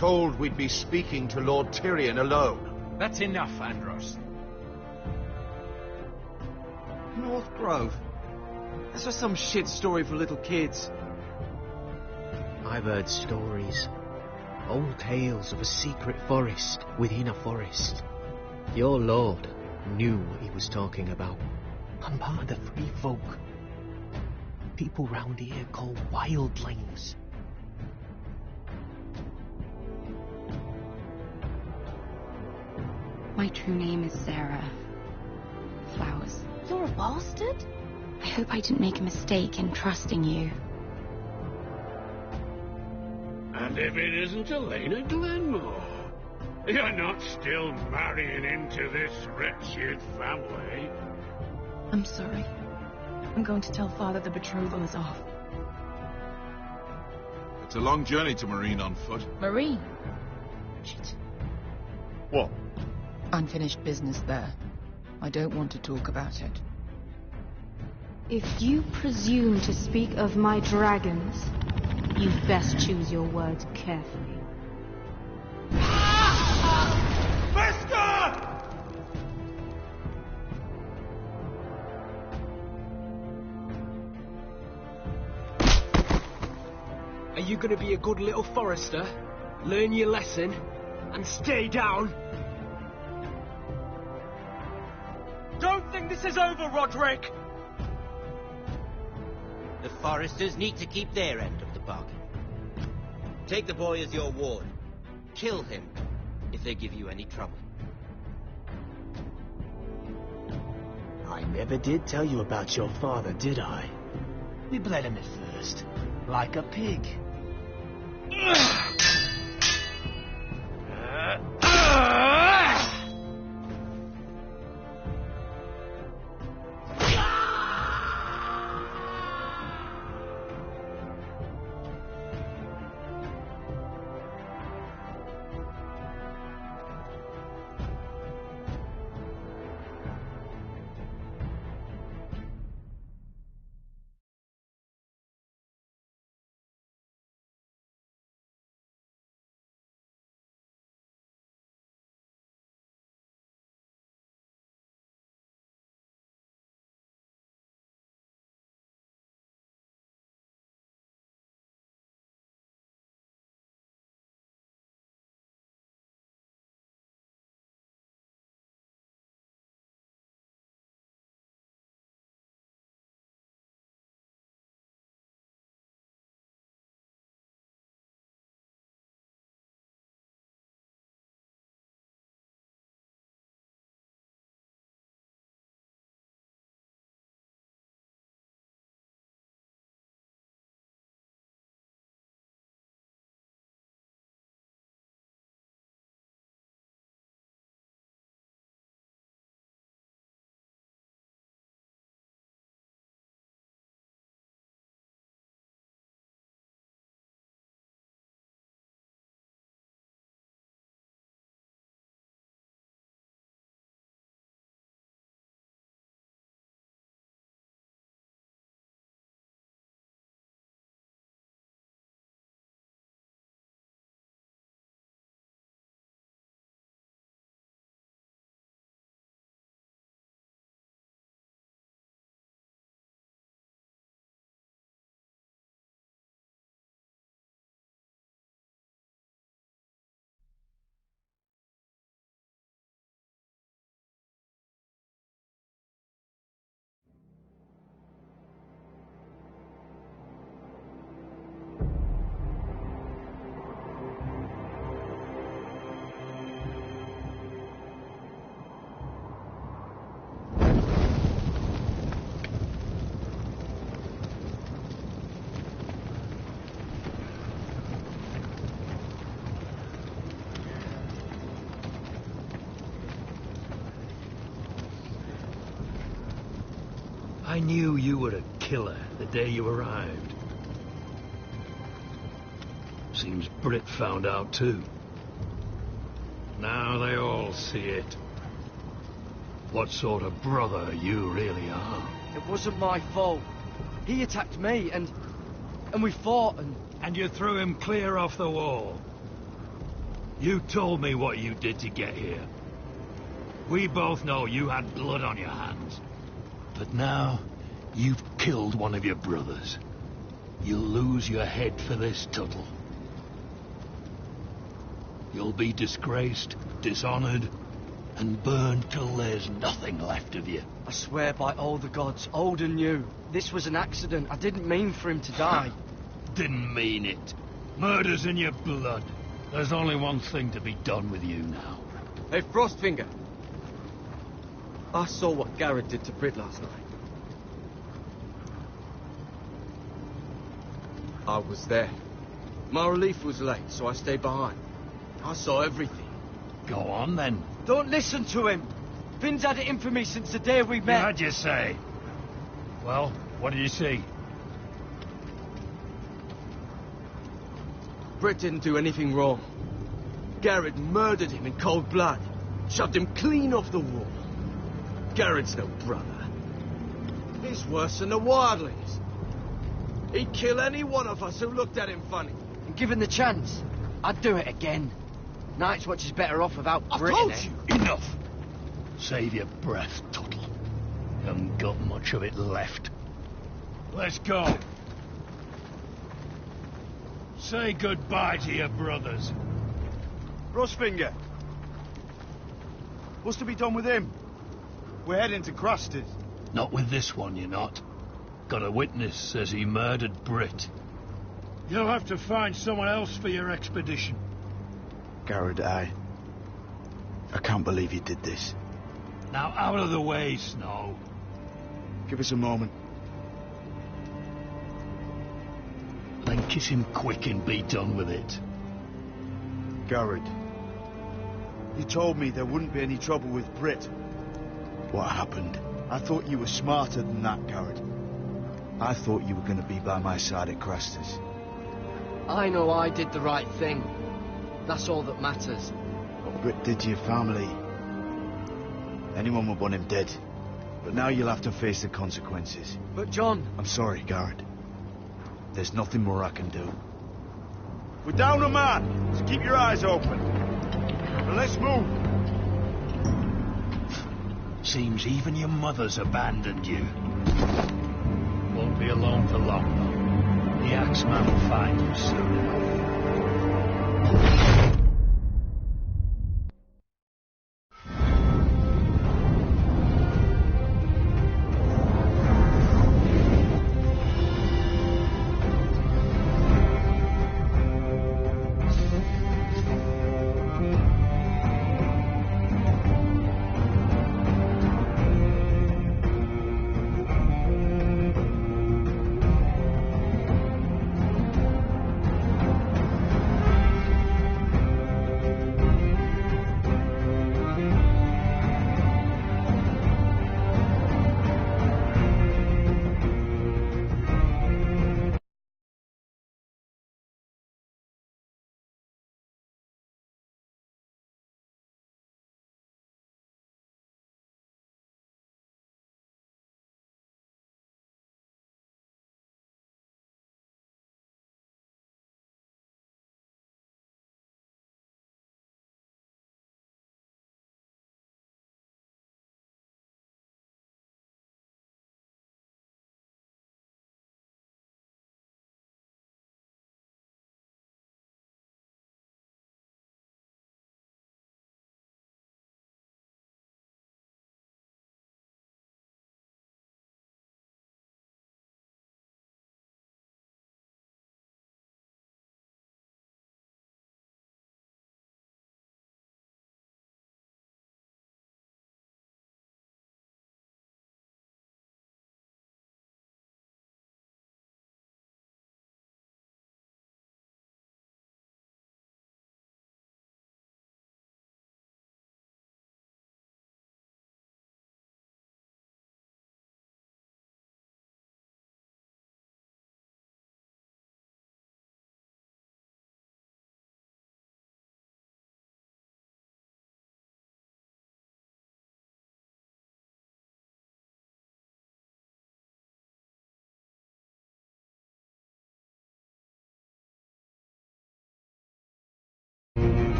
told we'd be speaking to Lord Tyrion alone. That's enough, Andros. North Grove? That's just some shit story for little kids. I've heard stories. Old tales of a secret forest within a forest. Your lord knew what he was talking about. I'm part of the free folk. People round here call wildlings. My true name is Sarah Flowers. You're a bastard? I hope I didn't make a mistake in trusting you. And if it isn't Elena Glenmore, you're not still marrying into this wretched family. I'm sorry. I'm going to tell Father the betrothal is off. It's a long journey to Marine on foot. Marine? Shit. What? Unfinished business there. I don't want to talk about it. If you presume to speak of my dragons, you'd best choose your words carefully. Are you gonna be a good little forester? Learn your lesson and stay down? Don't think this is over, Roderick! The foresters need to keep their end of the bargain. Take the boy as your ward. Kill him if they give you any trouble. I never did tell you about your father, did I? We bled him at first, like a pig. I knew you were a killer the day you arrived. Seems Brit found out too. Now they all see it. What sort of brother you really are. It wasn't my fault. He attacked me and we fought and... And you threw him clear off the wall. You told me what you did to get here. We both know you had blood on your hands. But now, you've killed one of your brothers. You'll lose your head for this, Tuttle. You'll be disgraced, dishonored, and burned till there's nothing left of you. I swear by all the gods, old and new, this was an accident. I didn't mean for him to die. Didn't mean it. Murder's in your blood. There's only one thing to be done with you now. Hey, Frostfinger. I saw what Garrett did to Britt last night. I was there. My relief was late, so I stayed behind. I saw everything. Go on, then. Don't listen to him. Finn's had it in for me since the day we met. You had your say. Well, what did you see? Britt didn't do anything wrong. Garrett murdered him in cold blood. Shoved him clean off the wall. Garrett's no brother. He's worse than the wildlings. He'd kill any one of us who looked at him funny. And given the chance, I'd do it again. Night's Watch is better off without Britt. I told you! Enough! Save your breath, Tuttle. You haven't got much of it left. Let's go. Say goodbye to your brothers. Frostfinger. What's to be done with him? We're heading to Cruster's. Not with this one, you're not. Got a witness says he murdered Britt. You'll have to find someone else for your expedition. Garrett, I can't believe you did this. Now out of the way, Snow. Give us a moment. Then kiss him quick and be done with it. Garrett, you told me there wouldn't be any trouble with Britt. What happened? I thought you were smarter than that, Garrett. I thought you were going to be by my side at Cruster's. I know I did the right thing. That's all that matters. What Britt did to your family, anyone would want him dead. But now you'll have to face the consequences. But John... I'm sorry, Garrett. There's nothing more I can do. We're down a man, so keep your eyes open. Now let's move. Seems even your mother's abandoned you. Won't be alone for long, though. The Axeman will find you soon enough.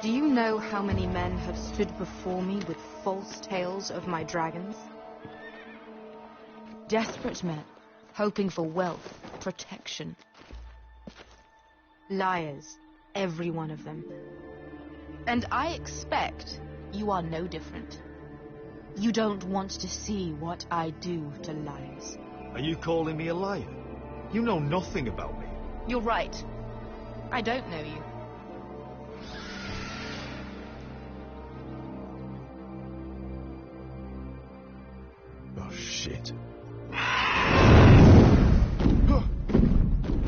Do you know how many men have stood before me with false tales of my dragons? Desperate men, hoping for wealth, protection. Liars, every one of them. And I expect you are no different. You don't want to see what I do to liars. Are you calling me a liar? You know nothing about me. You're right. I don't know you. Oh, shit.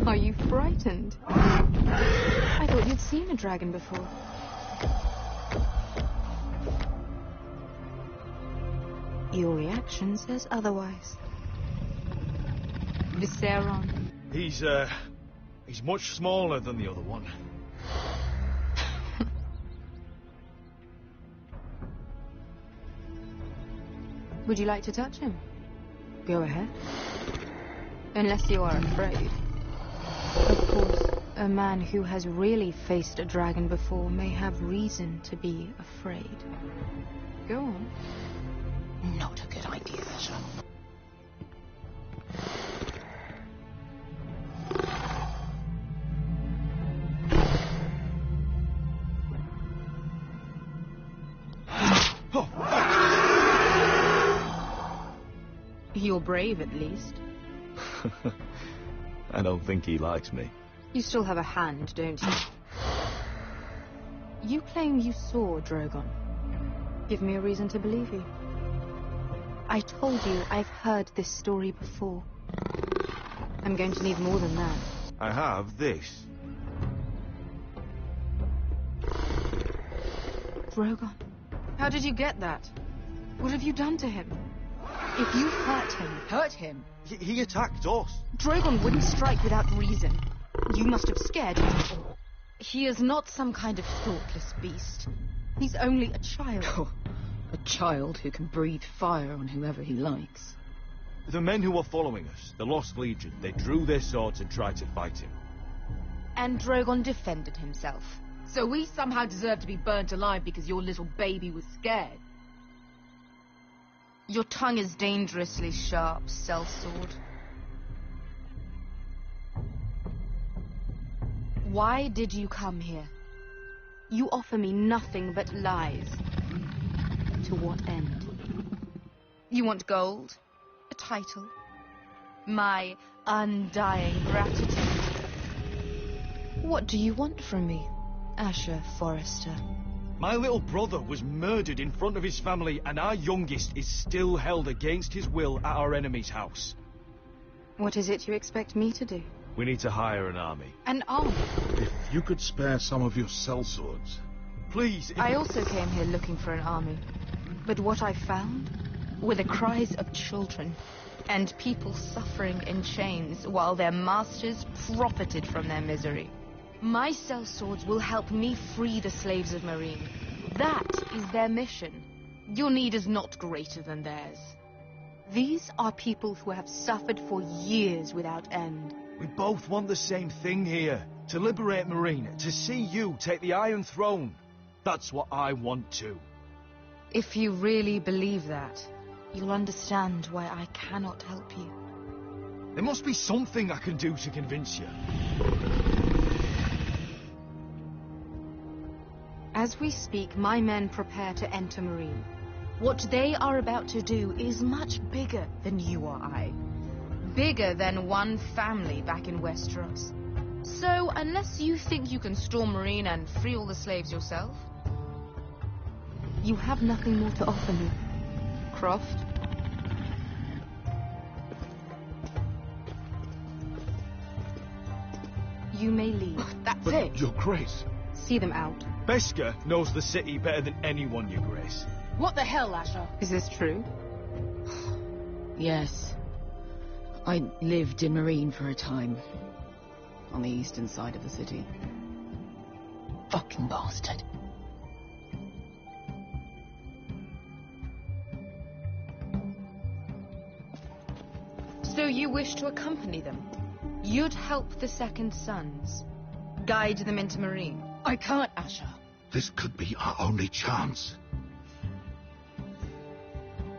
Are you frightened? I thought you'd seen a dragon before. Your reaction says otherwise. Viseron. He's much smaller than the other one. Would you like to touch him? Go ahead. Unless you are afraid. Of course, a man who has really faced a dragon before may have reason to be afraid. Go on. Not a good idea, Asher. You're brave, at least. I don't think he likes me. You still have a hand, don't you? You claim you saw Drogon. Give me a reason to believe you. I told you I've heard this story before. I'm going to need more than that. I have this. Drogon, how did you get that? What have you done to him? If you hurt him... Hurt him? He attacked us. Drogon wouldn't strike without reason. You must have scared him. He is not some kind of thoughtless beast. He's only a child. Oh, a child who can breathe fire on whoever he likes. The men who were following us, the Lost Legion, they drew their swords and tried to fight him. And Drogon defended himself. So we somehow deserve to be burnt alive because your little baby was scared? Your tongue is dangerously sharp, sellsword. Why did you come here? You offer me nothing but lies. To what end? You want gold? A title? My undying gratitude? What do you want from me, Asher Forrester? My little brother was murdered in front of his family, and our youngest is still held against his will at our enemy's house. What is it you expect me to do? We need to hire an army. An army? If you could spare some of your sellswords. Please, I also came here looking for an army. But what I found were the cries of children and people suffering in chains while their masters profited from their misery. My sellswords will help me free the slaves of Meereen. That is their mission. Your need is not greater than theirs. These are people who have suffered for years without end. We both want the same thing here. To liberate Meereen, to see you take the Iron Throne. That's what I want too. If you really believe that, you'll understand why I cannot help you. There must be something I can do to convince you. As we speak, my men prepare to enter Meereen. What they are about to do is much bigger than you or I. Bigger than one family back in Westeros. So, unless you think you can storm Meereen and free all the slaves yourself, you have nothing more to offer me, Croft. You may leave. That's But, it. Your Grace. See them out. Beskar knows the city better than anyone, Your Grace. What the hell, Asher? Is this true? Yes. I lived in Meereen for a time. On the eastern side of the city. Fucking bastard. So you wish to accompany them? You'd help the Second Sons? Guide them into Meereen? I can't, Asher. This could be our only chance.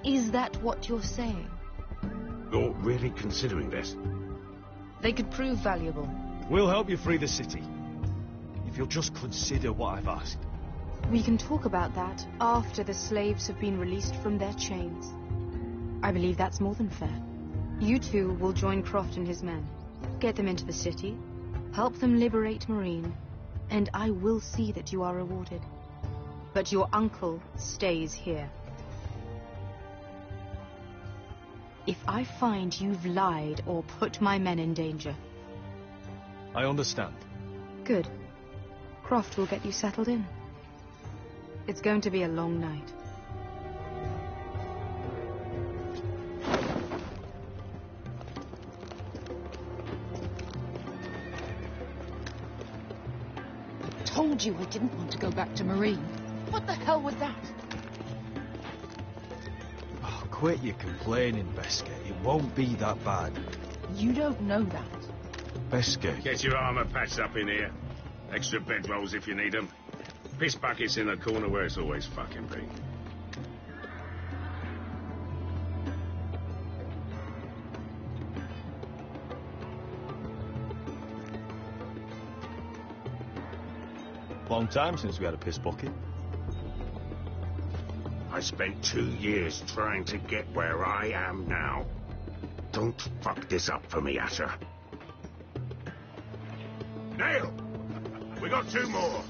Is that what you're saying? You're really considering this? They could prove valuable. We'll help you free the city. If you'll just consider what I've asked. We can talk about that after the slaves have been released from their chains. I believe that's more than fair. You two will join Croft and his men. Get them into the city, help them liberate Marine, and I will see that you are rewarded. But your uncle stays here. If I find you've lied or put my men in danger... I understand. Good. Croft will get you settled in. It's going to be a long night. Told you I didn't want to go back to Marine. What the hell was that? Oh, quit your complaining, Beske. It won't be that bad. You don't know that. Beske. Get your armor patched up in here. Extra bedrolls if you need them. Piss buckets in the corner where it's always fucking been. Long time since we had a piss bucket. I spent 2 years trying to get where I am now. Don't fuck this up for me, Asher. Nail! We got 2 more.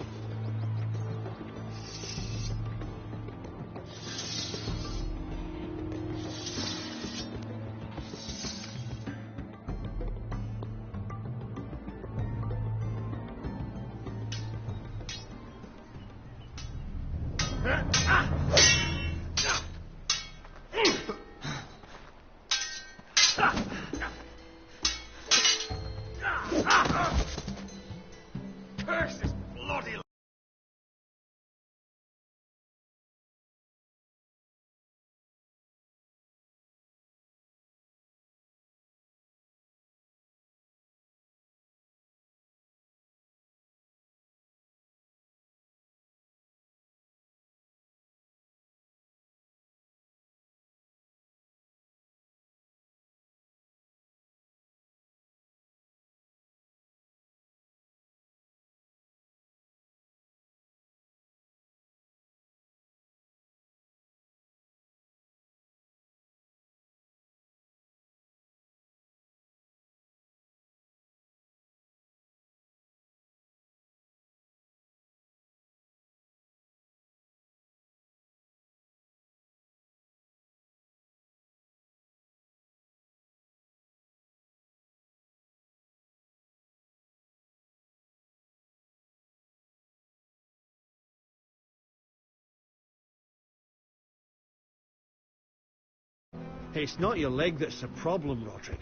It's not your leg that's the problem, Roderick.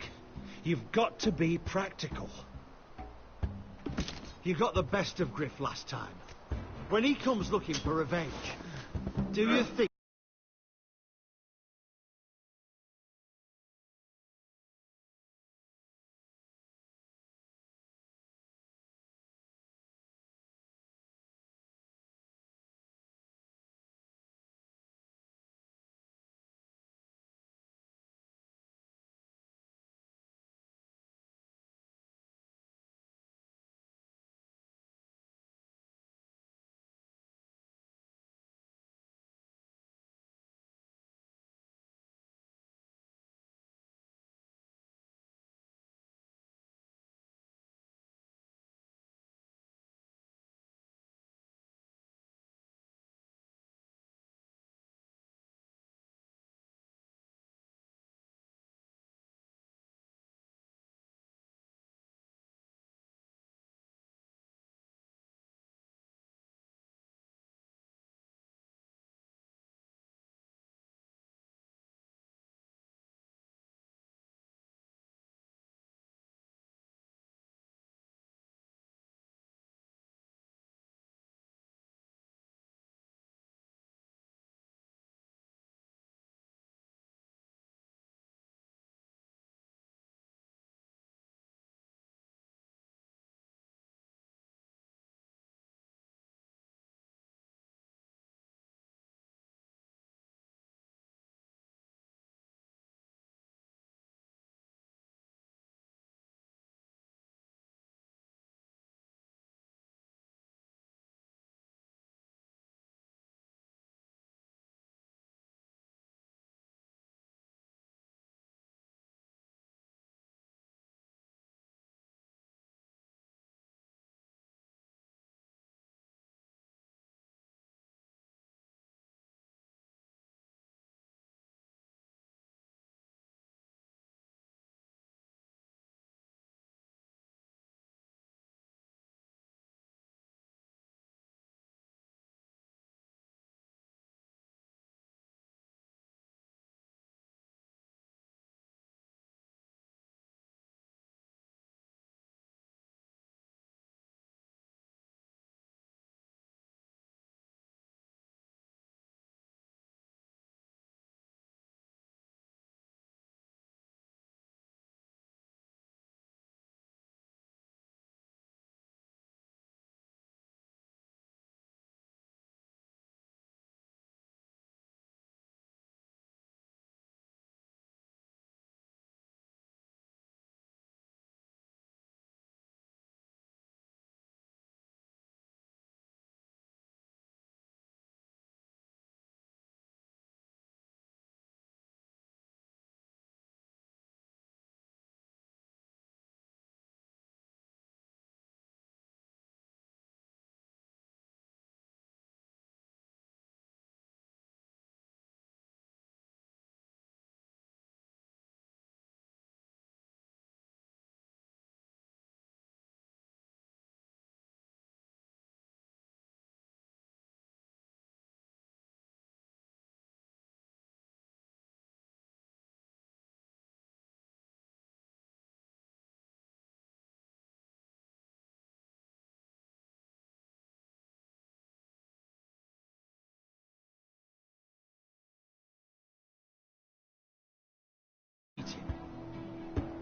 You've got to be practical. You got the best of Griff last time. When he comes looking for revenge, do you think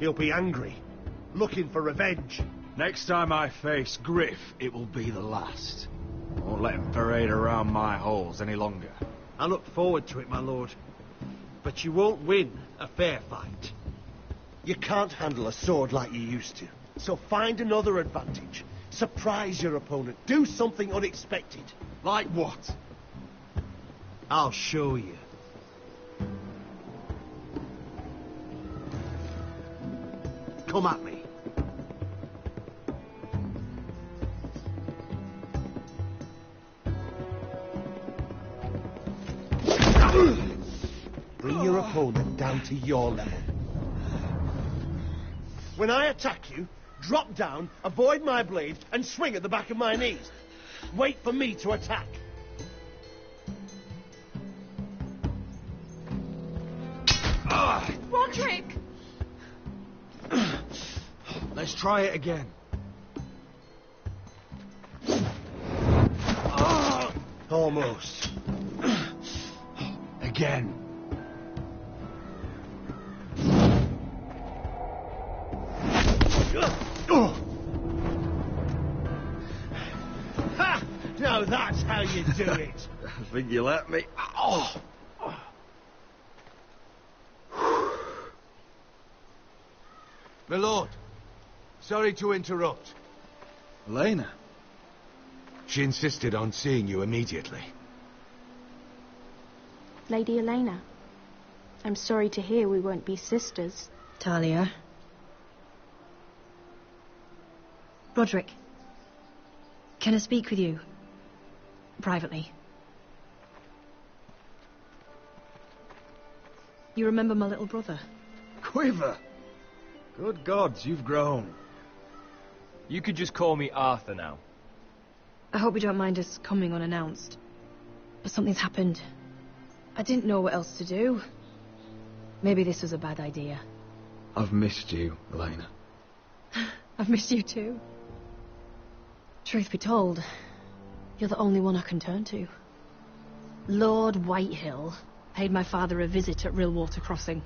He'll be angry, looking for revenge. Next time I face Griff, it will be the last. I won't let him parade around my halls any longer. I look forward to it, my lord. But you won't win a fair fight. You can't handle a sword like you used to. So find another advantage. Surprise your opponent. Do something unexpected. Like what? I'll show you. Come at me. Bring your opponent down to your level. When I attack you, drop down, avoid my blade, and swing at the back of my knees. Wait for me to attack. Roderick! Let's try it again. Almost. Again. Ha! Now that's how you do it. I think you let me. Oh. My lord, sorry to interrupt. Elena? She insisted on seeing you immediately. Lady Elena, I'm sorry to hear we won't be sisters. Talia. Roderick, can I speak with you? Privately. You remember my little brother? Quiver! Good gods, you've grown. You could just call me Arthur now. I hope you don't mind us coming unannounced. But something's happened. I didn't know what else to do. Maybe this was a bad idea. I've missed you, Elena. I've missed you too. Truth be told, you're the only one I can turn to. Lord Whitehill paid my father a visit at Rillwater Crossing.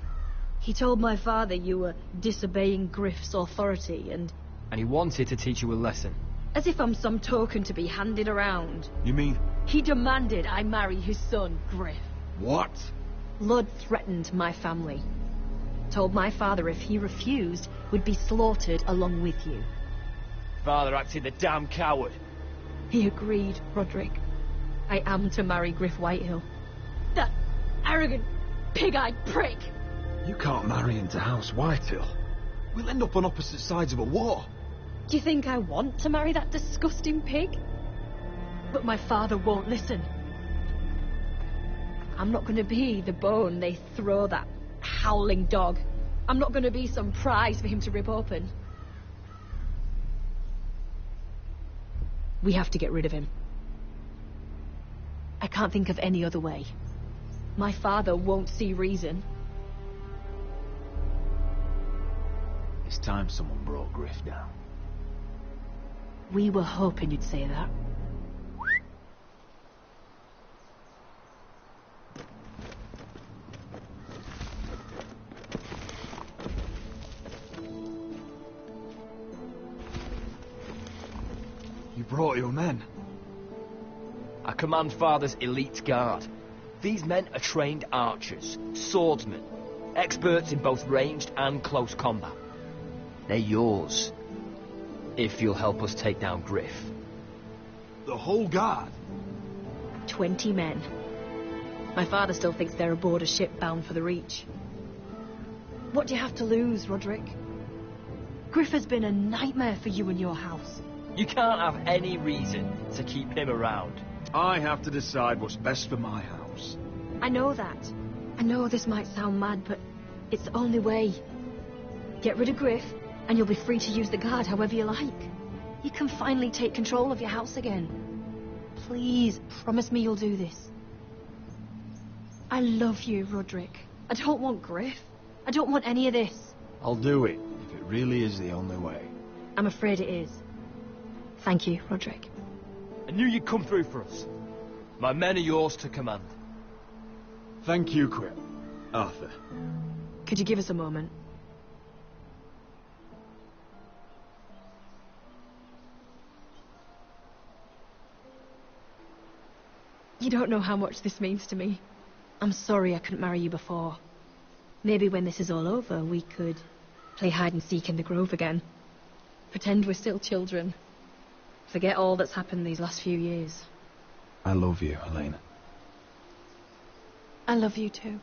He told my father you were disobeying Griff's authority and he wanted to teach you a lesson. as if I'm some token to be handed around. You mean? He demanded I marry his son, Griff. What? Lud threatened my family. Told my father if he refused, we'd be slaughtered along with you. Father acted the damn coward. He agreed, Roderick. I am to marry Griff Whitehill. That arrogant, pig-eyed prick! You can't marry into House Whitehill. We'll end up on opposite sides of a war. Do you think I want to marry that disgusting pig? But my father won't listen. I'm not going to be the bone they throw that howling dog. I'm not going to be some prize for him to rip open. We have to get rid of him. I can't think of any other way. My father won't see reason. It's time someone brought Griff down. We were hoping you'd say that. You brought your men. I command Father's elite guard. These men are trained archers, swordsmen, experts in both ranged and close combat. They're yours, if you'll help us take down Griff. The whole guard? 20 men. My father still thinks they're aboard a ship bound for the Reach. What do you have to lose, Roderick? Griff has been a nightmare for you and your house. You can't have any reason to keep him around. I have to decide what's best for my house. I know that. I know this might sound mad, but it's the only way. Get rid of Griff, and you'll be free to use the guard however you like. You can finally take control of your house again. Please, promise me you'll do this. I love you, Roderick. I don't want Griff. I don't want any of this. I'll do it, if it really is the only way. I'm afraid it is. Thank you, Roderick. I knew you'd come through for us. My men are yours to command. Thank you, Quip. Arthur. Could you give us a moment? You don't know how much this means to me. I'm sorry I couldn't marry you before. Maybe when this is all over, we could play hide and seek in the grove again. Pretend we're still children. Forget all that's happened these last few years. I love you, Helena. I love you too.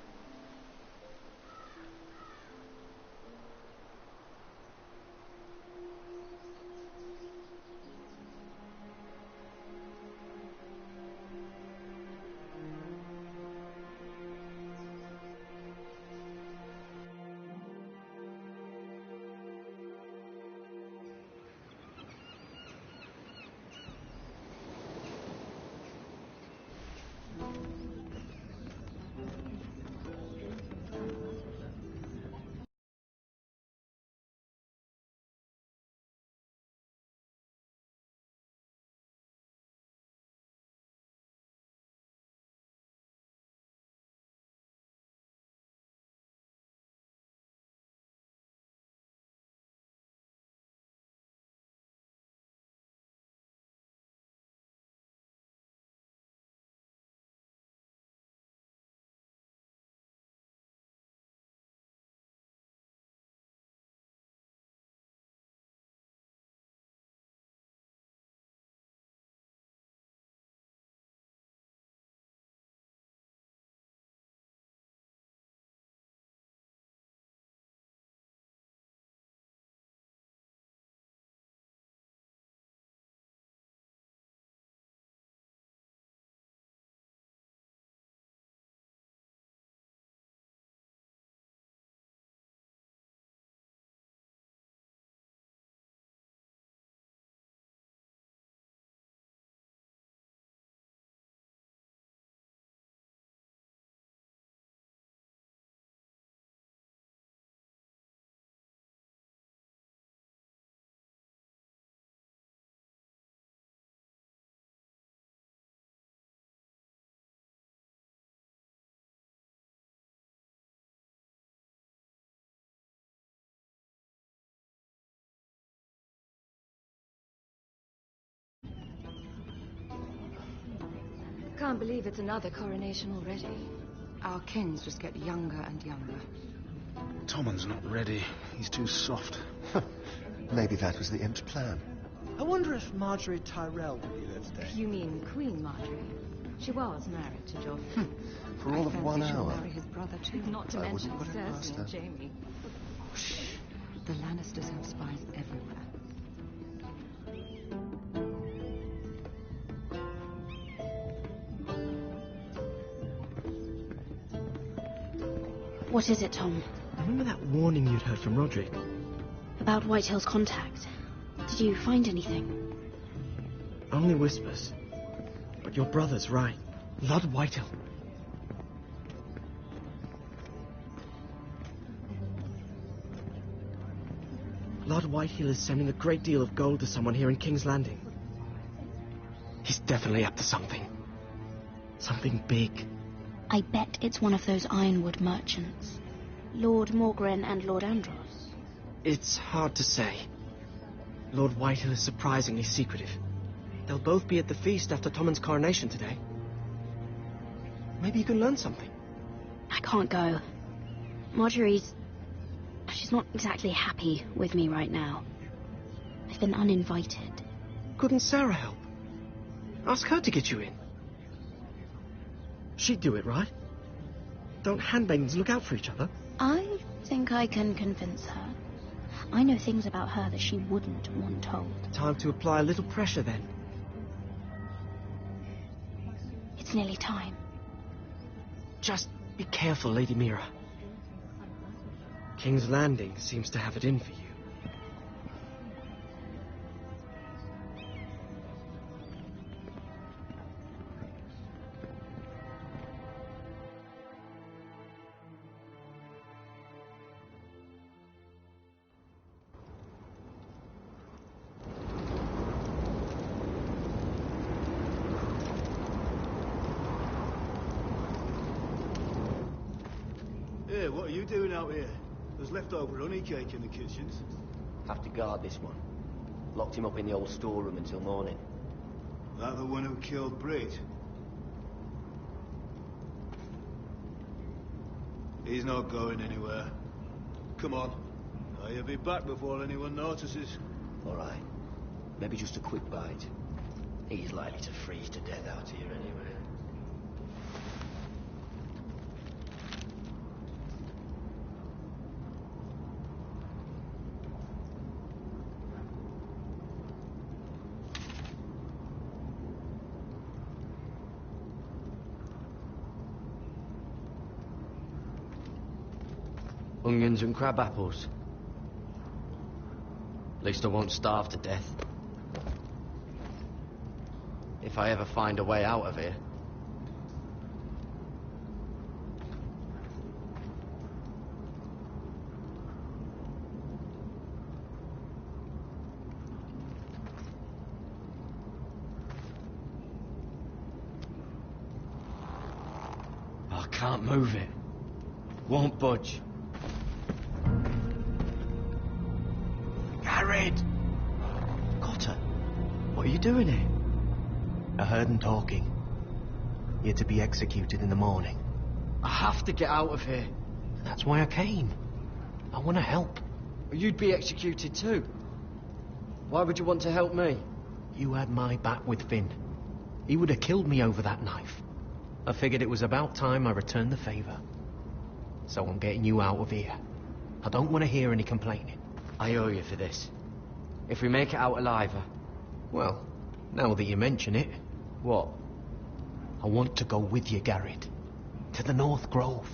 Can't believe it's another coronation already. Our kings just get younger and younger. Tommen's not ready. He's too soft. Maybe that was the imp's plan. I wonder if Marjorie Tyrell will be there today. You mean Queen Marjorie? She was married to Joffrey. For all of 1 she'll hour. marry his brother too. Not to I mention wouldn't put it past Cersei her. and Jaime. Shh. The Lannisters have spies everywhere. What is it, Tom? Remember that warning you'd heard from Roderick? About Whitehill's contact. Did you find anything? Only whispers. But your brother's right. Lord Whitehill. Lord Whitehill is sending a great deal of gold to someone here in King's Landing. He's definitely up to something. Something big. I bet it's one of those ironwood merchants. Lord Morgren and Lord Andros. It's hard to say. Lord Whitehill is surprisingly secretive. They'll both be at the feast after Tommen's coronation today. Maybe you can learn something. I can't go. She's not exactly happy with me right now. I've been uninvited. Couldn't Sarah help? Ask her to get you in. She'd do it, right? Don't handmaidens look out for each other? I think I can convince her. I know things about her that she wouldn't want told. Time to apply a little pressure then. It's nearly time. Just be careful, Lady Mira. King's Landing seems to have it in for you. Hey, what are you doing out here? There's leftover honey cake in the kitchens. Have to guard this one. Locked him up in the old storeroom until morning. That the one who killed Brit? He's not going anywhere. Come on. He'll be back before anyone notices. All right. Maybe just a quick bite. He's likely to freeze to death out here anyway. Onions and crab apples. At least I won't starve to death. If I ever find a way out of here. I can't move it. Won't budge. Garrett! Cotter, what are you doing here? I heard him talking. You're to be executed in the morning. I have to get out of here. That's why I came. I want to help. You'd be executed too. Why would you want to help me? You had my back with Finn. He would have killed me over that knife. I figured it was about time I returned the favour. So I'm getting you out of here. I don't want to hear any complaining. I owe you for this. If we make it out alive... Well, now that you mention it... What? I want to go with you, Garrett. To the North Grove.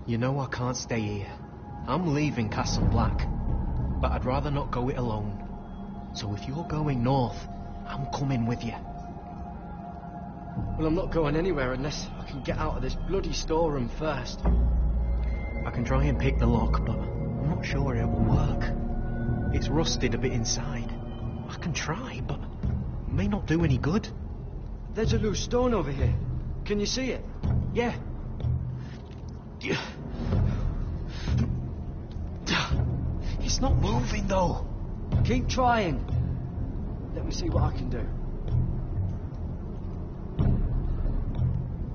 You know I can't stay here. I'm leaving Castle Black. But I'd rather not go it alone. So if you're going north, I'm coming with you. Well, I'm not going anywhere unless I can get out of this bloody storeroom first. I can try and pick the lock, but I'm not sure it will work. It's rusted a bit inside. I can try, but it may not do any good. There's a loose stone over here. Can you see it? Yeah. It's not moving, though. Keep trying. Let me see what I can do.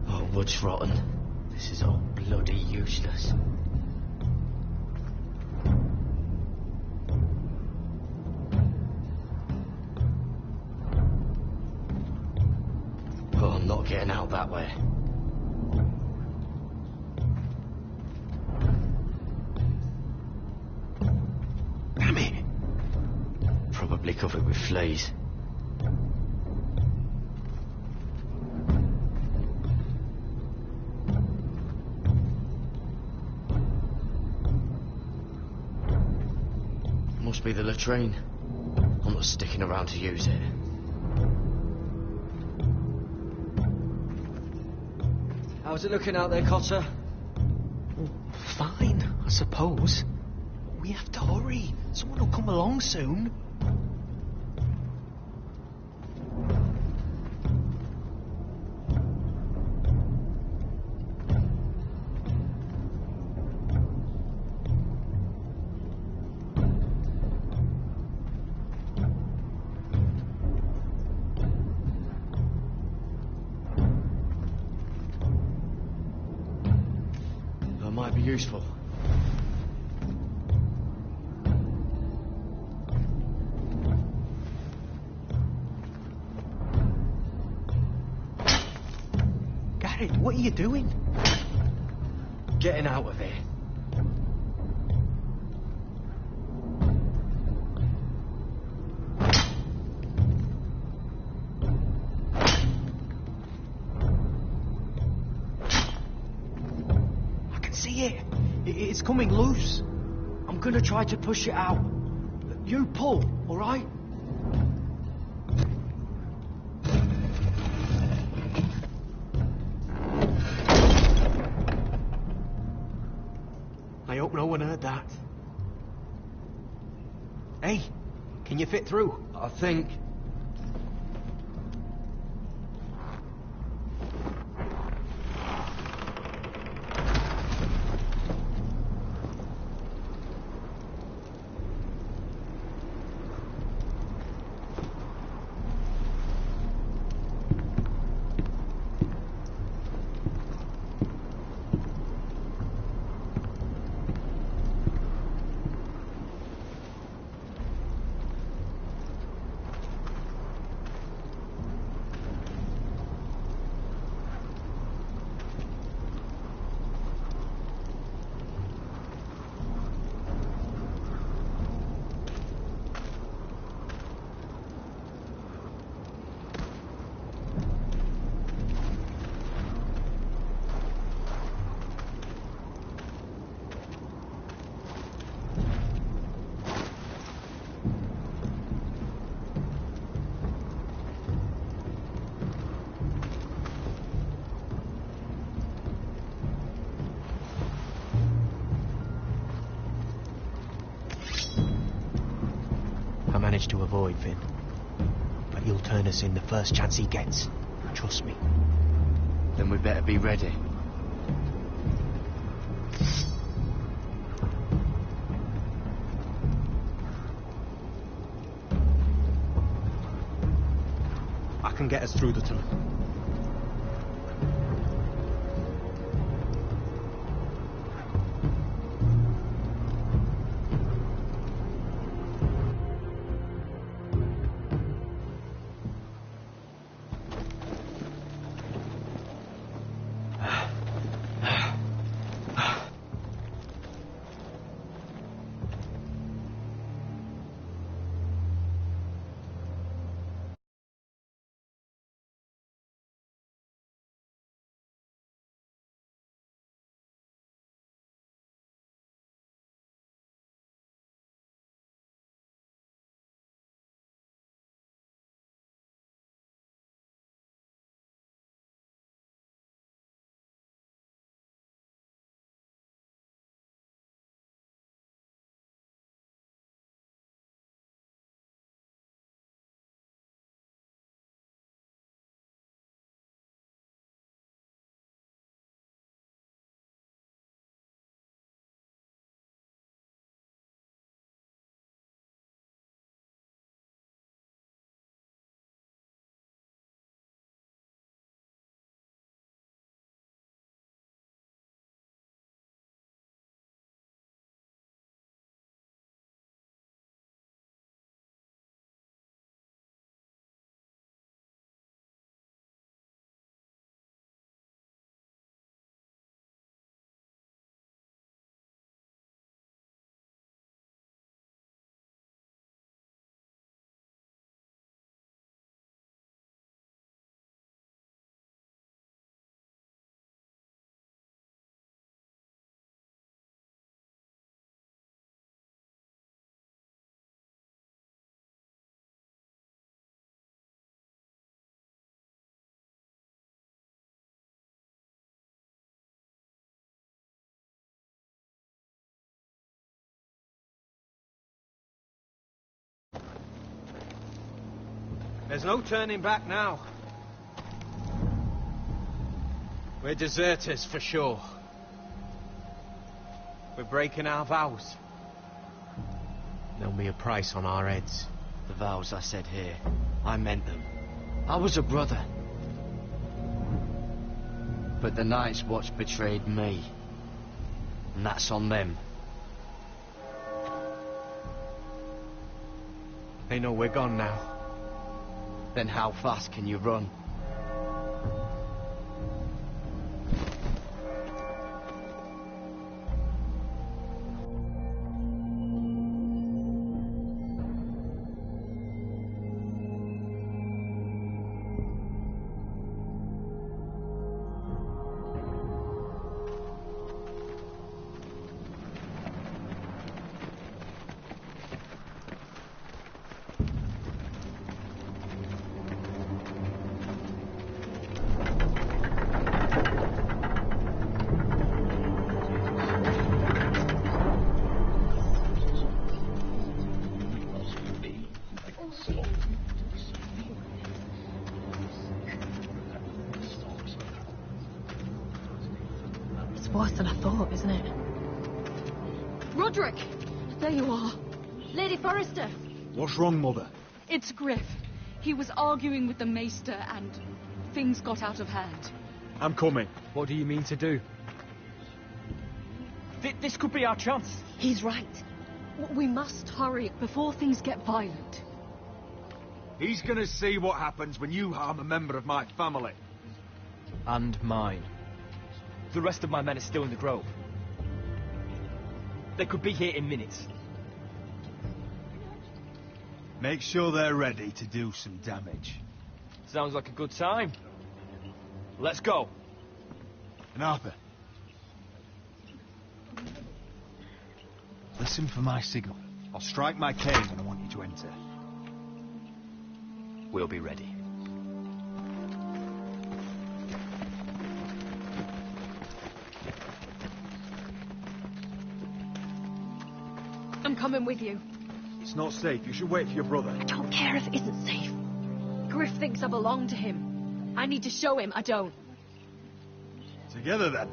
Oh, wood's rotten. This is all bloody useless. Oh, I'm not getting out that way. Damn it! Probably covered with fleas. Must be the latrine. I'm not sticking around to use it. How's it looking out there, Cotter? Fine, I suppose. We have to hurry. Someone will come along soon. Might be useful. Garrett, what are you doing? Getting out of here. It's coming loose. I'm gonna try to push it out. You pull, all right? I hope no one heard that. Hey, can you fit through? I think. I managed to avoid Finn. But he'll turn us in the first chance he gets. Trust me. Then we better be ready. I can get us through the tunnel. There's no turning back now. We're deserters for sure. We're breaking our vows. There'll be a price on our heads. The vows I said here, I meant them. I was a brother. But the Night's Watch betrayed me. And that's on them. They know we're gone now. Then how fast can you run? Worse than I thought, isn't it? Roderick! There you are. Lady Forrester. What's wrong, Mother? It's Griff. He was arguing with the Maester and things got out of hand. I'm coming. What do you mean to do? This could be our chance. He's right. We must hurry before things get violent. He's gonna see what happens when you harm a member of my family. And mine. The rest of my men are still in the grove. They could be here in minutes. Make sure they're ready to do some damage. Sounds like a good time. Let's go. And Arthur, listen for my signal. I'll strike my cane when I want you to enter. We'll be ready. I'm coming with you. It's not safe. You should wait for your brother. I don't care if it isn't safe. Griff thinks I belong to him. I need to show him I don't. Together, then.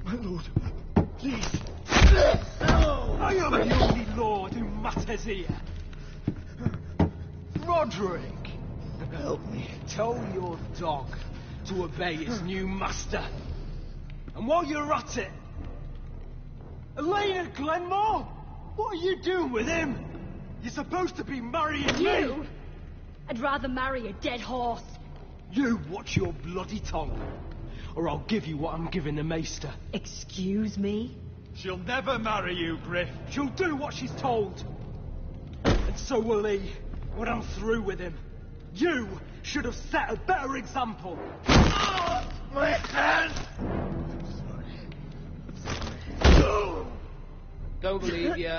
My lord, please. I am the only lord who matters here. Roderick, help me. Tell your dog to obey his new master. And while you're at it, Elena Glenmore, what are you doing with him? You're supposed to be marrying me. I'd rather marry a dead horse. You watch your bloody tongue, or I'll give you what I'm giving the Maester. Excuse me? She'll never marry you, Griff. She'll do what she's told. And so will he, when I'm through with him. You should have set a better example. My hand! Don't believe you.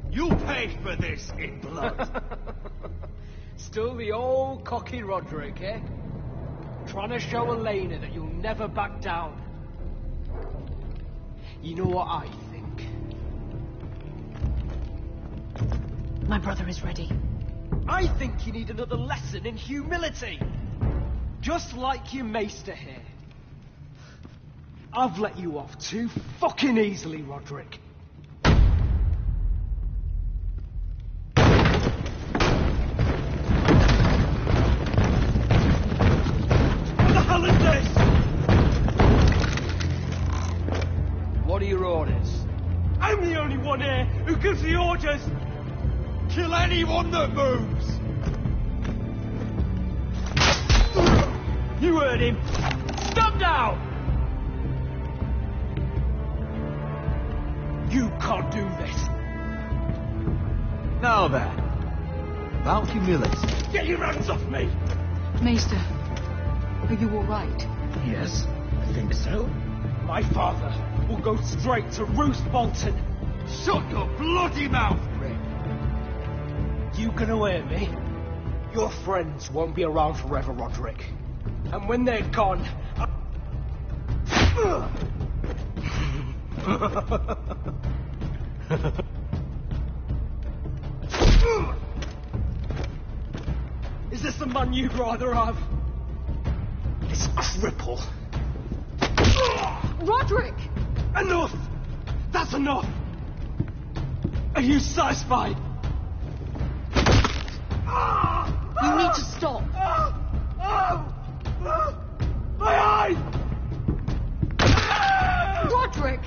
You'll pay for this in blood. Still the old cocky Roderick, eh? Trying to show Elena that you'll never back down. You know what I think? My brother is ready. I think you need another lesson in humility. Just like your Maester here. I've let you off too fucking easily, Roderick. What are your orders? I'm the only one here who gives the orders. Kill anyone that moves. You heard him. Stop now. You can't do this. Now then, about humility. Get your hands off me. Maester, are you all right? Yes, I think so. My father will go straight to Roose Bolton. Shut your bloody mouth, Rick. You gonna hear me? Your friends won't be around forever, Roderick. And when they're gone... Is this the man you'd rather have? This cripple. Roderick! Enough! That's enough! Are you satisfied? You need to stop. My eye! Roderick!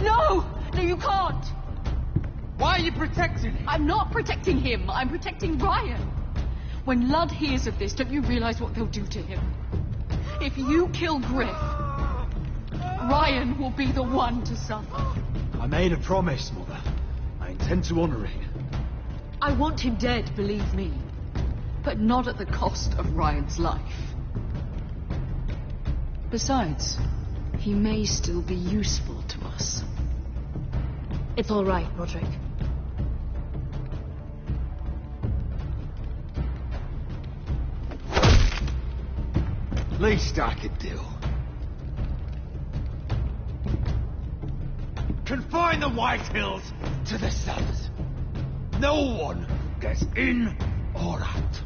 No! No, you can't! Why are you protecting him? I'm not protecting him. I'm protecting Ryan. When Ludd hears of this, don't you realize what they'll do to him? If you kill Griff, Ryan will be the one to suffer. I made a promise, Mother. I intend to honour it. I want him dead, believe me. But not at the cost of Ryan's life. Besides, he may still be useful to us. It's all right, Roderick. Least I could do. Confine the White Hills to the cellars. No one gets in or out.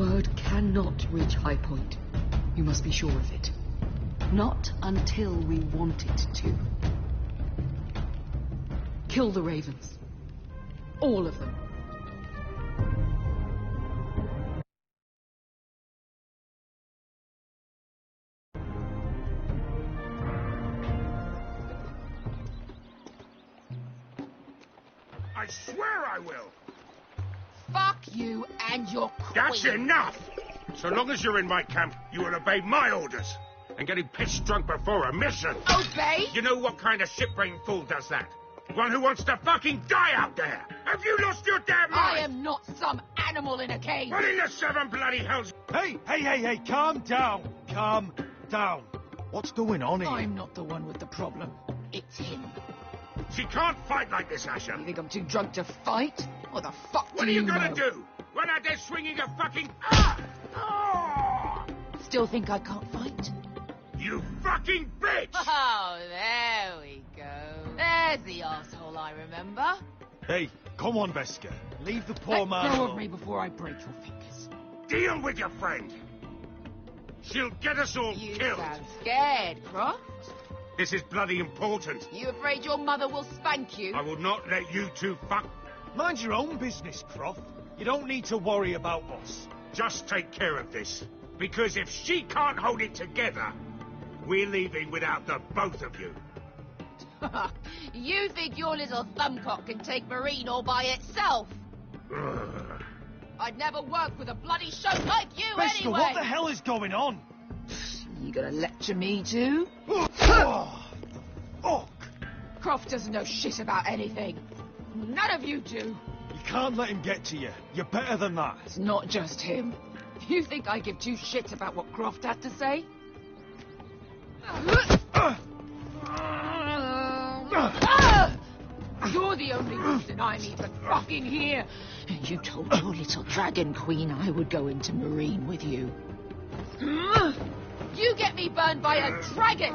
word cannot reach High Point. You must be sure of it. Not until we want it to. Kill the ravens. All of them. I swear I will. Fuck you and your queen. That's enough! So long as you're in my camp, you will obey my orders. And getting pissed drunk before a mission. Obey? You know what kind of shit-brain fool does that? One who wants to fucking die out there! Have you lost your damn mind? I am not some animal in a cage. What in the seven bloody hells? Hey, calm down. Calm down. What's going on here? I'm not the one with the problem. It's him. She can't fight like this, Asher. You think I'm too drunk to fight? What the fuck What do are you know? gonna do? Run out there swinging a fucking... Still think I can't fight? You fucking bitch! Oh, there we go. There's the asshole I remember. Hey, come on, Veska. Leave the poor man Let go alone. of me before I break your fingers. Deal with your friend. She'll get us all You killed. sound scared, Croft. This is bloody important. You afraid your mother will spank you? I will not let you two fuck... Mind your own business, Croft. You don't need to worry about us. Just take care of this. Because if she can't hold it together, we're leaving without the both of you. You think your little thumbcock can take Marine all by itself? I'd never work with a bloody show like you Veska, anyway! what the hell is going on? You gonna lecture me too? Oh, fuck! Croft doesn't know shit about anything. None of you do. You can't let him get to you. You're better than that. It's not just him. You think I give two shits about what Croft had to say? You're the only reason I'm even fucking here. You told your little dragon queen I would go into Marine with you. You get me burned by a dragon!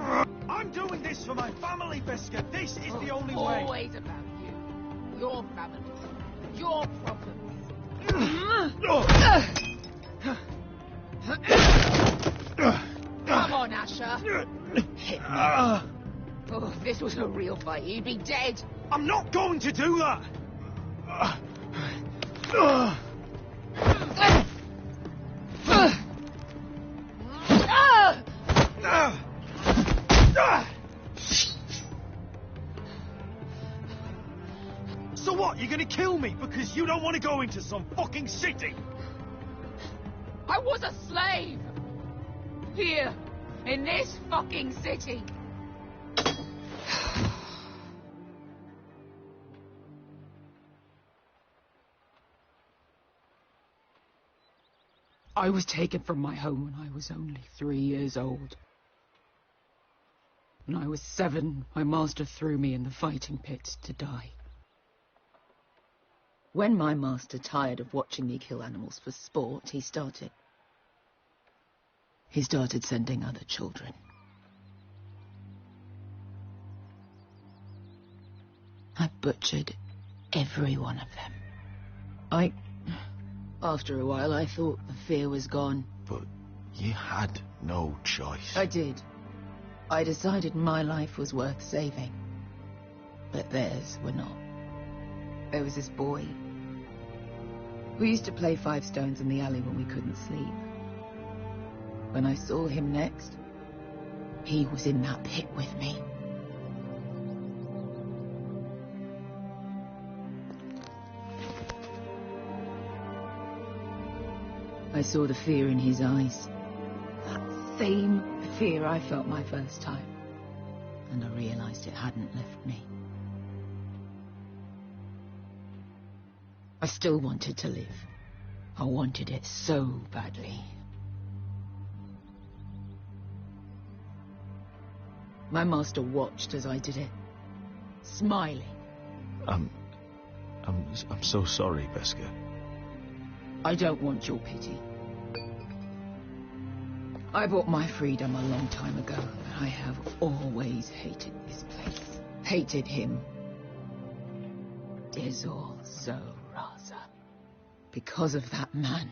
I'm doing this for my family, Veska. This is the only way. Always about you. Your family. Your problems. Come on, Asher. Hit me. Oh, if this was a real fight, you'd be dead. I'm not going to do that. So what, you're gonna kill me because you don't want to go into some fucking city? I was a slave. Here, in this fucking city. I was taken from my home when I was only 3 years old. When I was 7, my master threw me in the fighting pit to die. When my master tired of watching me kill animals for sport, he started sending other children. I butchered every one of them. After a while, I thought the fear was gone. But you had no choice. I did. I decided my life was worth saving. But theirs were not. There was this boy. We used to play 5 stones in the alley when we couldn't sleep. When I saw him next, he was in that pit with me. I saw the fear in his eyes. That same fear I felt my first time. And I realized it hadn't left me. I still wanted to live. I wanted it so badly. My master watched as I did it, smiling. I'm so sorry, Veska. I don't want your pity. I bought my freedom a long time ago, but I have always hated this place. Hated him. Is all so Raza. Because of that man.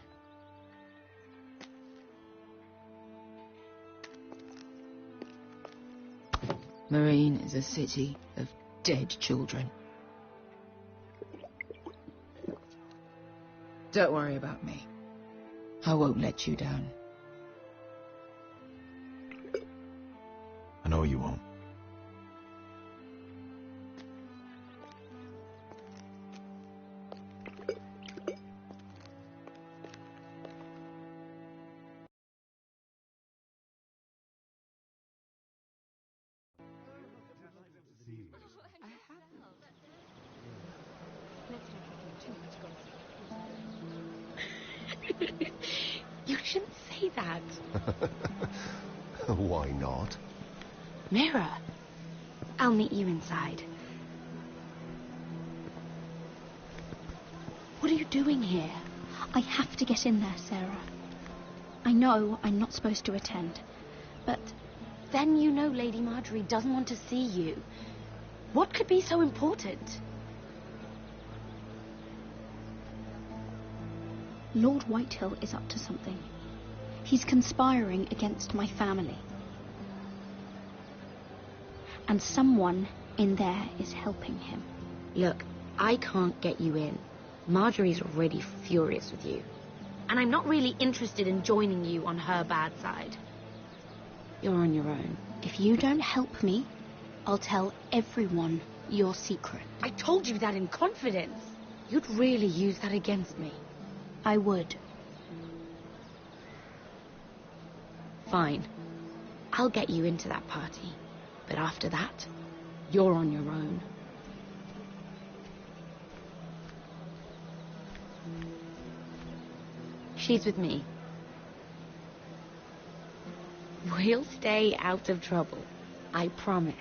Marine is a city of dead children. Don't worry about me. I won't let you down. I know you won't. You shouldn't say that. Why not? Mira, I'll meet you inside. What are you doing here? I have to get in there, Sarah. I know I'm not supposed to attend, but... Then you know Lady Marjorie doesn't want to see you. What could be so important? Lord Whitehill is up to something. He's conspiring against my family. And someone in there is helping him. Look, I can't get you in. Marjorie's already furious with you. And I'm not really interested in joining you on her bad side. You're on your own. If you don't help me, I'll tell everyone your secret. I told you that in confidence. You'd really use that against me. I would. Fine. I'll get you into that party. But after that, you're on your own. She's with me. We'll stay out of trouble. I promise.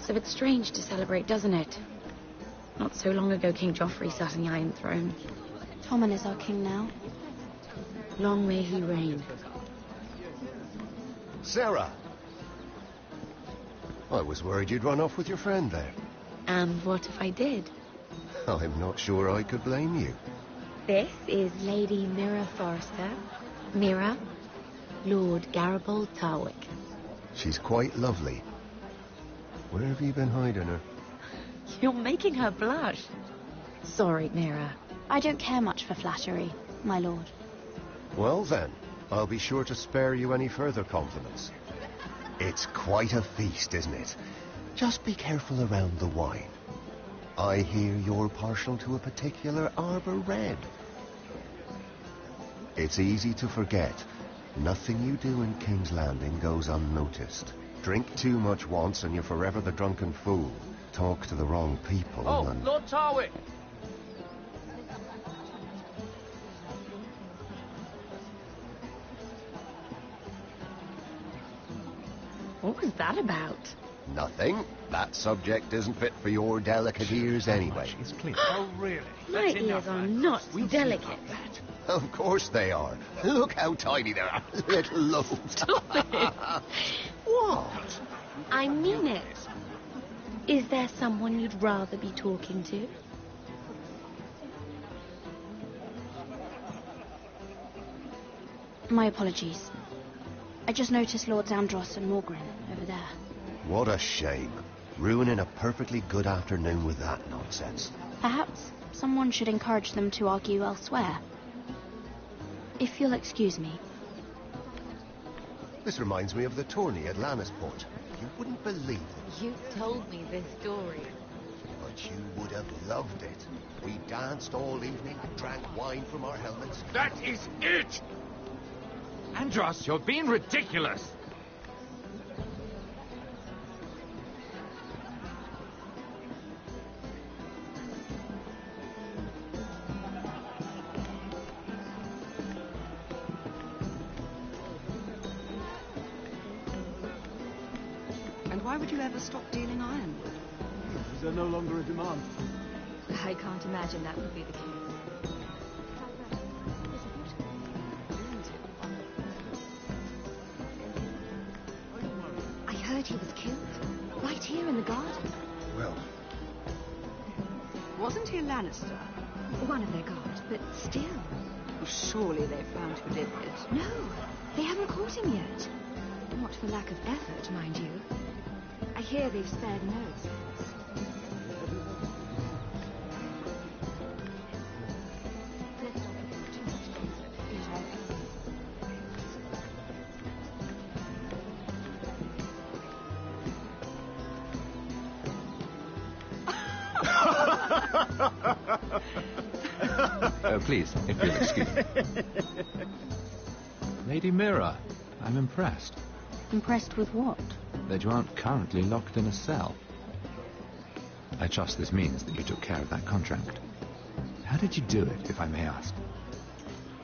Feels a bit strange to celebrate, doesn't it? Not so long ago, King Joffrey sat on the Iron Throne. Tommen is our king now. Long may he reign. Sarah! I was worried you'd run off with your friend there. And what if I did? I'm not sure I could blame you. This is Lady Mira Forrester. Mira, Lord Garibald Tarwick. She's quite lovely. Where have you been hiding her? You're making her blush. Sorry, Mira. I don't care much for flattery, my lord. Well then, I'll be sure to spare you any further compliments. It's quite a feast, isn't it? Just be careful around the wine. I hear you're partial to a particular Arbor Red. It's easy to forget. Nothing you do in King's Landing goes unnoticed. Drink too much once and you're forever the drunken fool. Talk to the wrong people and... Lord Tarwick! What was that about? Nothing. That subject isn't fit for your delicate ears anyway. It's clear. Oh, really? My ears are not delicate. Of course they are. Look how tiny they are. Little loaves. Stop it. What? I mean it. Is there someone you'd rather be talking to? My apologies. I just noticed Lords Andros and Morgren over there. What a shame. Ruining a perfectly good afternoon with that nonsense. Perhaps someone should encourage them to argue elsewhere. If you'll excuse me. This reminds me of the tourney at Lannisport. You wouldn't believe it. You told me this story. But you would have loved it. We danced all evening, drank wine from our helmets. That is it! Andros, you're being ridiculous. And why would you ever stop dealing ironwood? Is there no longer a demand? I can't imagine that would be the case. night he was killed. Right here in the garden. Well, Wasn't he a Lannister? One of their guard, but still. Well, surely they found who did it. No, they haven't caught him yet. Not for lack of effort, mind you. I hear they've spared no expense. Please, if you'll excuse me. Lady Mira, I'm impressed. Impressed with what? That you aren't currently locked in a cell. I trust this means that you took care of that contract. How did you do it, if I may ask?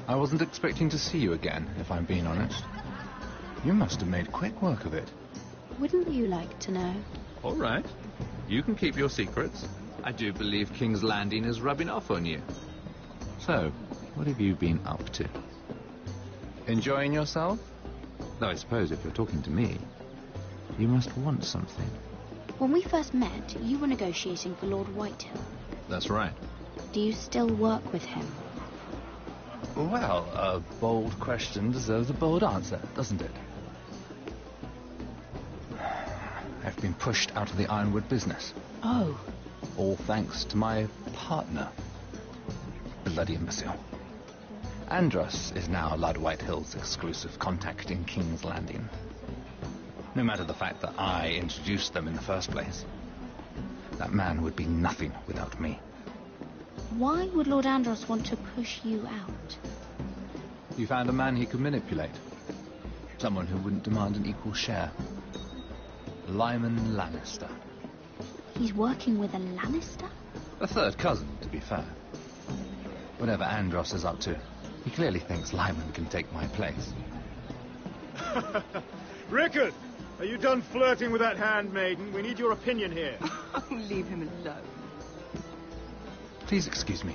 I wasn't expecting to see you again, if I'm being honest. You must have made quick work of it. Wouldn't you like to know? All right. You can keep your secrets. I do believe King's Landing is rubbing off on you. So, what have you been up to? Enjoying yourself? Though I suppose if you're talking to me, you must want something. When we first met, you were negotiating for Lord Whitehill. That's right. Do you still work with him? Well, a bold question deserves a bold answer, doesn't it? I've been pushed out of the ironwood business. Oh. All thanks to my partner. Bloody imbecile. Andros is now Lord Whitehill's exclusive contact in King's Landing. No matter the fact that I introduced them in the first place. That man would be nothing without me. Why would Lord Andros want to push you out? You found a man he could manipulate. Someone who wouldn't demand an equal share. Lyman Lannister. He's working with a Lannister? A third cousin, to be fair. Whatever Andros is up to, he clearly thinks Lyman can take my place. Rickard, are you done flirting with that handmaiden? We need your opinion here. Leave him alone. Please excuse me.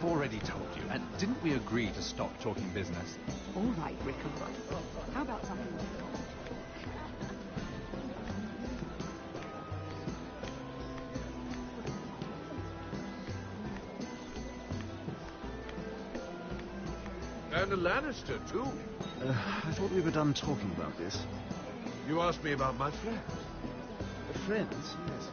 I've already told you, and didn't we agree to stop talking business? All right, Rickard. How about something more? And a Lannister, too. I thought we were done talking about this. You asked me about my friends. Friends? Yes.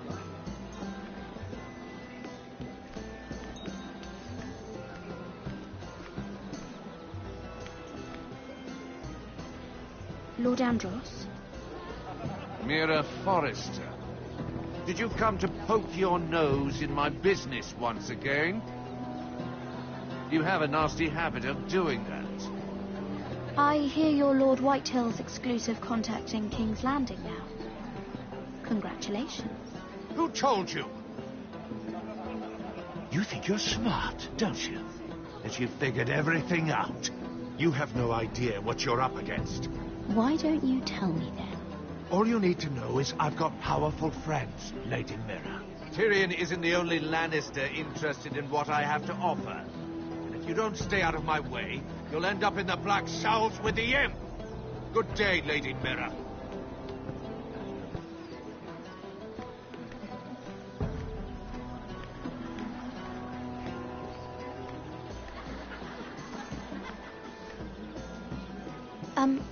Lord Andros? Mira Forrester. Did you come to poke your nose in my business once again? You have a nasty habit of doing that. I hear you're Lord Whitehill's exclusive contact in King's Landing now. Congratulations. Who told you? You think you're smart, don't you? That you've figured everything out. You have no idea what you're up against. Why don't you tell me then? All you need to know is I've got powerful friends, Lady Mira. Tyrion isn't the only Lannister interested in what I have to offer. And if you don't stay out of my way, you'll end up in the Black South with the Imp. Good day, Lady Mira.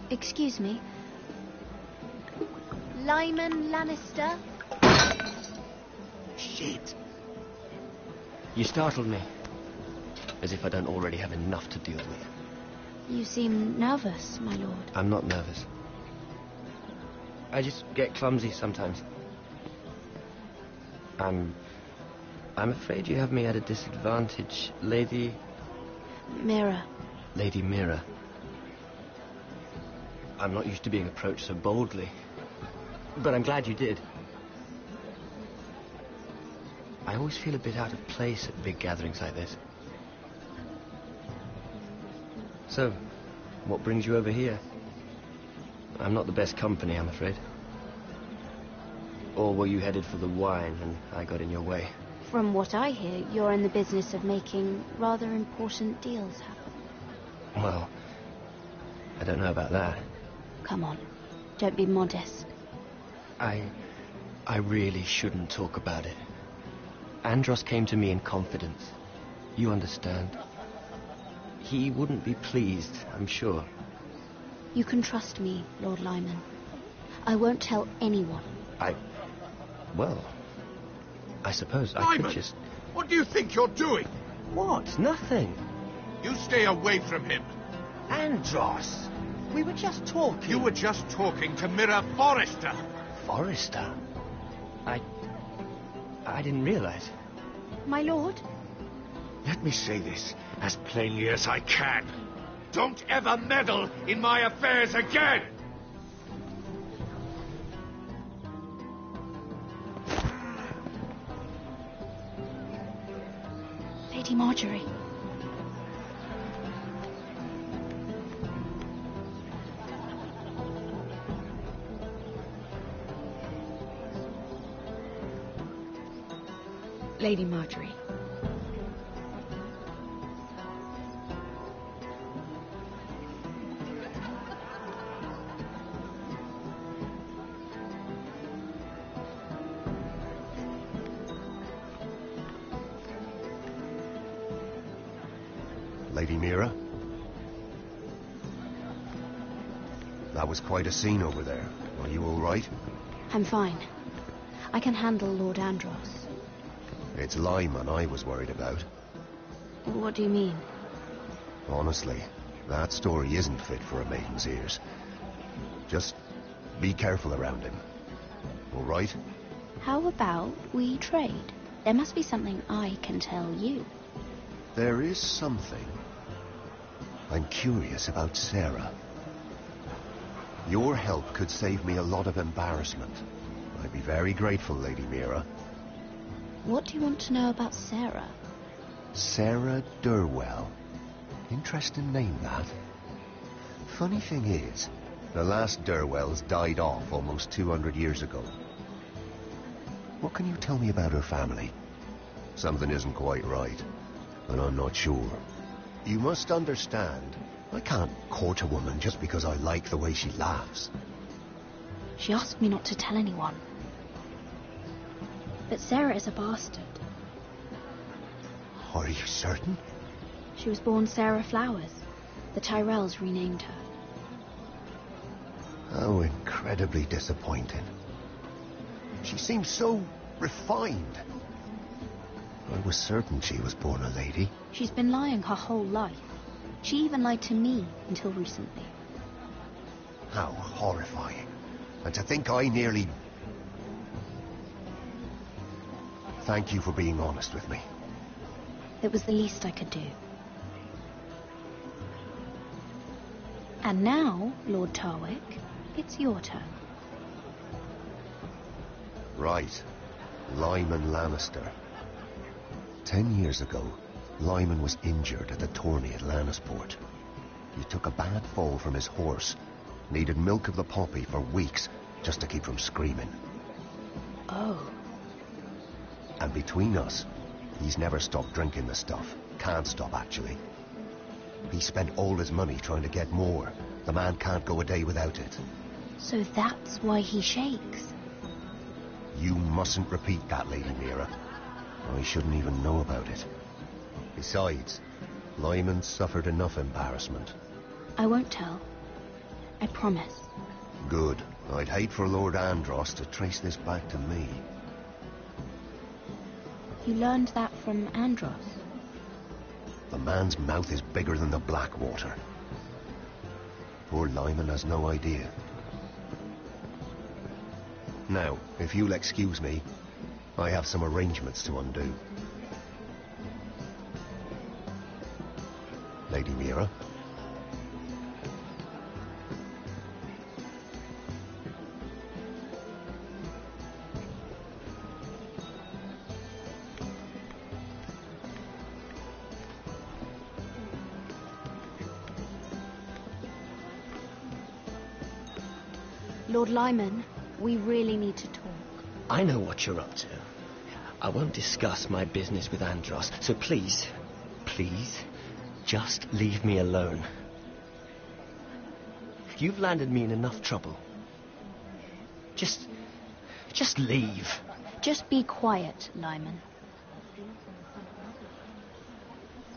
Excuse me. Lyman Lannister? Shit. You startled me. As if I don't already have enough to deal with. You seem nervous, my lord. I'm not nervous. I just get clumsy sometimes. I'm afraid you have me at a disadvantage, Lady... Mira. Lady Mira. I'm not used to being approached so boldly. But I'm glad you did. I always feel a bit out of place at big gatherings like this. So, what brings you over here? I'm not the best company, I'm afraid. Or were you headed for the wine and I got in your way? From what I hear, you're in the business of making rather important deals happen. Well, I don't know about that. Come on, don't be modest. I really shouldn't talk about it. Andros came to me in confidence. You understand? He wouldn't be pleased, I'm sure. You can trust me, Lord Lyman. I won't tell anyone. Well, I suppose I Lyman, could just... what do you think you're doing? What? Nothing. You stay away from him. Andros! We were just talking. You were just talking to Mirror Forrester. Forrester? I didn't realize. My lord? Let me say this as plainly as I can. Don't ever meddle in my affairs again! Lady Marjorie. Lady Marjorie. Lady Mira? That was quite a scene over there. Are you all right? I'm fine. I can handle Lord Andros. It's Lyman I was worried about. What do you mean? Honestly, that story isn't fit for a maiden's ears. Just be careful around him. All right? How about we trade? There must be something I can tell you. There is something. I'm curious about Sarah. Your help could save me a lot of embarrassment. I'd be very grateful, Lady Mira. What do you want to know about Sarah? Sarah Durwell. Interesting name, that. Funny thing is, the last Durwells died off almost 200 years ago. What can you tell me about her family? Something isn't quite right, and I'm not sure. You must understand, I can't court a woman just because I like the way she laughs. She asked me not to tell anyone. But Sarah is a bastard. Are you certain? She was born Sarah Flowers. The Tyrells renamed her. How incredibly disappointing. She seems so refined. I was certain she was born a lady. She's been lying her whole life. She even lied to me until recently. How horrifying. And to think I nearly... Thank you for being honest with me. It was the least I could do. And now, Lord Tarwick, it's your turn. Right. Lyman Lannister. 10 years ago, Lyman was injured at the tourney at Lannisport. He took a bad fall from his horse. Needed milk of the poppy for weeks just to keep from screaming. Oh. And between us, he's never stopped drinking the stuff. Can't stop, actually. He spent all his money trying to get more. The man can't go a day without it. So that's why he shakes. You mustn't repeat that, Lady Mira. I shouldn't even know about it. Besides, Lyman suffered enough embarrassment. I won't tell. I promise. Good. I'd hate for Lord Andros to trace this back to me. You learned that from Andros? The man's mouth is bigger than the Blackwater. Poor Lyman has no idea. Now, if you'll excuse me, I have some arrangements to undo. Lady Mira? Lord Lyman, we really need to talk. I know what you're up to. I won't discuss my business with Andros, so please, just leave me alone. You've landed me in enough trouble. Just leave. Just be quiet, Lyman.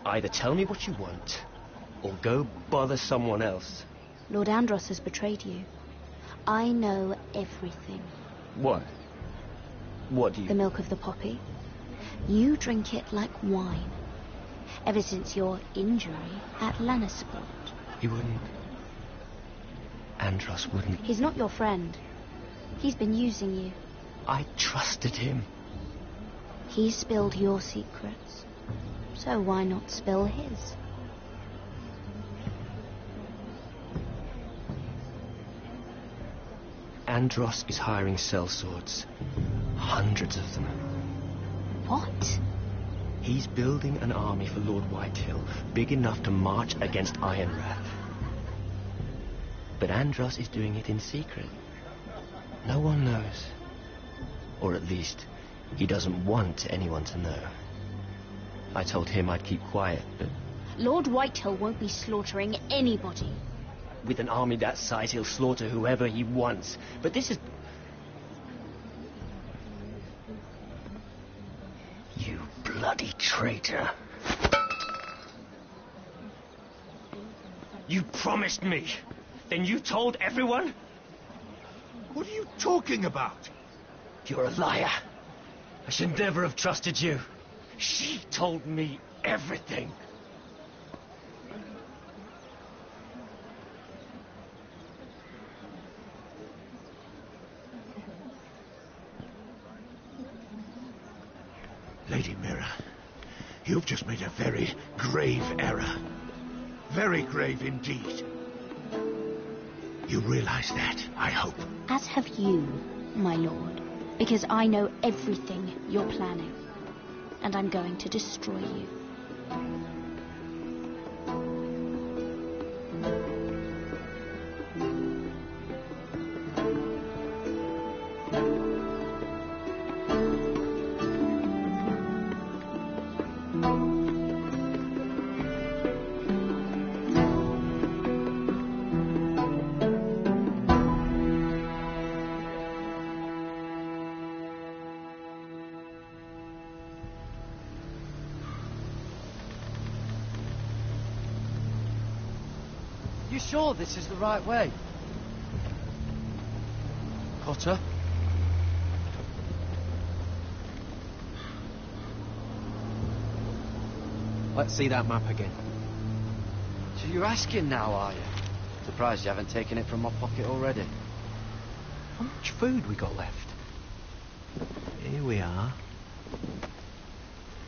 Either tell me what you want, or go bother someone else. Lord Andros has betrayed you. I know everything. What? What do you... The milk of the poppy. You drink it like wine. Ever since your injury at Lannisport. He wouldn't... Andros wouldn't... He's not your friend. He's been using you. I trusted him. He spilled your secrets. So why not spill his? Andros is hiring sellswords. Hundreds of them. What? He's building an army for Lord Whitehill, big enough to march against Ironrath. But Andros is doing it in secret. No one knows. Or at least, he doesn't want anyone to know. I told him I'd keep quiet, but... Lord Whitehill won't be slaughtering anybody. With an army that size, he'll slaughter whoever he wants. But this is... You bloody traitor. You promised me. Then you told everyone? What are you talking about? You're a liar. I should never have trusted you. She told me everything. Lady Mira, you've just made a very grave error. Very grave indeed. You realize that, I hope. As have you, my lord. Because I know everything you're planning. And I'm going to destroy you. You sure this is the right way? Potter? Let's see that map again. So you're asking now, are you? Surprised you haven't taken it from my pocket already. How much food we got left? Here we are.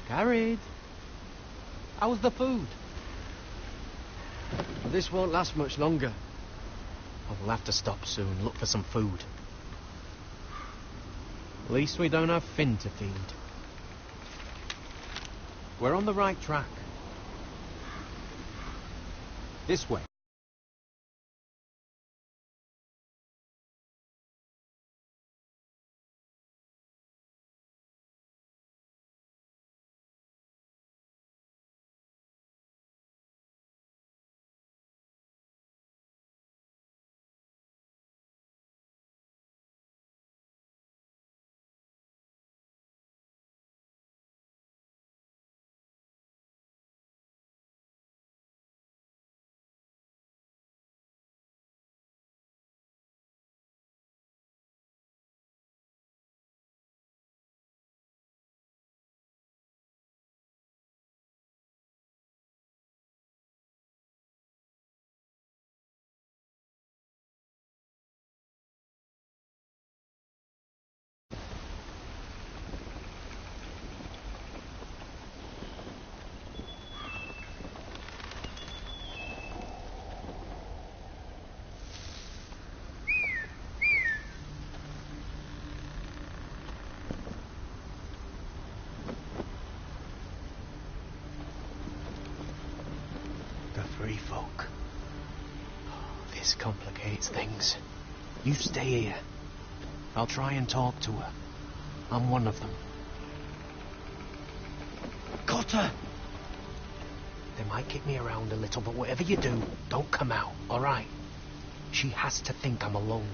Carried. How's the food? Well, this won't last much longer. Oh, we'll have to stop soon, look for some food. At least we don't have Finn to feed. We're on the right track. This way. Free folk. Oh, this complicates things. You stay here. I'll try and talk to her. I'm one of them. Cotter! They might kick me around a little, but whatever you do, don't come out, alright? She has to think I'm alone.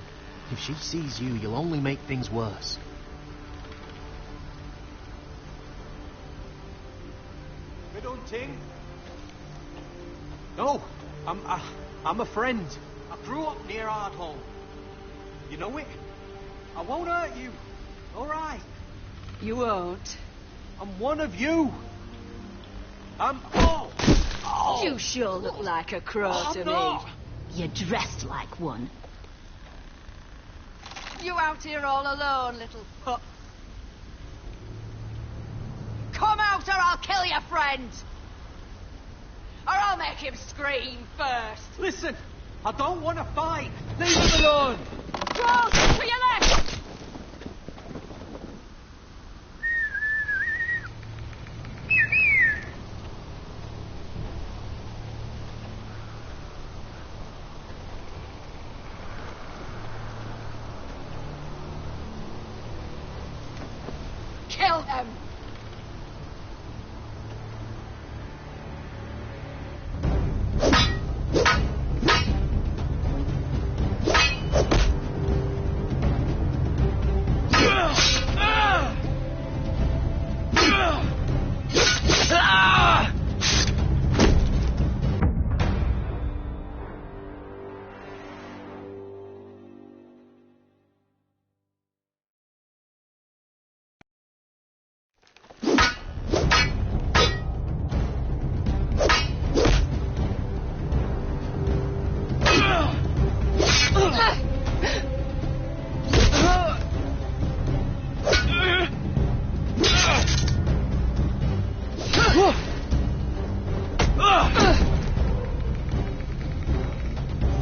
If she sees you, you'll only make things worse. Good hunting? No, I'm a friend. I grew up near Ardhall. You know it? I won't hurt you. All right. You won't. I'm one of you. You sure look like a crow to me. You're dressed like one. You out here all alone, little pup? Come out or I'll kill your friend! Or I'll make him scream first! Listen, I don't want to fight. Leave him alone. Close to your left! Kill him!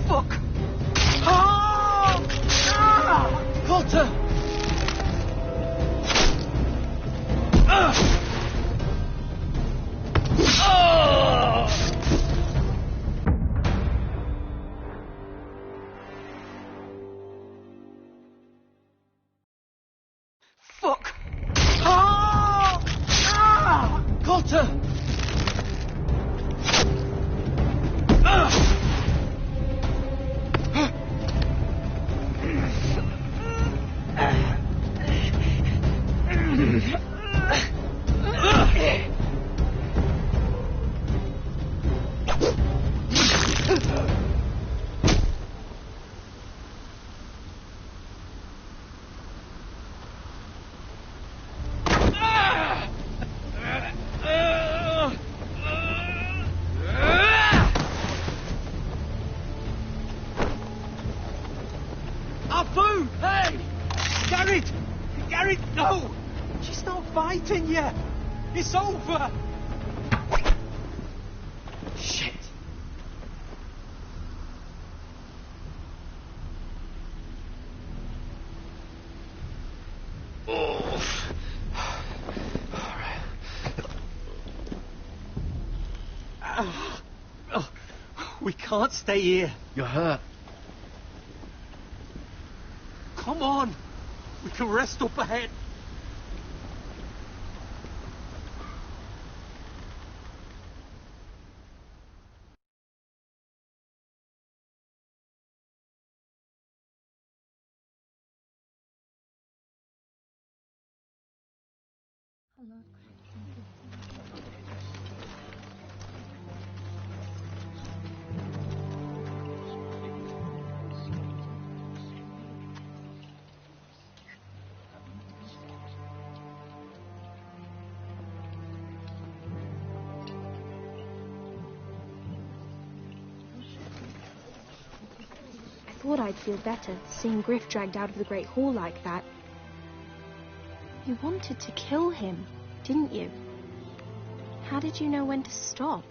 Fuck! Cotter! Food! Hey! Garrett! Garrett, no! She's not fighting yet! It's over! Shit! Oh. Oh. We can't stay here. You're hurt. Come on! We can rest up ahead. I thought I'd feel better seeing Griff dragged out of the Great Hall like that. You wanted to kill him, didn't you? How did you know when to stop?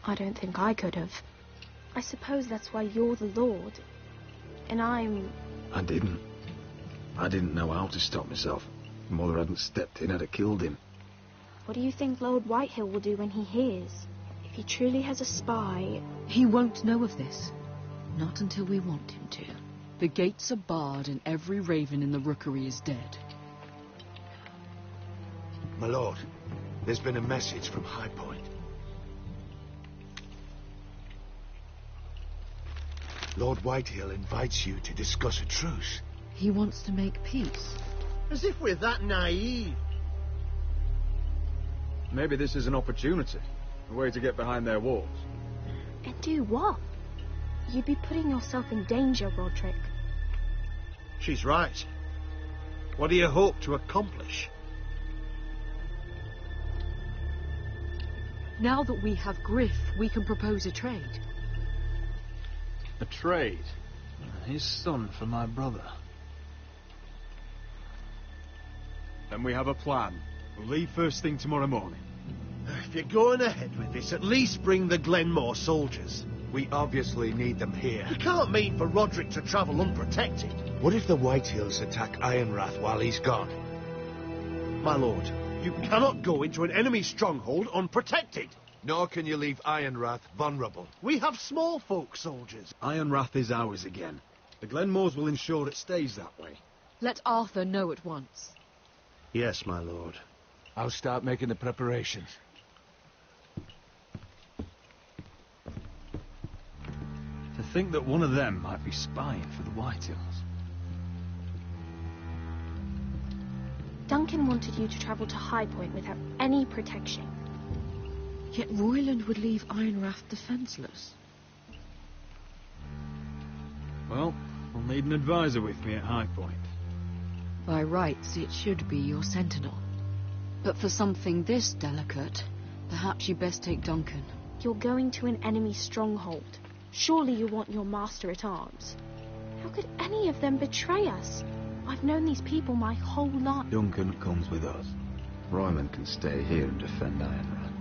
I don't think I could have. I suppose that's why you're the Lord, and I'm... I didn't. I didn't know how to stop myself. Mother hadn't stepped in, I'd have killed him. What do you think Lord Whitehill will do when he hears? If he truly has a spy... He won't know of this. Not until we want him to. The gates are barred and every raven in the rookery is dead. My lord, there's been a message from High Point. Lord Whitehill invites you to discuss a truce. He wants to make peace. As if we're that naive. Maybe this is an opportunity. A way to get behind their walls. And do what? You'd be putting yourself in danger, Roderick. She's right. What do you hope to accomplish? Now that we have Griff, we can propose a trade. A trade? His son for my brother. Then we have a plan. We'll leave first thing tomorrow morning. If you're going ahead with this, at least bring the Glenmore soldiers. We obviously need them here. You can't mean for Roderick to travel unprotected. What if the Whitehills attack Ironrath while he's gone? My lord, you cannot go into an enemy stronghold unprotected. Nor can you leave Ironrath vulnerable. We have small folk soldiers. Ironrath is ours again. The Glenmores will ensure it stays that way. Let Arthur know at once. Yes, my lord. I'll start making the preparations. To think that one of them might be spying for the Whitehills. Duncan wanted you to travel to High Point without any protection. Yet Royland would leave Ironrath defenseless. Well, I'll need an advisor with me at High Point. By rights, it should be your sentinel. But for something this delicate, perhaps you best take Duncan. You're going to an enemy stronghold. Surely you want your master at arms. How could any of them betray us? I've known these people my whole life. Duncan comes with us. Royland can stay here and defend Ironrath.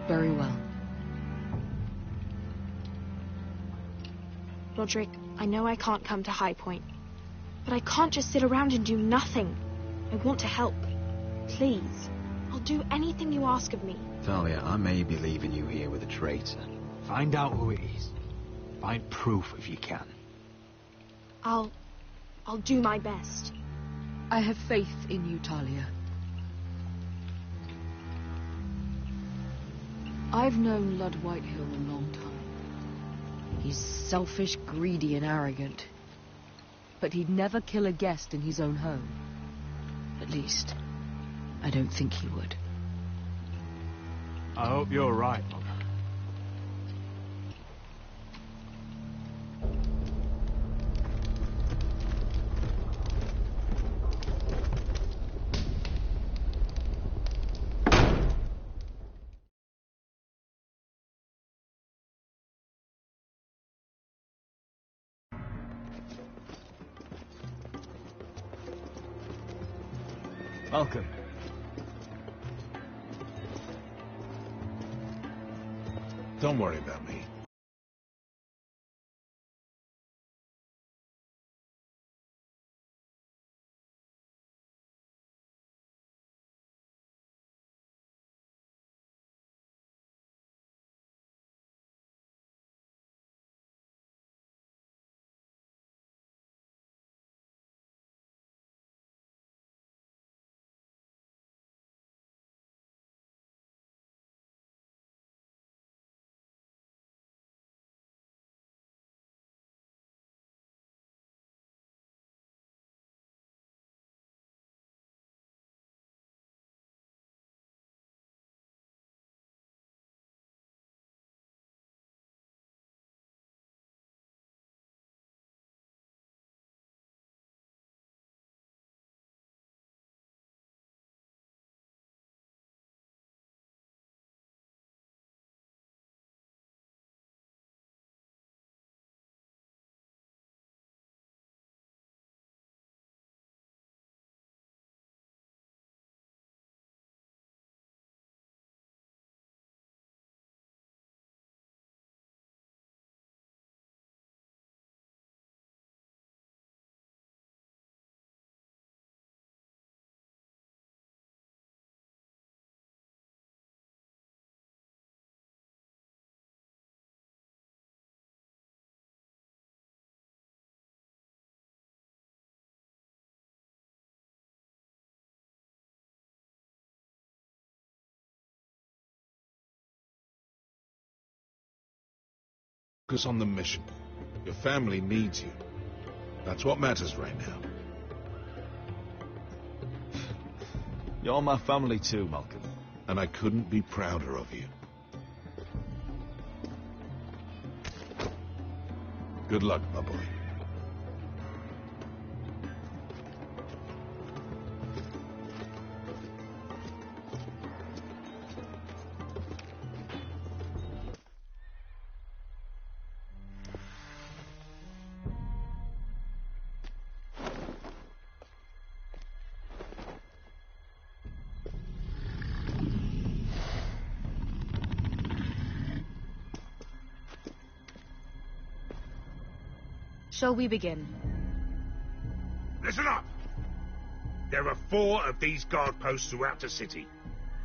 Very well. Roderick, I know I can't come to High Point, but I can't just sit around and do nothing. I want to help. Please. I'll do anything you ask of me. Talia, I may be leaving you here with a traitor. Find out who it is. Find proof if you can. I'll do my best. I have faith in you, Talia. I've known Lud Whitehill a long time. He's selfish, greedy, and arrogant. But he'd never kill a guest in his own home. At least, I don't think he would. I hope you're right, Mother. Welcome. Don't worry about me. Focus on the mission. Your family needs you. That's what matters right now. You're my family too, Malcolm. And I couldn't be prouder of you. Good luck, my boy. Shall we begin? Listen up! There are 4 of these guard posts throughout the city.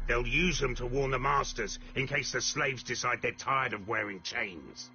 They'll use them to warn the masters in case the slaves decide they're tired of wearing chains.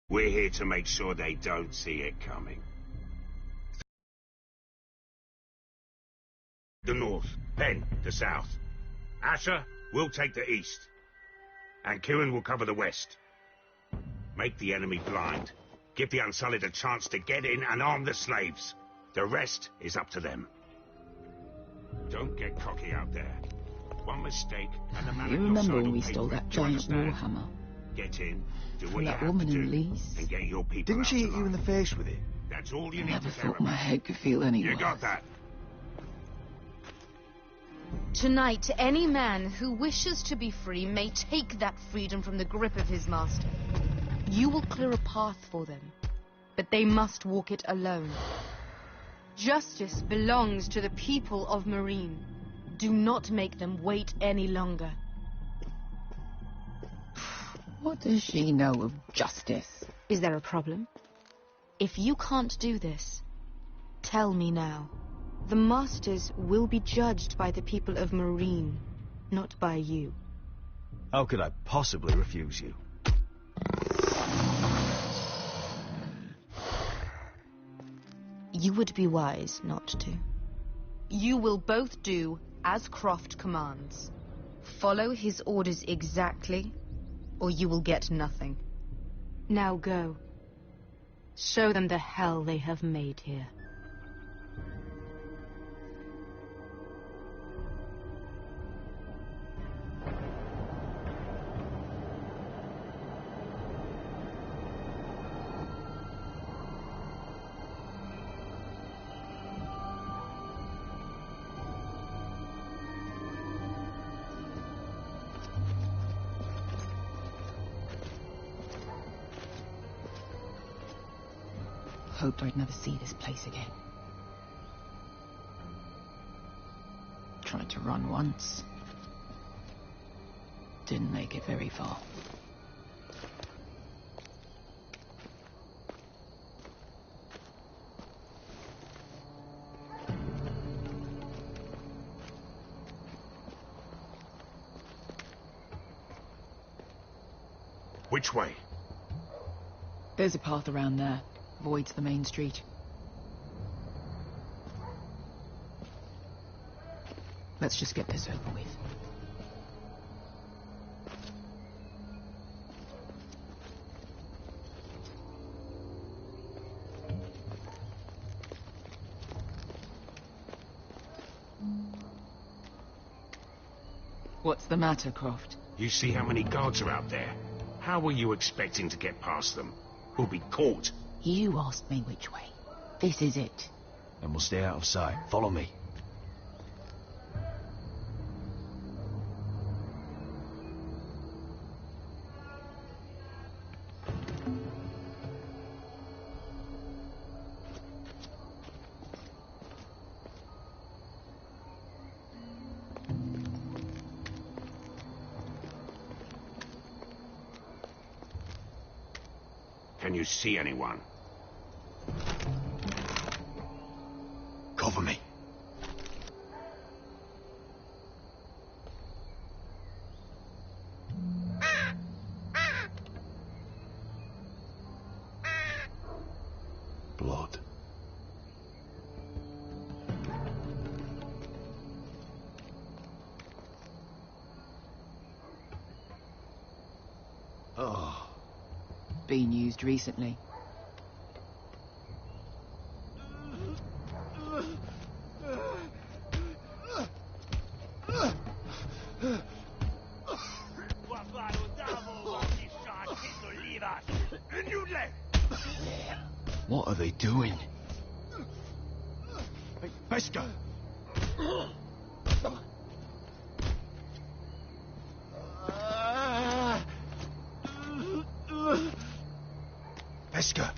We're here to make sure they don't see it coming. The north, then the south. Asher will take the east, and Kieran will cover the west. Make the enemy blind. Give the Unsullied a chance to get in and arm the slaves. The rest is up to them. Don't get cocky out there. One mistake, and the man You at your remember side when will we pay stole for it. that Do you giant understand? warhammer? Get in, do what From you that have woman to in do, Lee's? and get your people Didn't out she hit alive. you in the face with it? That's all you I need never to care thought my about. head could feel any You worse. got that? Tonight, any man who wishes to be free may take that freedom from the grip of his master. You will clear a path for them, but they must walk it alone. Justice belongs to the people of Marine. Do not make them wait any longer. What does she know of justice? Is there a problem? If you can't do this, tell me now. The Masters will be judged by the people of Marine, not by you. How could I possibly refuse you? You would be wise not to. You will both do as Croft commands. Follow his orders exactly, or you will get nothing. Now go. Show them the hell they have made here. Hoped I'd never see this place again. Tried to run once. Didn't make it very far. Which way? There's a path around there. Avoids the main street. Let's just get this over with. What's the matter, Croft? You see how many guards are out there? How were you expecting to get past them? We'll be caught. You asked me which way. This is it. And we'll stay out of sight. Follow me. Can you see anyone? Cover me. Blood. Oh. Been used recently. What are they doing? Hey, Pesca! Pesca!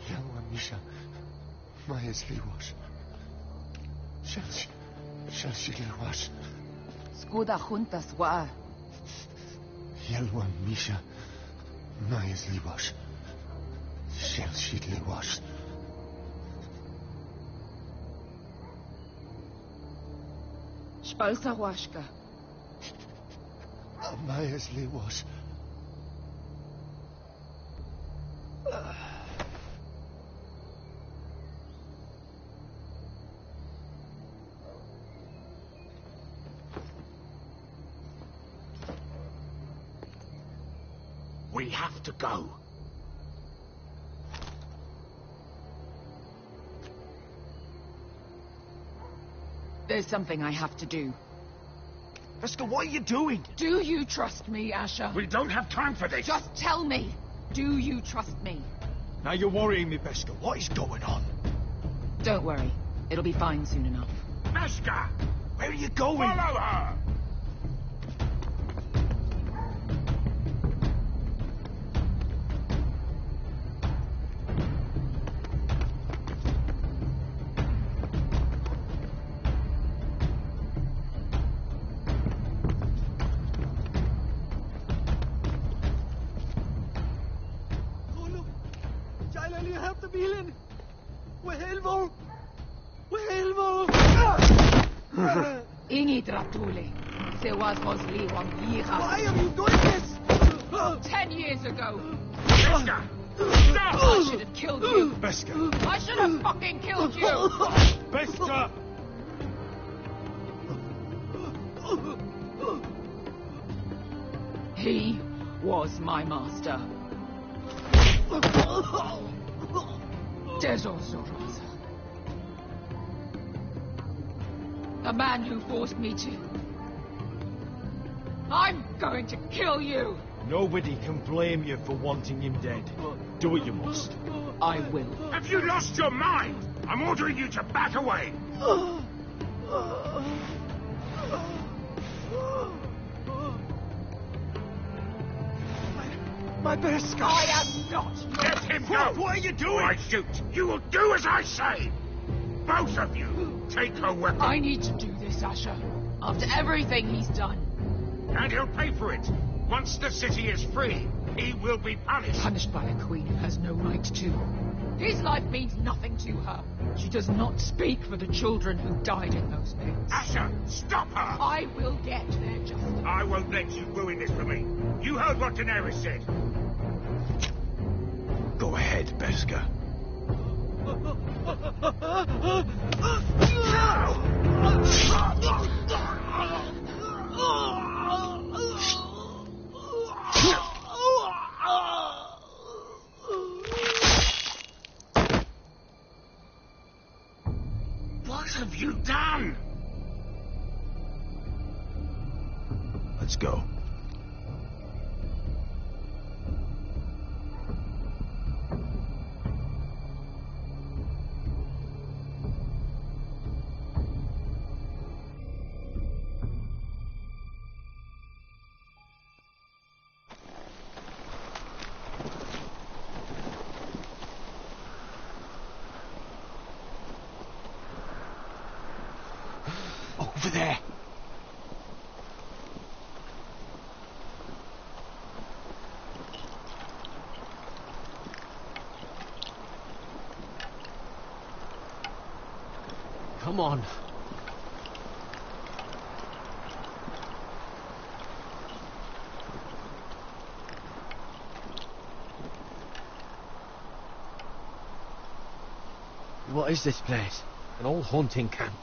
Yelwa Misha, Maya's Liwash. Shelshi Liwash. Skuda juntas wa. Yelwa Misha, Maya's Liwash. Shelshi Liwash. Spalsa washka. Maya's Liwash. We have to go. There's something I have to do. Pesca, what are you doing? Do you trust me, Asher? We don't have time for this. Just tell me. Do you trust me? Now you're worrying me, Pesca. What is going on? Don't worry. It'll be fine soon enough. Pesca! Where are you going? Follow her! Ingi Dratuli. Se was Mosli Wang Yiha. Why are you doing this? 10 years ago. Pesca! Stop! I should have killed you. Pesca! I should have fucking killed you. Pesca! He was my master. Dezo Zoroza. The man who forced me to... I'm going to kill you! Nobody can blame you for wanting him dead. Do what you must. I will. Have you lost your mind? I'm ordering you to back away. My Pesca! I am not your... Let him go! What are you doing? Or I shoot. You will do as I say. Both of you, take her weapon. I need to do this, Asher. After everything he's done. And he'll pay for it. Once the city is free, he will be punished. Punished by a queen who has no right to. His life means nothing to her. She does not speak for the children who died in those pits. Asher, stop her! I will get their justice. I won't let you ruin this for me. You heard what Daenerys said. Go ahead, Pesca. What have you done? Let's go. Over there. Come on. What is this place? An old hunting camp.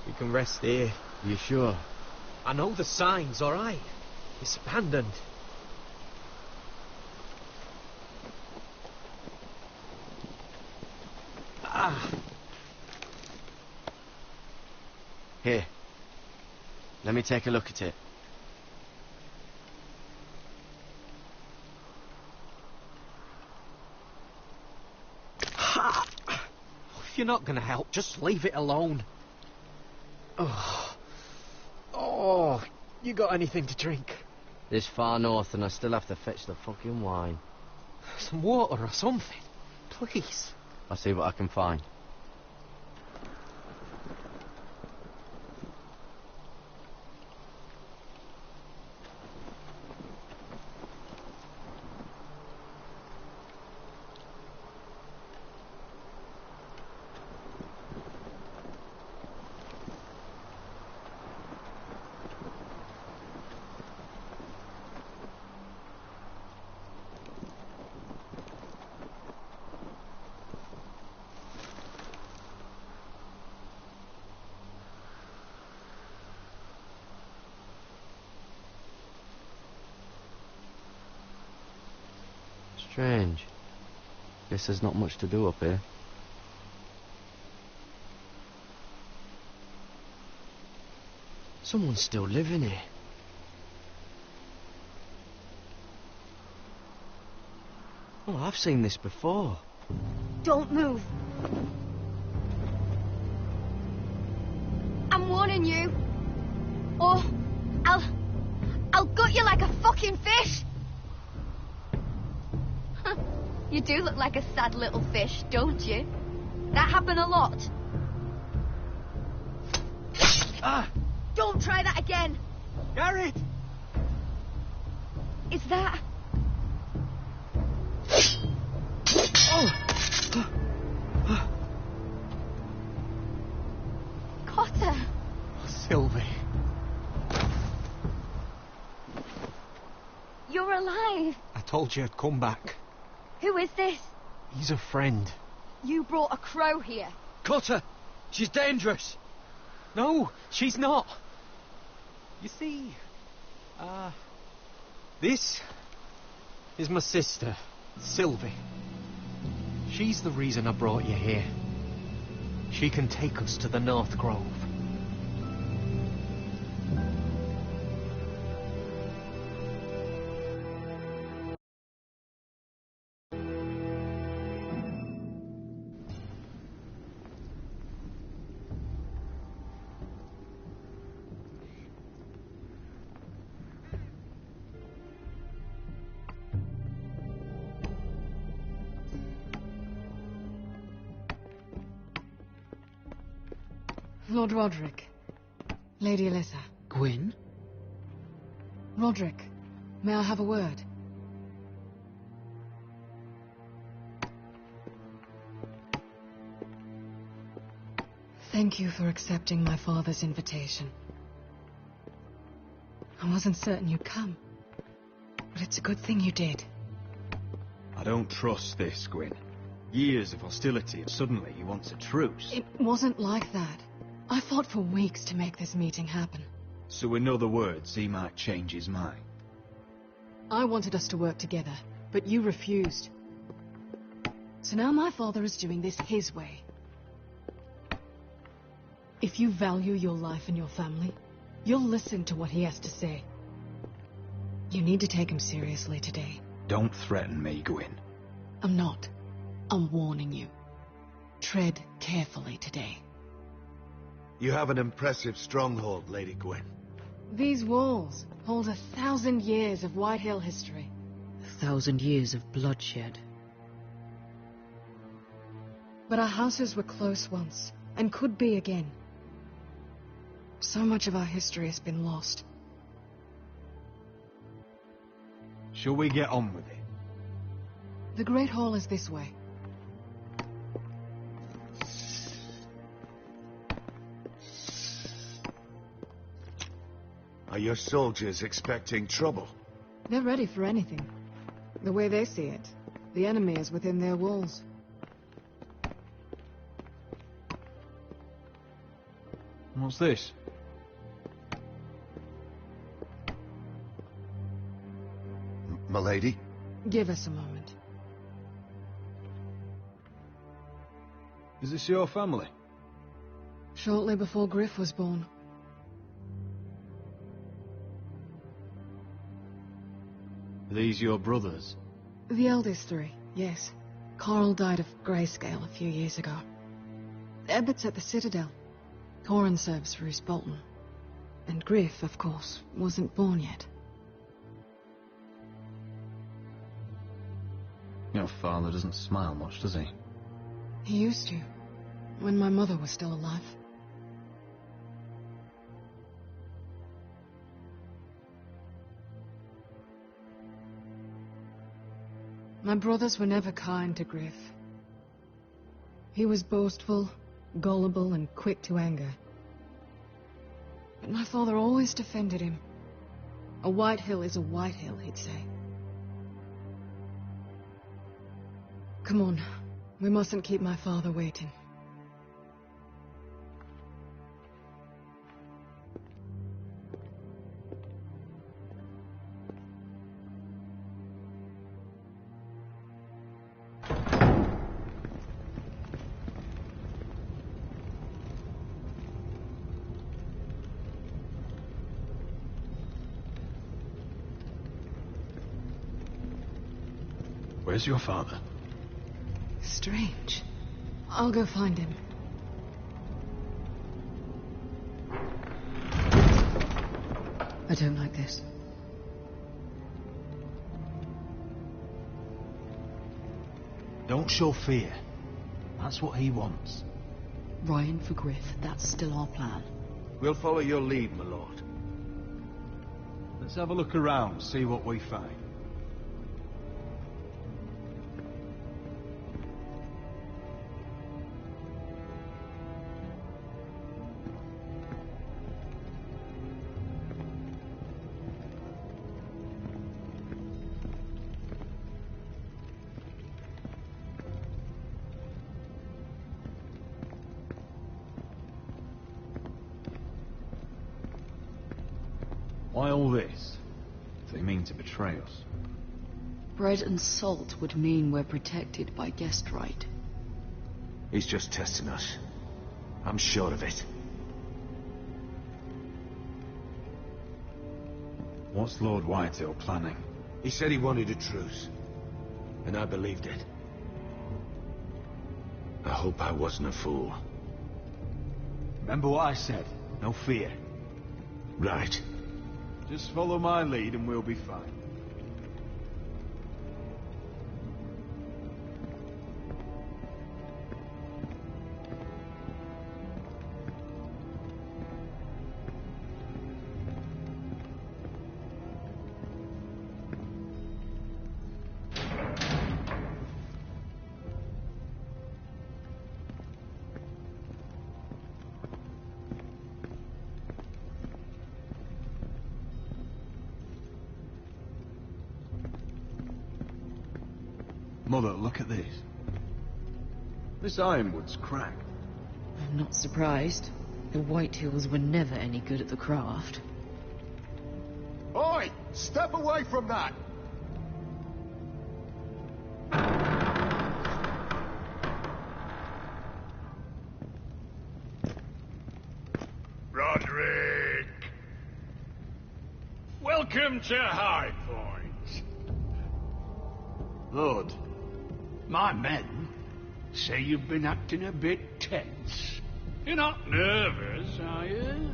We can rest here. You sure? I know the signs, alright. It's abandoned. Ah. Here. Let me take a look at it. Ha! If you're not gonna help, just leave it alone. Oh, you got anything to drink? This far north and I still have to fetch the fucking wine. Some water or something, please. I'll see what I can find. Strange. Guess there's not much to do up here. Someone's still living here. Oh, I've seen this before. Don't move. I'm warning you. Or I'll gut you like a fucking fish. You do look like a sad little fish, don't you? That happen a lot. Ah! Don't try that again. Garrett! Is that... Cotter. Sylvie. You're alive. I told you I'd come back. Who is this? He's a friend. You brought a crow here. Cutter! She's dangerous! No, she's not. You see, this is my sister, Sylvie. She's the reason I brought you here. She can take us to the North Grove. Lord Roderick. Lady Alyssa. Gwyn? Roderick, may I have a word? Thank you for accepting my father's invitation. I wasn't certain you'd come, but it's a good thing you did. I don't trust this, Gwyn. Years of hostility, and suddenly he wants a truce. It wasn't like that. I fought for weeks to make this meeting happen. So in other words, he might change his mind. I wanted us to work together, but you refused. So now my father is doing this his way. If you value your life and your family, you'll listen to what he has to say. You need to take him seriously today. Don't threaten me, Gwyn. I'm not. I'm warning you. Tread carefully today. You have an impressive stronghold, Lady Gwyn. These walls hold 1,000 years of White Hill history. 1,000 years of bloodshed. But our houses were close once, and could be again. So much of our history has been lost. Shall we get on with it? The Great Hall is this way. Are your soldiers expecting trouble? They're ready for anything. The way they see it, the enemy is within their walls. What's this? Milady? Give us a moment. Is this your family? Shortly before Griff was born. Are these your brothers? The eldest three, yes. Carl died of grayscale a few years ago. Ebbert's at the Citadel. Corin serves for East Bolton. And Griff, of course, wasn't born yet. Your father doesn't smile much, does he? He used to, when my mother was still alive. My brothers were never kind to Griff. He was boastful, gullible, and quick to anger. But my father always defended him. A White Hill is a White Hill, he'd say. Come on, we mustn't keep my father waiting. Where's your father? Strange. I'll go find him. I don't like this. Don't show fear. That's what he wants. Ryan for Griff, that's still our plan. We'll follow your lead, my lord. Let's have a look around, see what we find. Why all this? They mean to betray us. Bread and salt would mean we're protected by guest right. He's just testing us. I'm sure of it. What's Lord Whitehill planning? He said he wanted a truce. And I believed it. I hope I wasn't a fool. Remember what I said. No fear. Right. Just follow my lead and we'll be fine. Mother, look at this. This ironwood's cracked. I'm not surprised. The Whitehills were never any good at the craft. Oi! Step away from that! Roderick! Welcome to High Point. Lord. My men say you've been acting a bit tense. You're not nervous, are you?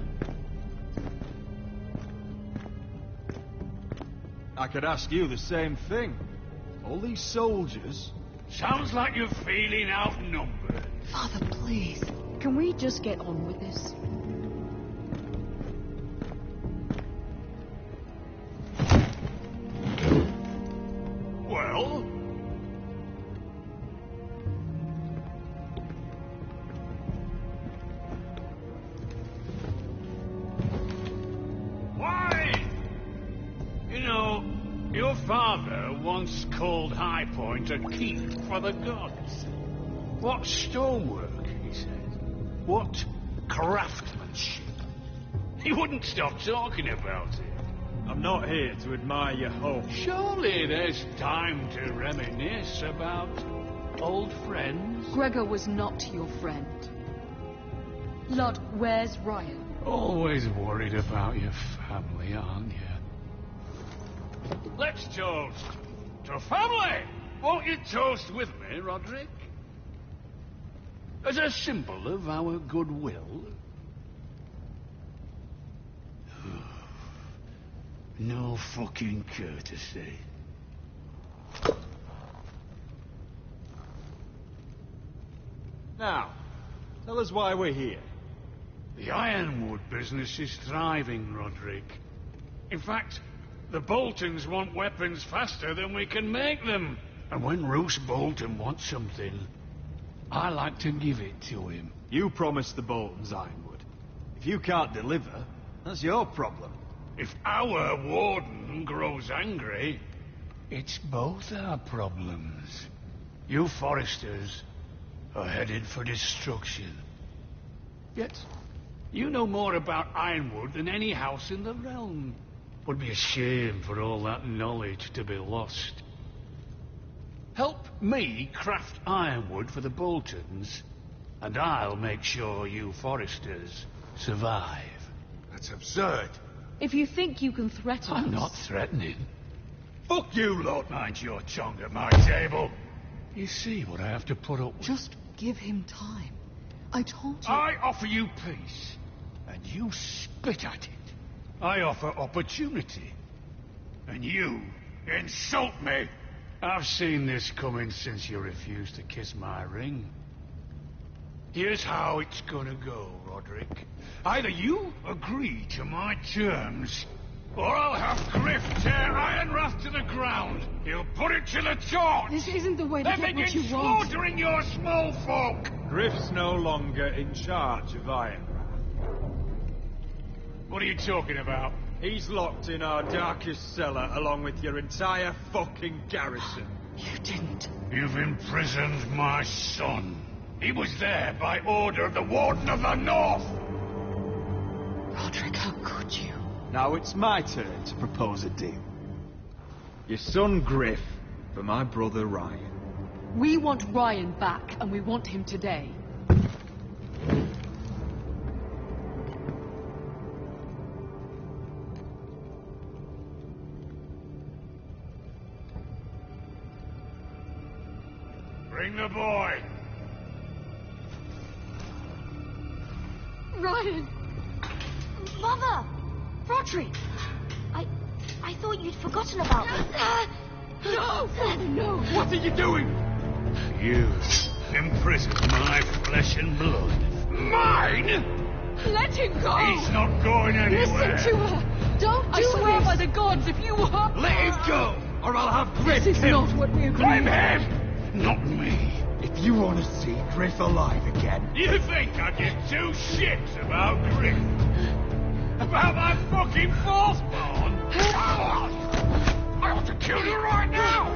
I could ask you the same thing. All these soldiers... Sounds like you're feeling outnumbered. Father, please. Can we just get on with this? father once called High Point a keep for the gods. What stonework, he said. What craftsmanship. He wouldn't stop talking about it. I'm not here to admire your home. Surely there's time to reminisce about old friends. Gregor was not your friend. Lud, where's Ryan? Always worried about your family, aren't you? Let's toast to family! Won't you toast with me, Roderick? As a symbol of our goodwill. No fucking courtesy. Now, tell us why we're here. The ironwood business is thriving, Roderick. In fact, the Boltons want weapons faster than we can make them. And when Roose Bolton wants something, I like to give it to him. You promised the Boltons ironwood. If you can't deliver, that's your problem. If our warden grows angry, it's both our problems. You foresters are headed for destruction. Yet, you know more about ironwood than any house in the realm. Would be a shame for all that knowledge to be lost. Help me craft ironwood for the Boltons, and I'll make sure you foresters survive. That's absurd. If you think you can threaten us... I'm not threatening. Fuck you, Lord. Mind your tongue at my table. You see what I have to put up with? Just give him time. I told you... I offer you peace, and you spit at it. I offer opportunity, and you insult me. I've seen this coming since you refused to kiss my ring. Here's how it's gonna go, Roderick. Either you agree to my terms, or I'll have Griff tear Ironrath to the ground. He'll put it to the torch. This isn't the way to then get what begin you want. slaughtering your small folk. Griff's no longer in charge of Ironrath. What are you talking about? He's locked in our darkest cellar along with your entire fucking garrison. You didn't. You've imprisoned my son. He was there by order of the Warden of the North. Roderick, how could you? Now it's my turn to propose a deal. Your son Griff for my brother Ryan. We want Ryan back, and we want him today. Bring the boy. Ryan! Mother! Roderick! I thought you'd forgotten about me. No! No! What are you doing? You imprisoned my flesh and blood. Mine? Let him go! He's not going anywhere. Listen to her! Don't do I swear by the gods, if you hurt... Let him go, or I'll have Griff This is not what we agreed. Blame him! Not me. If you want to see Griff alive again... You think I give two shits about Griff? About my fucking firstborn? I ought to kill you right now!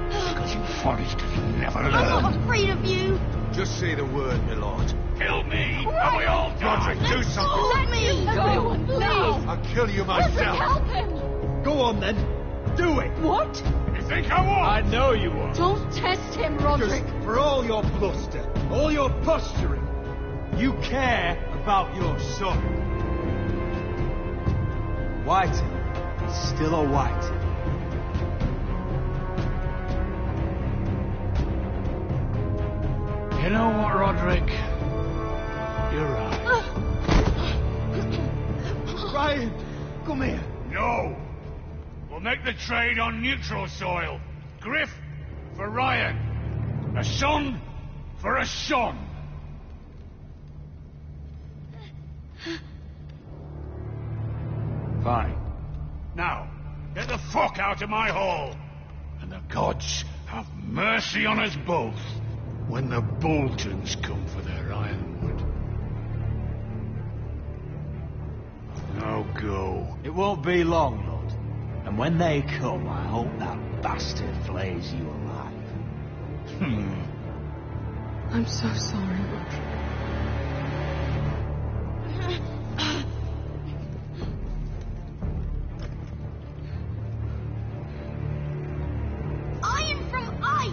Because you foresters never learn. I'm not afraid of you. Just say the word, my lord. Kill me, and we all die. Roderick, do something. Let me Go, please! I'll kill you Roderick, myself. help him! Go on then. Do it. What? You think I won't? I know you won't. Don't test him, Roderick. Because for all your bluster, all your posturing, you care about your son. Whitey is still a Whitey. You know what, Roderick? You're right. Ryan, come here. No! We'll make the trade on neutral soil. Griff for Ryan. A son for a son. Fine. Now, get the fuck out of my hall. And the gods have mercy on us both when the Boltons come for their ironwood. Now go. It won't be long, Lord. And when they come, I hope that bastard flays you alive. I'm so sorry, Roger. Iron from ice!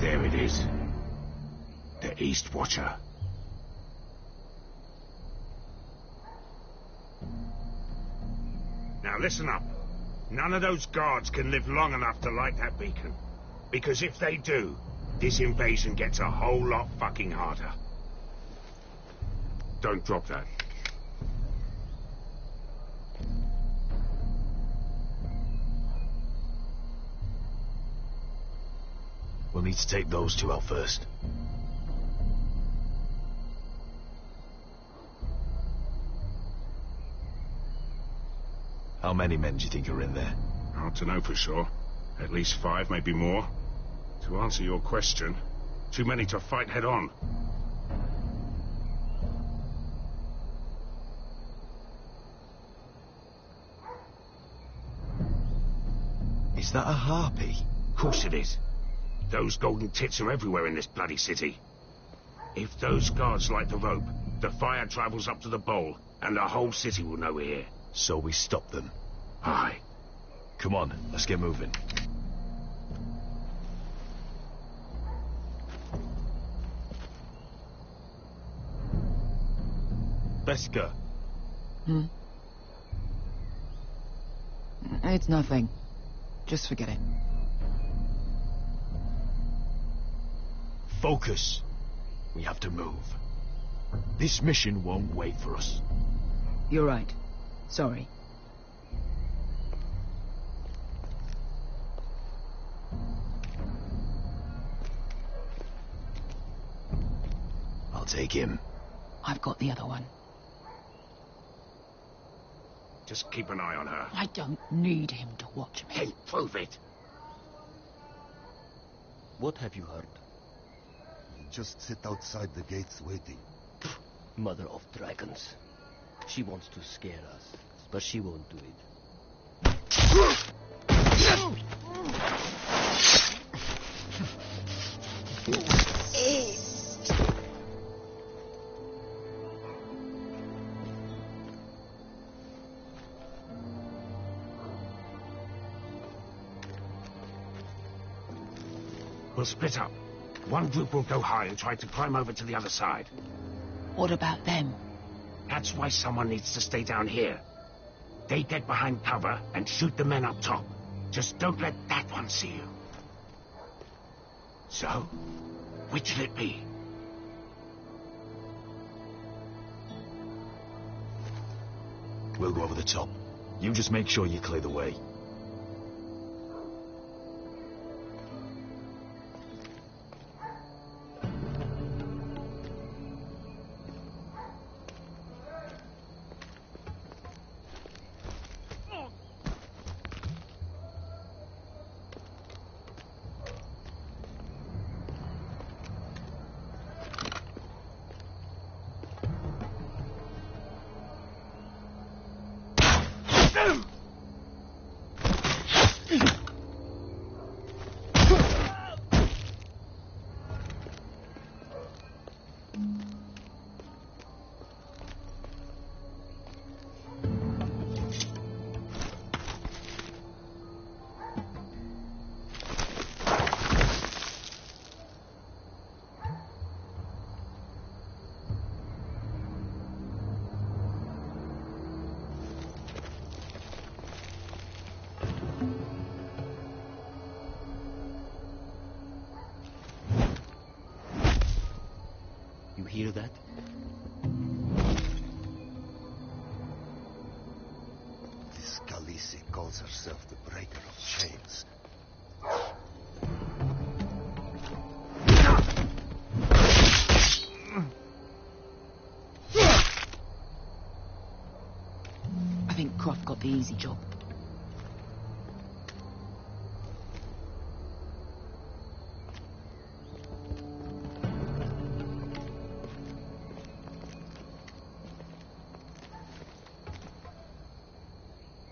There it is. The East Watcher. Now listen up. None of those guards can live long enough to light that beacon. Because if they do, this invasion gets a whole lot fucking harder. Don't drop that. We'll need to take those two out first. How many men do you think are in there? Hard to know for sure. At least 5, maybe more. To answer your question, too many to fight head on. Is that a harpy? Of course it is. Those golden tits are everywhere in this bloody city. If those guards light the rope, the fire travels up to the bowl, and the whole city will know we're here. So we stop them. Aye. Come on, let's get moving. Beska. It's nothing. Just forget it. Focus. We have to move. This mission won't wait for us. You're right. Sorry. I'll take him. I've got the other one. Just keep an eye on her. I don't need him to watch me. Hey, prove it. What have you heard? Just sit outside the gates waiting. Mother of dragons. She wants to scare us, but she won't do it. We'll split up. One group will go high and try to climb over to the other side. What about them? That's why someone needs to stay down here. They get behind cover and shoot the men up top. Just don't let that one see you. So, which'll it be? We'll go over the top. You just make sure you clear the way. You hear that? This Khaleesi calls herself the Breaker of Chains. I think Croft got the easy job.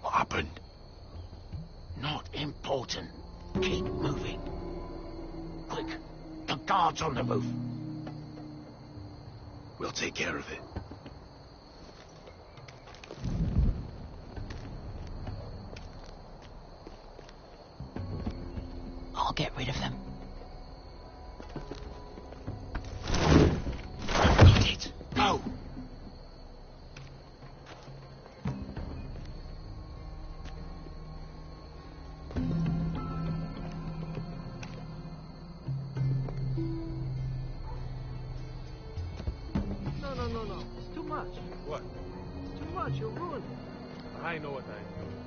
What happened? Not important. Keep moving. Quick, the guard's on the roof. We'll take care of it. I'll get rid of them. Got it. Go. No. It's too much. What? It's too much. You'll ruin it. I know what I'm doing.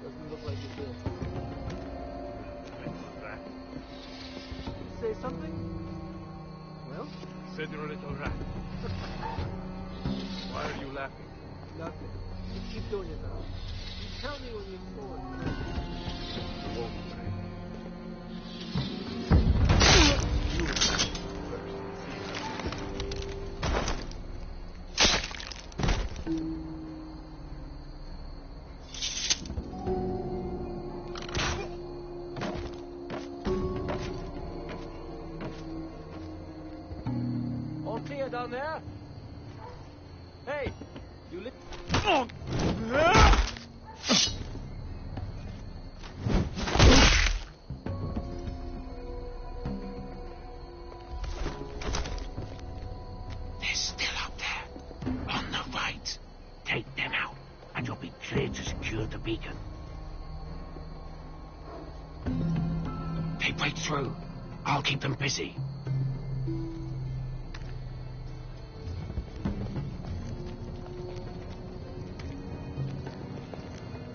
Doesn't look like you do. Say something? Well? Said you're a little rat. Why are you laughing? Nothing. You keep doing it now. You tell me when you're bored. I won't say. You first. All clear down there? Hey, you lit. They're still up there. On the right. Take them out, and you'll be clear to secure the beacon. They break through. I'll keep them busy.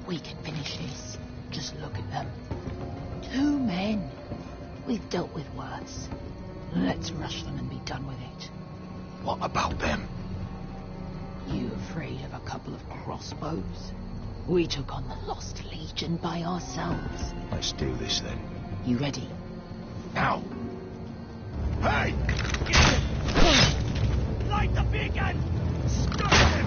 We can finish this. Just look at them. 2 men. We've dealt with worse. Let's rush them and be done with it. What about them? You afraid of a couple of crossbows? We took on the Lost Legion by ourselves. Let's do this then. You ready? Now! Hey! Light the beacon! Stop him!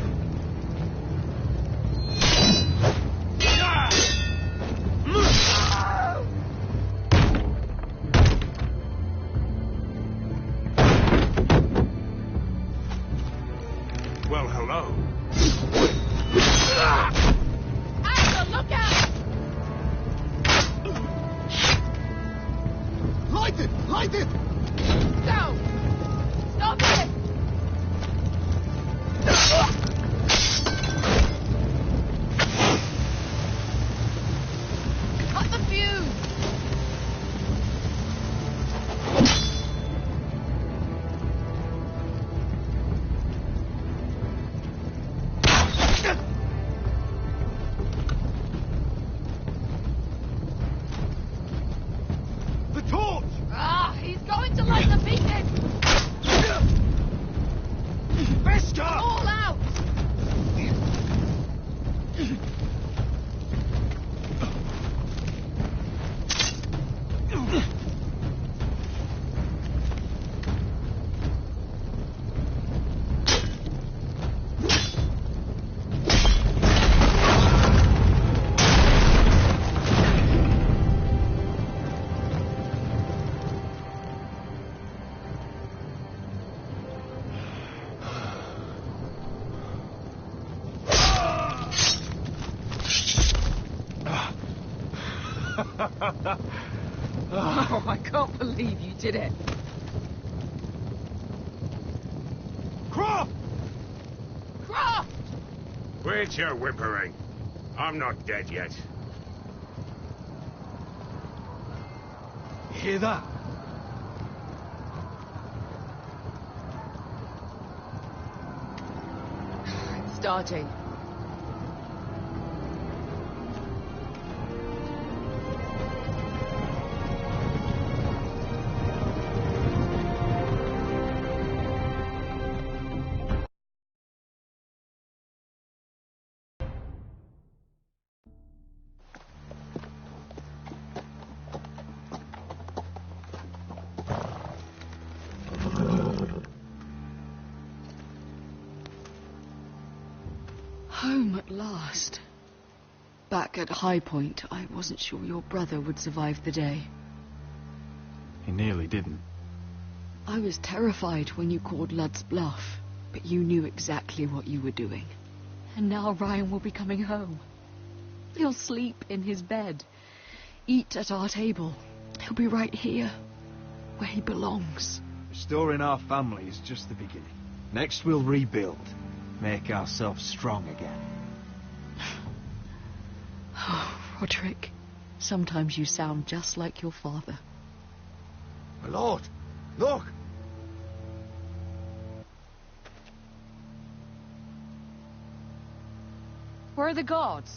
Well, hello. Asher, look out! Light it! Light it! Go! Stop it! Cut the fuse! The torch! Ah, he's going to light the beacon! Oh, I can't believe you did it. Croft! Croft! Quit your whimpering. I'm not dead yet. Hear that? Starting. Home at last. Back at High Point, I wasn't sure your brother would survive the day. He nearly didn't. I was terrified when you called Ludd's bluff, but you knew exactly what you were doing. And now Ryan will be coming home. He'll sleep in his bed, eat at our table. He'll be right here, where he belongs. Restoring our family is just the beginning. Next we'll rebuild. Make ourselves strong again. Oh, Roderick, sometimes you sound just like your father. My lord, look! Where are the guards?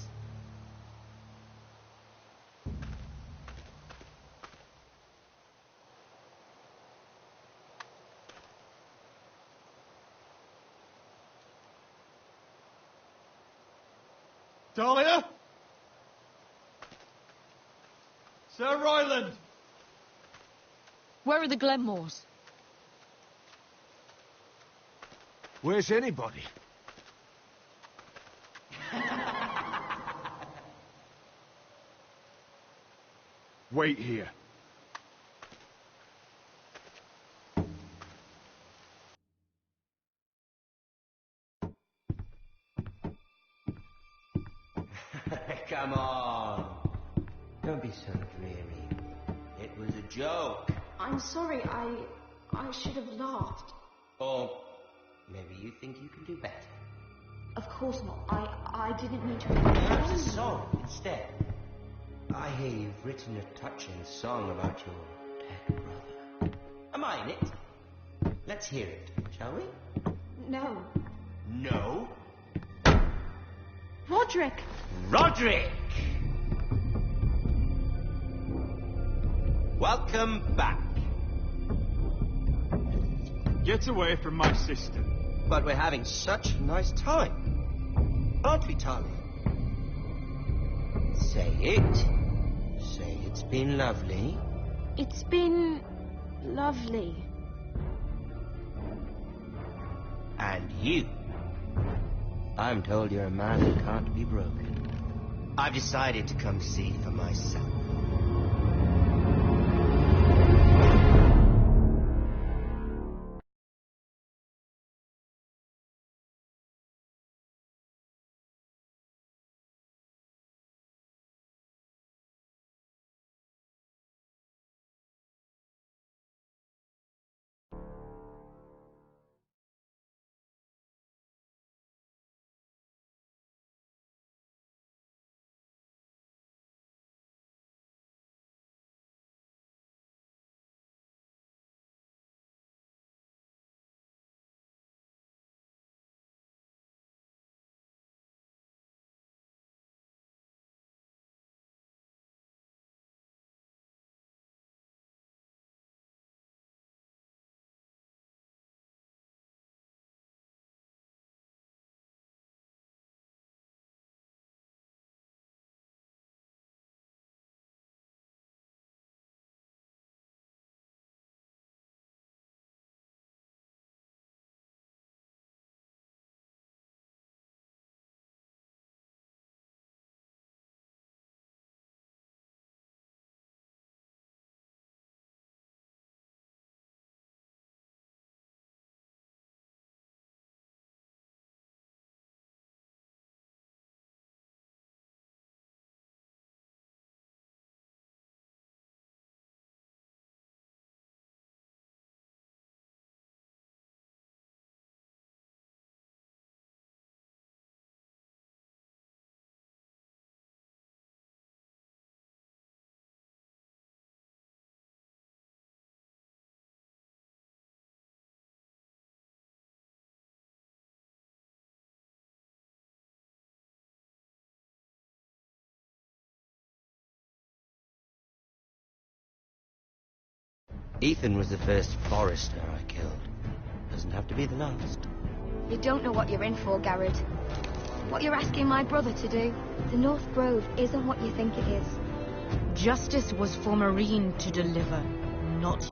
Dahlia? Sir Ryland! Where are the Glenmores? Where's anybody? Wait here. Come on. Don't be so dreary. It was a joke. I'm sorry, I should have laughed. Or maybe you think you can do better. Of course not. I didn't mean to. Perhaps a song instead. I hear you've written a touching song about your dead brother. Am I in it? Let's hear it, shall we? No. No? Roderick! Roderick! Welcome back. Get away from my sister. But we're having such a nice time. Aren't we, Talia? Say it. Say it's been lovely. It's been lovely. And you. I'm told you're a man who can't be broken. I've decided to come see for myself. Ethan was the first forester I killed. Doesn't have to be the last. You don't know what you're in for, Garrett. What you're asking my brother to do. The North Grove isn't what you think it is. Justice was for Marine to deliver, not...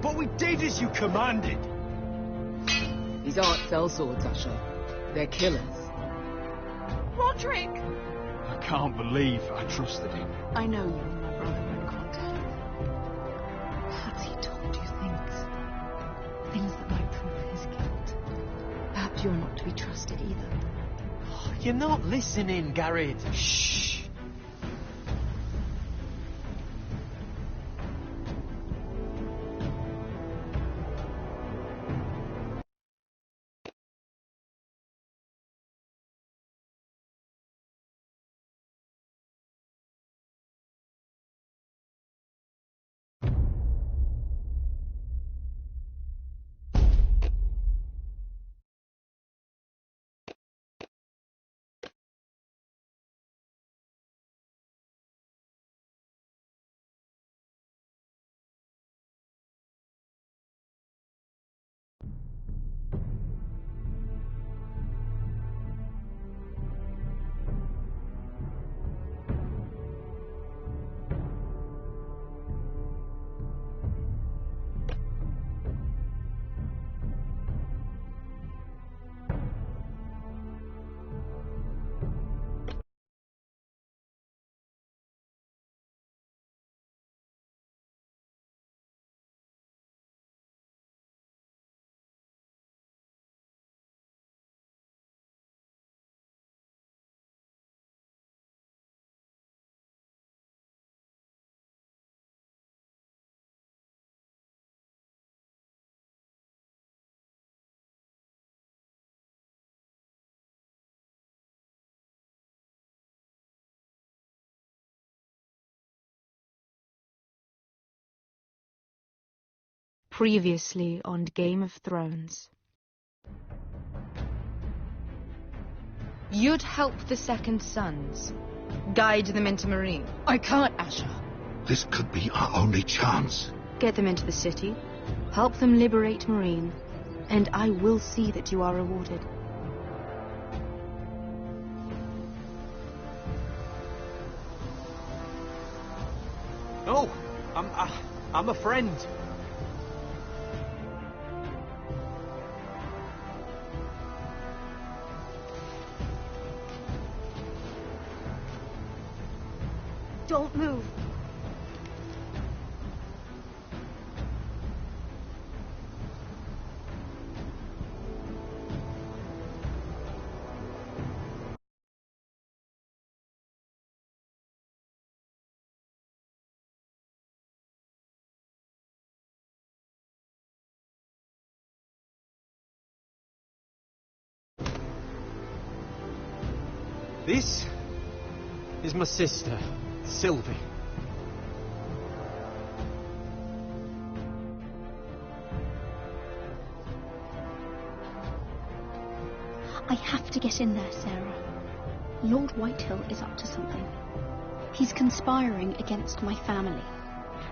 But we did as you commanded. These aren't sellswords, Usher. They're killers. Roderick! I can't believe I trusted him. I know you and my brother were in contact. Perhaps he told you things. Things that might prove his guilt. Perhaps you're not to be trusted either. You're not listening, Garrett. Shh. Previously on Game of Thrones. You'd help the Second Sons. Guide them into Marine. I can't, Asher. This could be our only chance. Get them into the city. Help them liberate Marine. And I will see that you are rewarded. No, I'm a friend. Don't move. This is my sister, Sylvie. I have to get in there, Sarah. Lord Whitehill is up to something. He's conspiring against my family,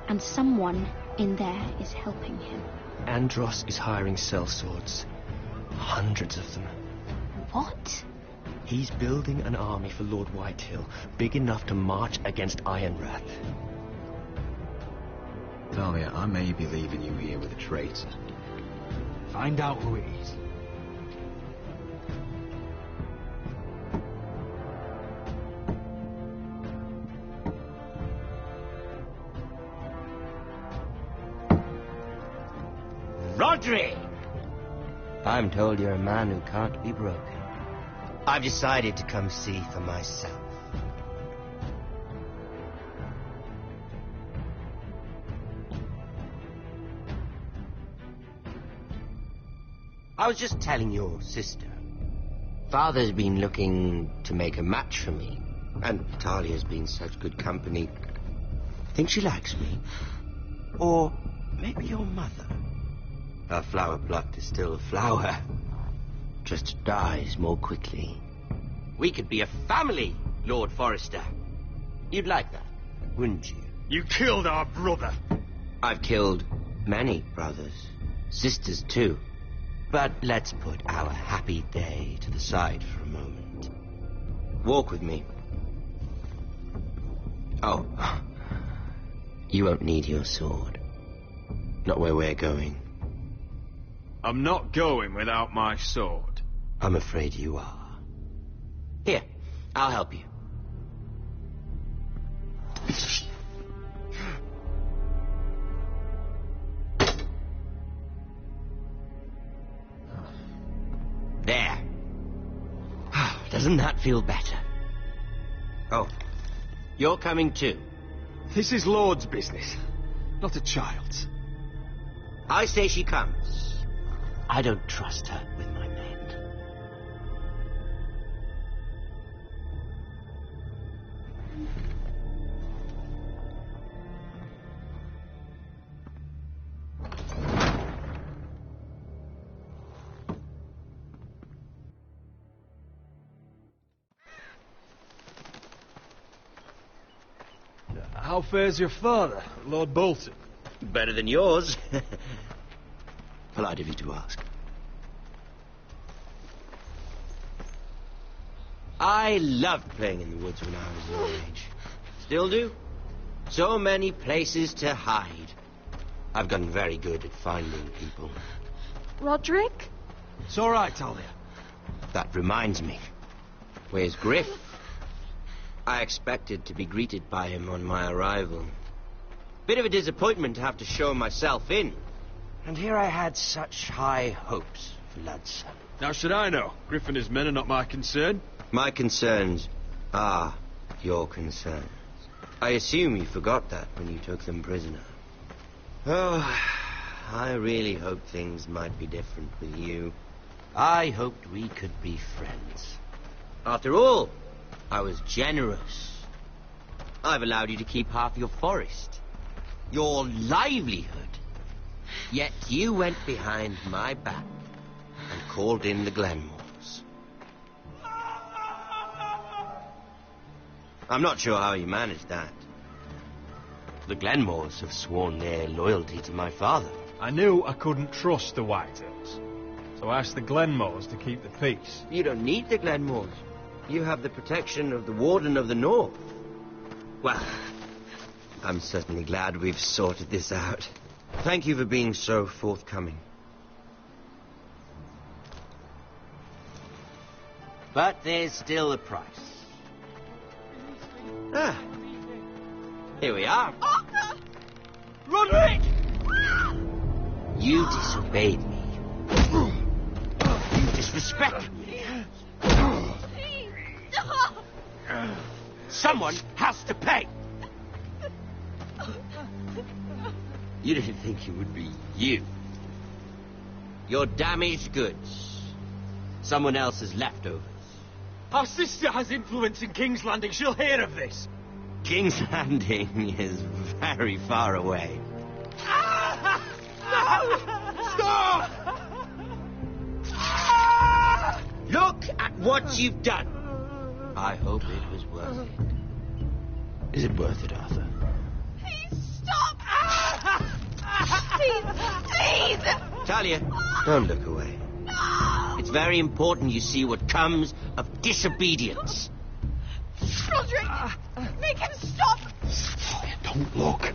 and someone in there is helping him. Andros is hiring sellswords. Hundreds of them. What? He's building an army for Lord Whitehill, big enough to march against Ironrath. Talia, I may be leaving you here with a traitor. Find out who it is. Roderick! I'm told you're a man who can't be broken. I've decided to come see for myself. I was just telling your sister. Father's been looking to make a match for me, and Talia's been such good company. I think she likes me. Or maybe your mother. Her flower plucked is still a flower. Just dies more quickly. We could be a family, Lord Forrester. You'd like that, wouldn't you? You killed our brother. I've killed many brothers. Sisters, too. But let's put our happy day to the side for a moment. Walk with me. Oh. You won't need your sword. Not where we're going. I'm not going without my sword. I'm afraid you are. Here, I'll help you. There. Doesn't that feel better? Oh, you're coming too. This is Lord's business, not a child's. I say she comes. I don't trust her with my men. How fares your father, Lord Bolton? Better than yours. Polite of you to ask. I loved playing in the woods when I was your age. Still do. So many places to hide. I've gotten very good at finding people. Roderick? It's all right, Talia. That reminds me. Where's Griff? I expected to be greeted by him on my arrival. Bit of a disappointment to have to show myself in. And here I had such high hopes for Ludson. Now should I know? Griff and his men are not my concern. My concerns are your concerns. I assume you forgot that when you took them prisoner. Oh, I really hoped things might be different with you. I hoped we could be friends. After all, I was generous. I've allowed you to keep half your forest. Your livelihood. Yet you went behind my back and called in the Glenmores. I'm not sure how you managed that. The Glenmores have sworn their loyalty to my father. I knew I couldn't trust the Whitehills, so I asked the Glenmores to keep the peace. You don't need the Glenmores. You have the protection of the Warden of the North. Well, I'm certainly glad we've sorted this out. Thank you for being so forthcoming. But there's still a price. Ah, here we are. Arthur! Roderick! You disobeyed me. You disrespected me. Someone has to pay. You didn't think it would be you. Your damaged goods. Someone else's leftovers. Our sister has influence in King's Landing. She'll hear of this. King's Landing is very far away. Stop! Look at what you've done. I hope it was worth it. Is it worth it, Arthur? Please stop! Please! Talia, don't look away. No! It's very important you see what comes of disobedience. Roderick! Make him stop! Talia, don't look.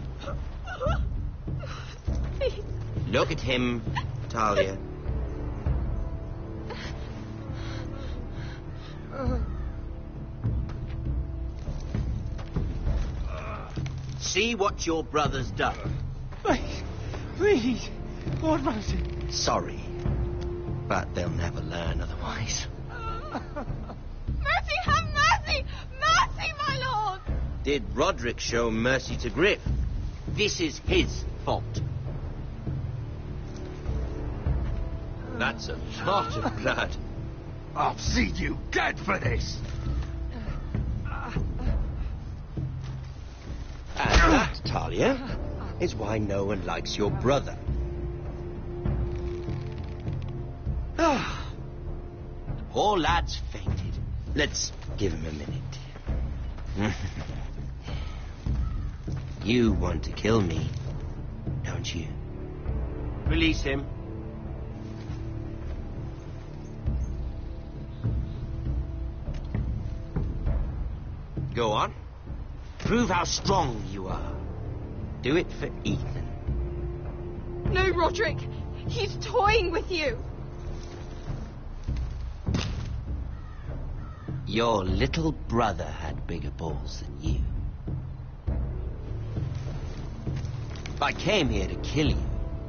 Please. Look at him, Talia. See what your brother's done. Please, Lord Mercy. Sorry, but they'll never learn otherwise. Mercy, have mercy! Mercy, my lord! Did Roderick show mercy to Griff? This is his fault. That's a lot of blood. I've seen you dead for this. And that, Talia, is why no one likes your brother. The poor lad's fainted. Let's give him a minute. You want to kill me, don't you? Release him. Go on. Prove how strong you are. Do it for Ethan. No, Roderick. He's toying with you. Your little brother had bigger balls than you. I came here to kill you,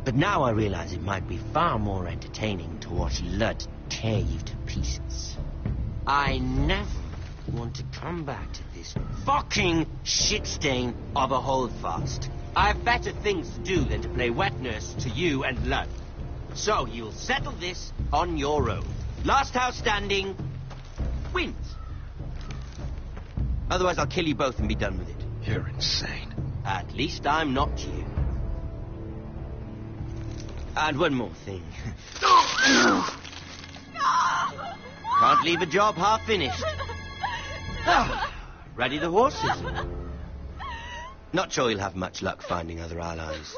but now I realize it might be far more entertaining to watch Lud tear you to pieces. I never want to come back to this fucking shit stain of a holdfast. I have better things to do than to play wet nurse to you and Lud. So you'll settle this on your own. Last house standing wins. Otherwise I'll kill you both and be done with it. You're insane. At least I'm not you. And one more thing. Can't leave a job half finished. Ready the horses? Not sure you'll have much luck finding other allies.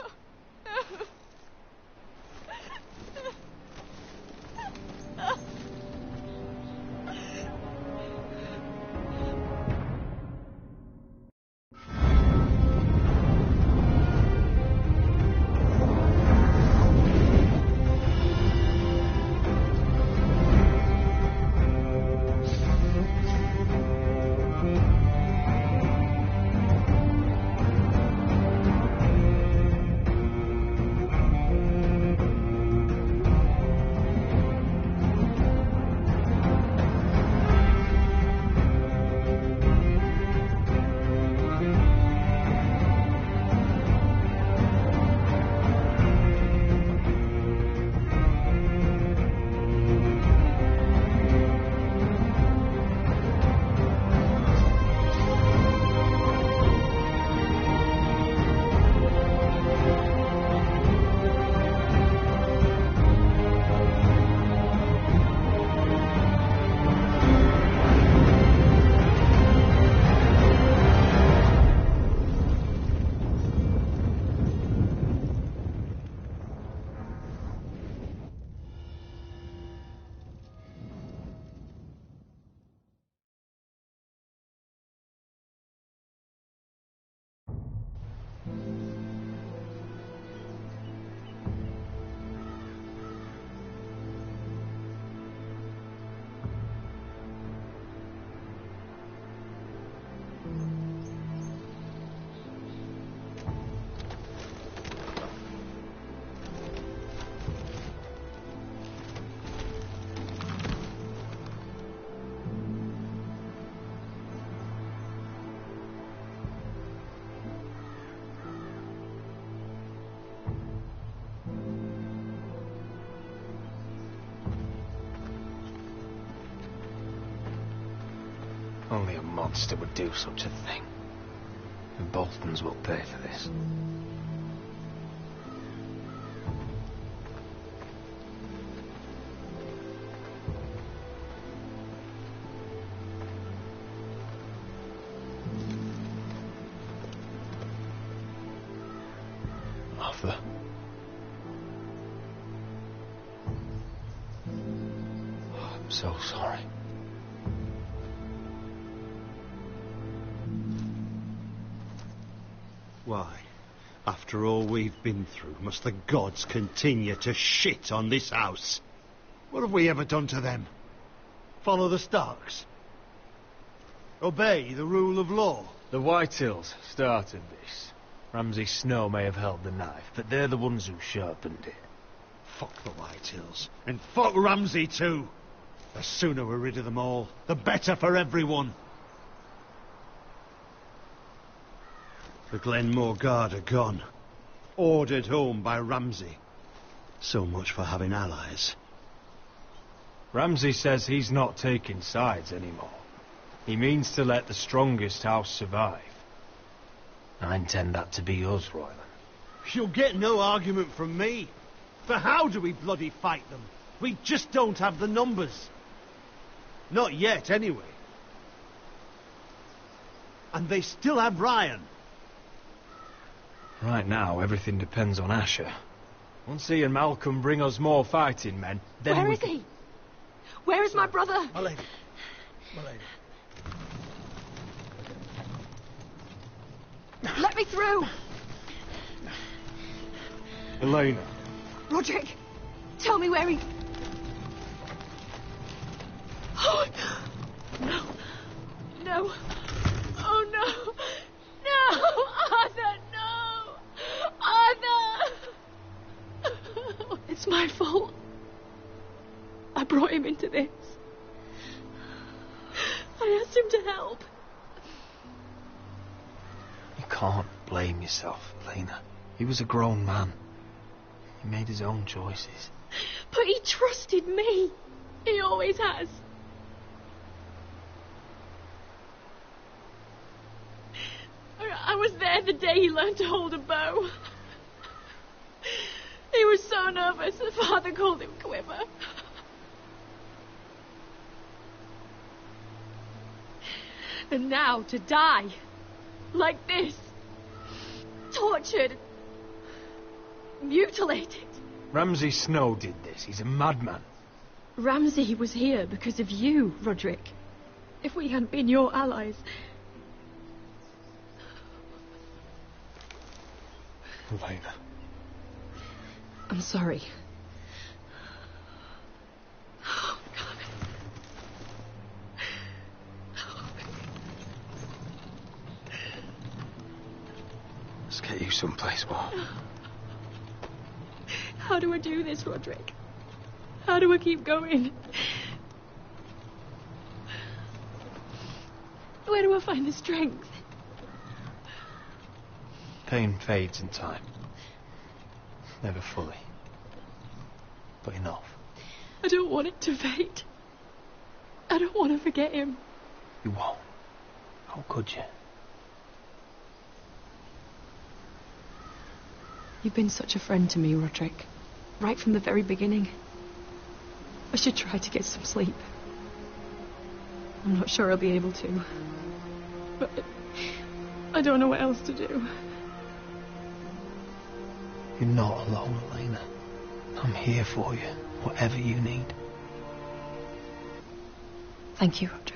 Only a monster would do such a thing. The Boltons will pay for this. Arthur. I'm so sorry. Why, after all we've been through, must the gods continue to shit on this house? What have we ever done to them? Follow the Starks? Obey the rule of law? The Whitehills started this. Ramsay Snow may have held the knife, but they're the ones who sharpened it. Fuck the Whitehills. And fuck Ramsay too. The sooner we're rid of them all, the better for everyone. The Glenmore Guard are gone. Ordered home by Ramsay. So much for having allies. Ramsay says he's not taking sides anymore. He means to let the strongest house survive. I intend that to be us, Royland. You'll get no argument from me. For how do we bloody fight them? We just don't have the numbers. Not yet, anyway. And they still have Ryan. Right now, everything depends on Asher. Once he and Malcolm bring us more fighting men, then Where is he? Where is my brother? My lady. My lady. Let me through! Elena. Roderick, tell me where he... Oh, no. No. Oh, no. No! Arthur, no! Arthur! It's my fault. I brought him into this. I asked him to help. You can't blame yourself, Elena. He was a grown man. He made his own choices. But he trusted me. He always has. I was there the day he learned to hold a bow. He was so nervous, the father called him Quiver. And now to die. Like this. Tortured. Mutilated. Ramsay Snow did this. He's a madman. Ramsay was here because of you, Roderick. If we hadn't been your allies... Elena. I'm sorry. Let's get you someplace warm. How do I do this, Roderick? How do I keep going? Where do I find the strength? Pain fades in time. Never fully. But enough. I don't want it to fade. I don't want to forget him. You won't. How could you? You've been such a friend to me, Roderick. Right from the very beginning. I should try to get some sleep. I'm not sure I'll be able to. But I don't know what else to do. You're not alone, Elena. I'm here for you, whatever you need. Thank you, Roderick.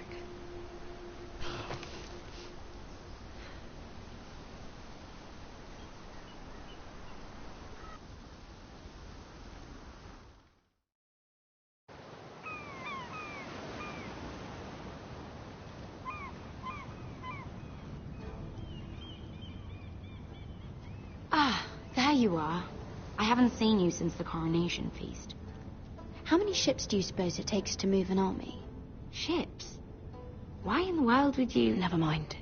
Ah, there you are. I haven't seen you since the coronation feast. How many ships do you suppose it takes to move an army? Ships? Why in the world would you... Never mind.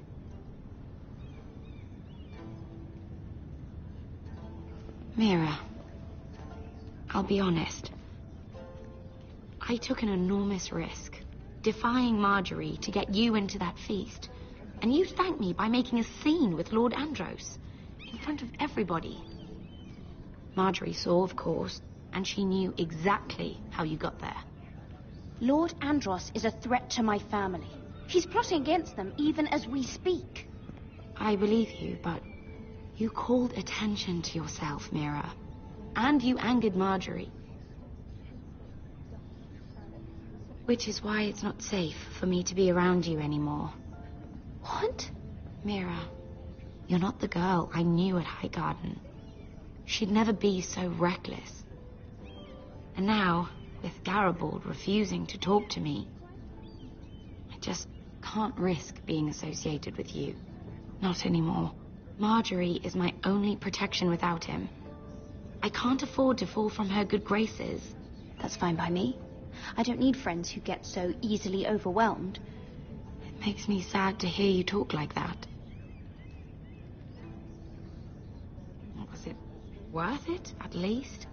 Mira, I'll be honest. I took an enormous risk. defying Marjorie to get you into that feast. And you thanked me by making a scene with Lord Andros, in front of everybody. Marjorie saw, of course, and she knew exactly how you got there. Lord Andros is a threat to my family. He's plotting against them even as we speak. I believe you, but you called attention to yourself, Mira. And you angered Marjorie. Which is why it's not safe for me to be around you anymore. What? Mira, you're not the girl I knew at Highgarden. She'd never be so reckless. And now, with Garibald refusing to talk to me, I just can't risk being associated with you. Not anymore. Marjorie is my only protection without him. I can't afford to fall from her good graces. That's fine by me. I don't need friends who get so easily overwhelmed. It makes me sad to hear you talk like that. Was it worth it, at least?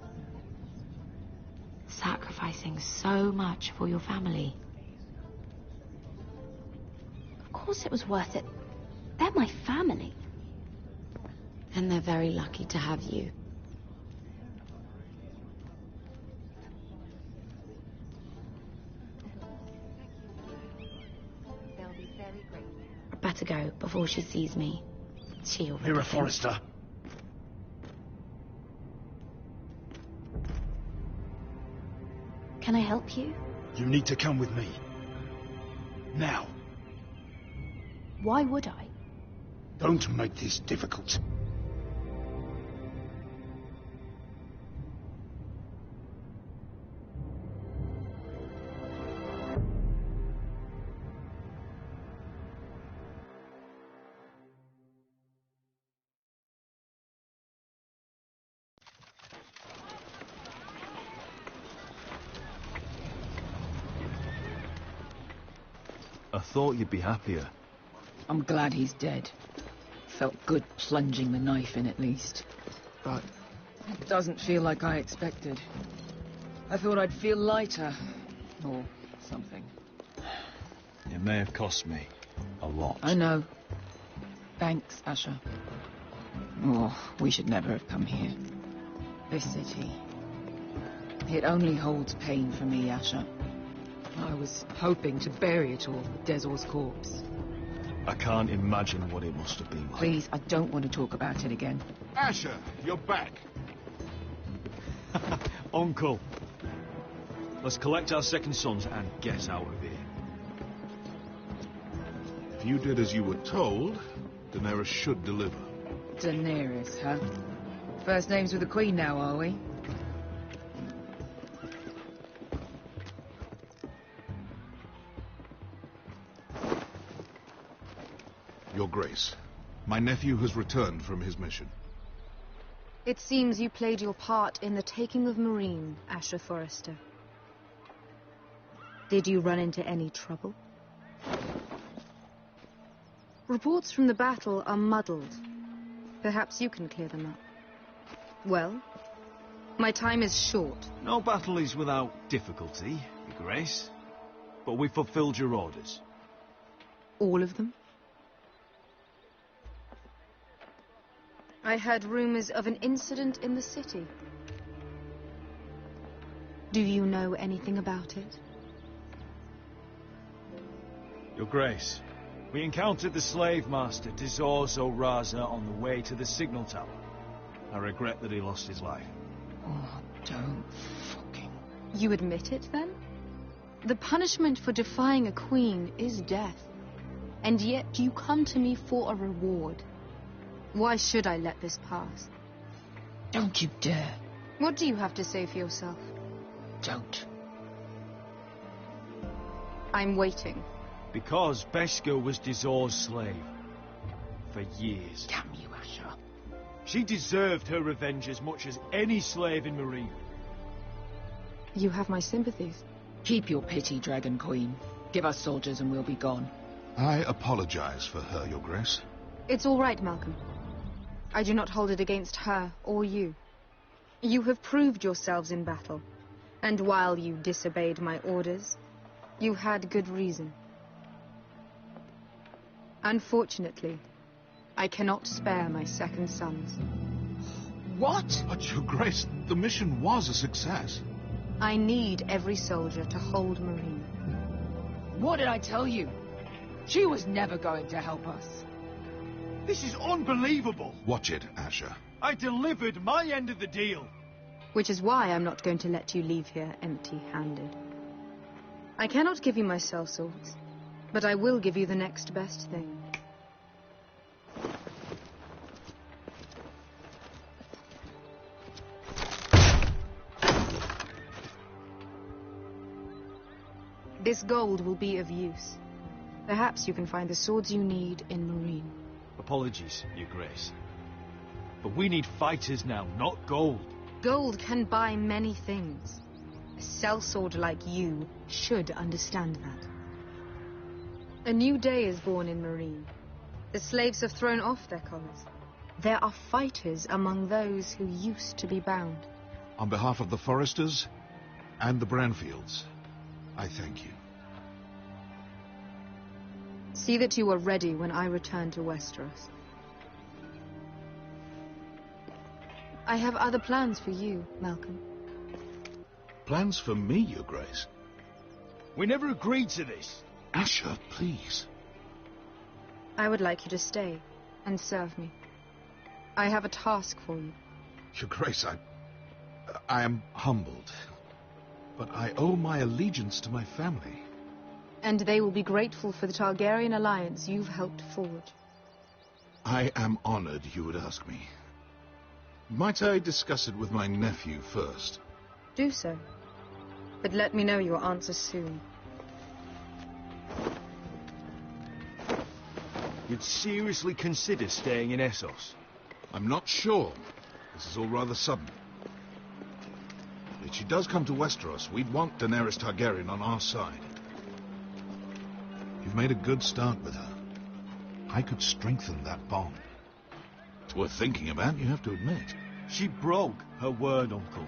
Sacrificing so much for your family. Of course it was worth it. They're my family. And they're very lucky to have you. Better go before she sees me. She'll Mira Forrester. Can I help you? You need to come with me. Now. Why would I? Don't make this difficult. I thought you'd be happier. I'm glad he's dead. Felt good plunging the knife in at least. But it doesn't feel like I expected. I thought I'd feel lighter. Or something. It may have cost me a lot. I know. Thanks, Asher. Oh, we should never have come here. This city. It only holds pain for me, Asher. I was hoping to bury it all with Dezor's corpse. I can't imagine what it must have been like. Please, I don't want to talk about it again. Asher, you're back. Uncle. Let's collect our second sons and get out of here. If you did as you were told, Daenerys should deliver. Daenerys, huh? First names with the Queen now, are we? Your Grace, my nephew has returned from his mission. It seems you played your part in the taking of Marine, Asher Forrester. Did you run into any trouble? Reports from the battle are muddled. Perhaps you can clear them up. Well, my time is short. No battle is without difficulty, Your Grace. But we fulfilled your orders. All of them? I heard rumors of an incident in the city. Do you know anything about it? Your Grace, we encountered the slave master, Dezor Zoraza, on the way to the signal tower. I regret that he lost his life. Oh, don't fucking... You admit it, then? The punishment for defying a queen is death. And yet you come to me for a reward. Why should I let this pass? Don't you dare. What do you have to say for yourself? Don't. I'm waiting. Because Beskha was Dezor's slave. For years. Damn you, Asher. She deserved her revenge as much as any slave in Marine. You have my sympathies. Keep your pity, Dragon Queen. Give us soldiers and we'll be gone. I apologize for her, Your Grace. It's all right, Malcolm. I do not hold it against her or you. You have proved yourselves in battle. And while you disobeyed my orders, You had good reason. Unfortunately, I cannot spare my second sons. What? But Your Grace, the mission was a success. I need every soldier to hold Marine. What did I tell you? She was never going to help us. This is unbelievable. Watch it, Asher. I delivered my end of the deal. Which is why I'm not going to let you leave here empty-handed. I cannot give you my sellswords, but I will give you the next best thing. This gold will be of use. Perhaps you can find the swords you need in Marine. Apologies, Your Grace. But we need fighters now, not gold. Gold can buy many things. A sellsword like you should understand that. A new day is born in Marine. The slaves have thrown off their collars. There are fighters among those who used to be bound. On behalf of the Foresters and the Branfields, I thank you. See that you are ready when I return to Westeros. I have other plans for you, Malcolm. Plans for me, Your Grace? We never agreed to this. Asher, please. I would like you to stay and serve me. I have a task for you. Your Grace, I am humbled. But I owe my allegiance to my family. And they will be grateful for the Targaryen alliance you've helped forge. I am honored you would ask me. Might I discuss it with my nephew first? Do so. But let me know your answer soon. You'd seriously consider staying in Essos? I'm not sure. This is all rather sudden. If she does come to Westeros, we'd want Daenerys Targaryen on our side. You've made a good start with her. I could strengthen that bond. It's worth thinking about, you have to admit. She broke her word, Uncle.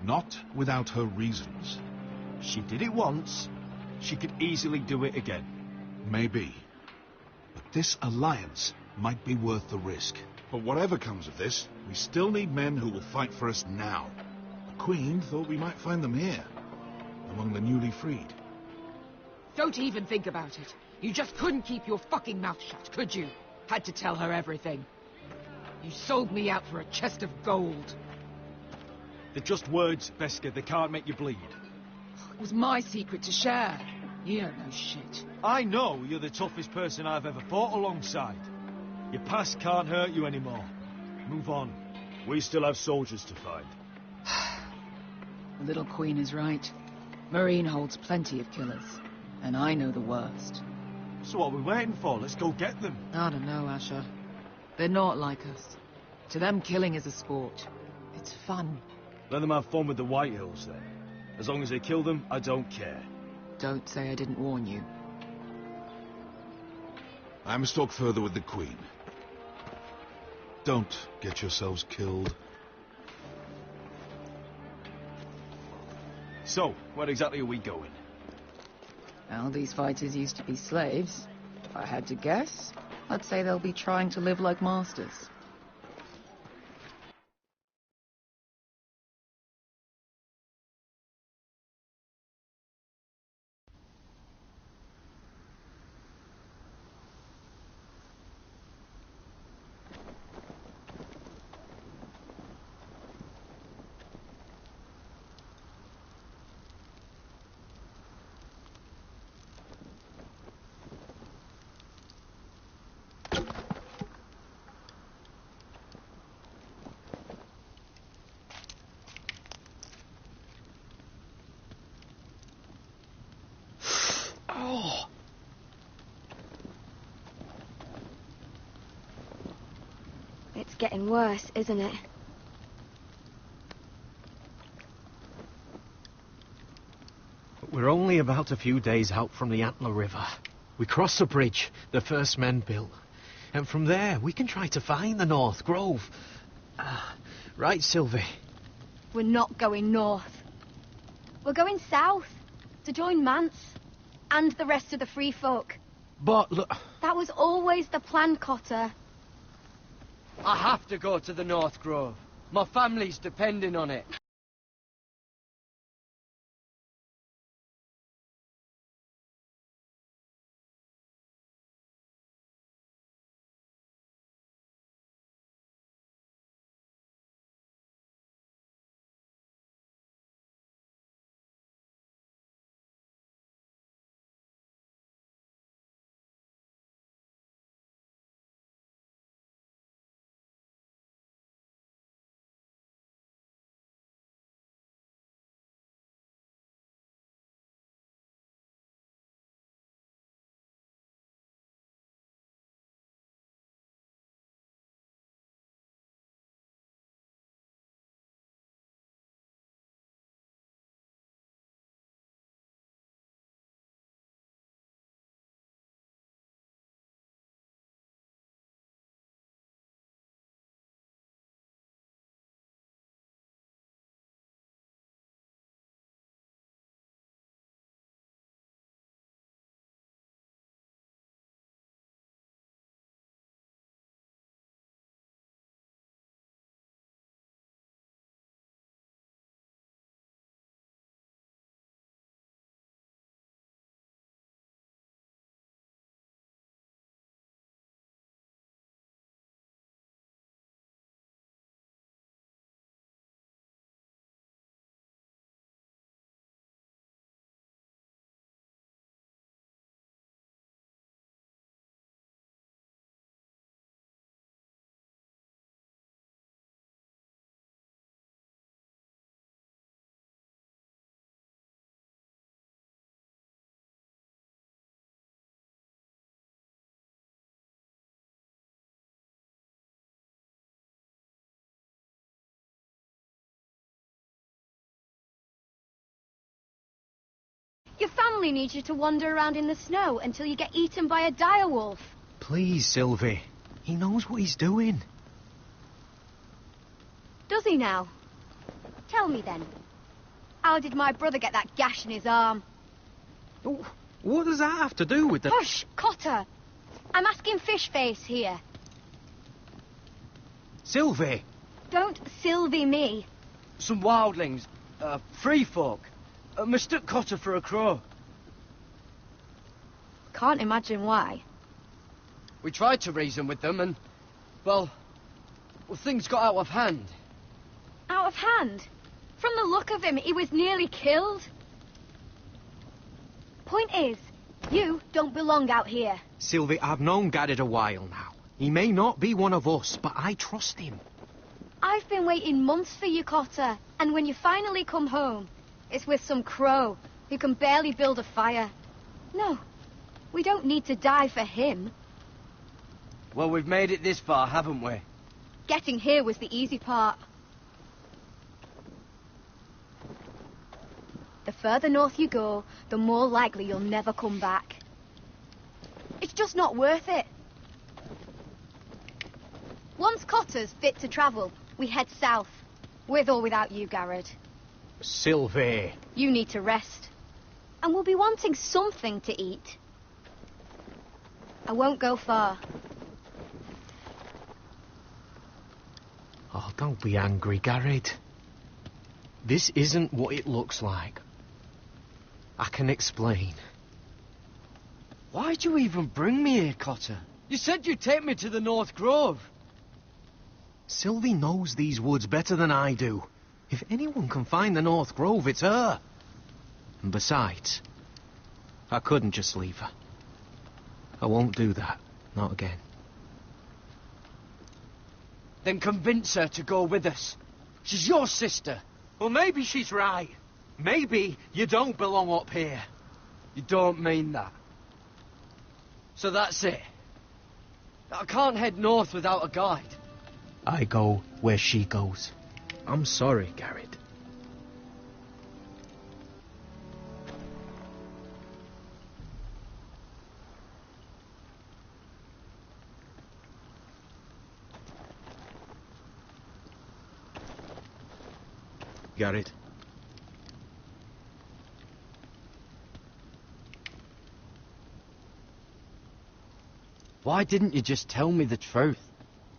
Not without her reasons. She did it once. She could easily do it again. Maybe. But this alliance might be worth the risk. But whatever comes of this, we still need men who will fight for us now. The Queen thought we might find them here, among the newly freed. Don't even think about it. You just couldn't keep your fucking mouth shut, could you? Had to tell her everything. You sold me out for a chest of gold. They're just words, Beskha. They can't make you bleed. It was my secret to share. You don't know shit. I know you're the toughest person I've ever fought alongside. Your past can't hurt you anymore. Move on. We still have soldiers to find. The little queen is right. Marine holds plenty of killers. And I know the worst. So what are we waiting for? Let's go get them. I don't know, Asher. They're not like us. To them, killing is a sport. It's fun. Let them have fun with the White Hills, then. As long as they kill them, I don't care. Don't say I didn't warn you. I must talk further with the Queen. Don't get yourselves killed. So, where exactly are we going? Well, these fighters used to be slaves. If I had to guess, I'd say they'll be trying to live like masters. It's getting worse, isn't it? We're only about a few days out from the Antler River. We cross the bridge the first men built. And from there, we can try to find the North Grove. Right, Sylvie? We're not going north. We're going south to join Mance. and the rest of the free folk. But look... That was always the plan, Cotter. I have to go to the North Grove. My family's depending on it. Your family needs you to wander around in the snow until you get eaten by a direwolf. Please, Sylvie. He knows what he's doing. Does he now? Tell me then. How did my brother get that gash in his arm? Oh, what does that have to do with the... Hush, Cotter! I'm asking Fishface here. Sylvie! Don't Sylvie me. Some wildlings, free folk, mistook Cotter for a crow. Can't imagine why. We tried to reason with them and, well, things got out of hand. Out of hand? From the look of him, he was nearly killed. Point is, you don't belong out here. Sylvie, I've known Garrett a while now. He may not be one of us, but I trust him. I've been waiting months for you, Cotter, and when you finally come home, it's with some crow who can barely build a fire. No, we don't need to die for him. Well, we've made it this far, haven't we? Getting here was the easy part. The further north you go, the more likely you'll never come back. It's just not worth it. Once Cotter's fit to travel, we head south. With or without you, Garrett. Sylvie. You need to rest. And we'll be wanting something to eat. I won't go far. Oh, don't be angry, Garrett. This isn't what it looks like. I can explain. Why'd you even bring me here, Cotter? You said you'd take me to the North Grove. Sylvie knows these woods better than I do. If anyone can find the North Grove, it's her. And besides, I couldn't just leave her. I won't do that. Not again. Then convince her to go with us. She's your sister. Well, maybe she's right. Maybe you don't belong up here. You don't mean that. So that's it. I can't head north without a guide. I go where she goes. I'm sorry, Garrett. Garrett. Why didn't you just tell me the truth?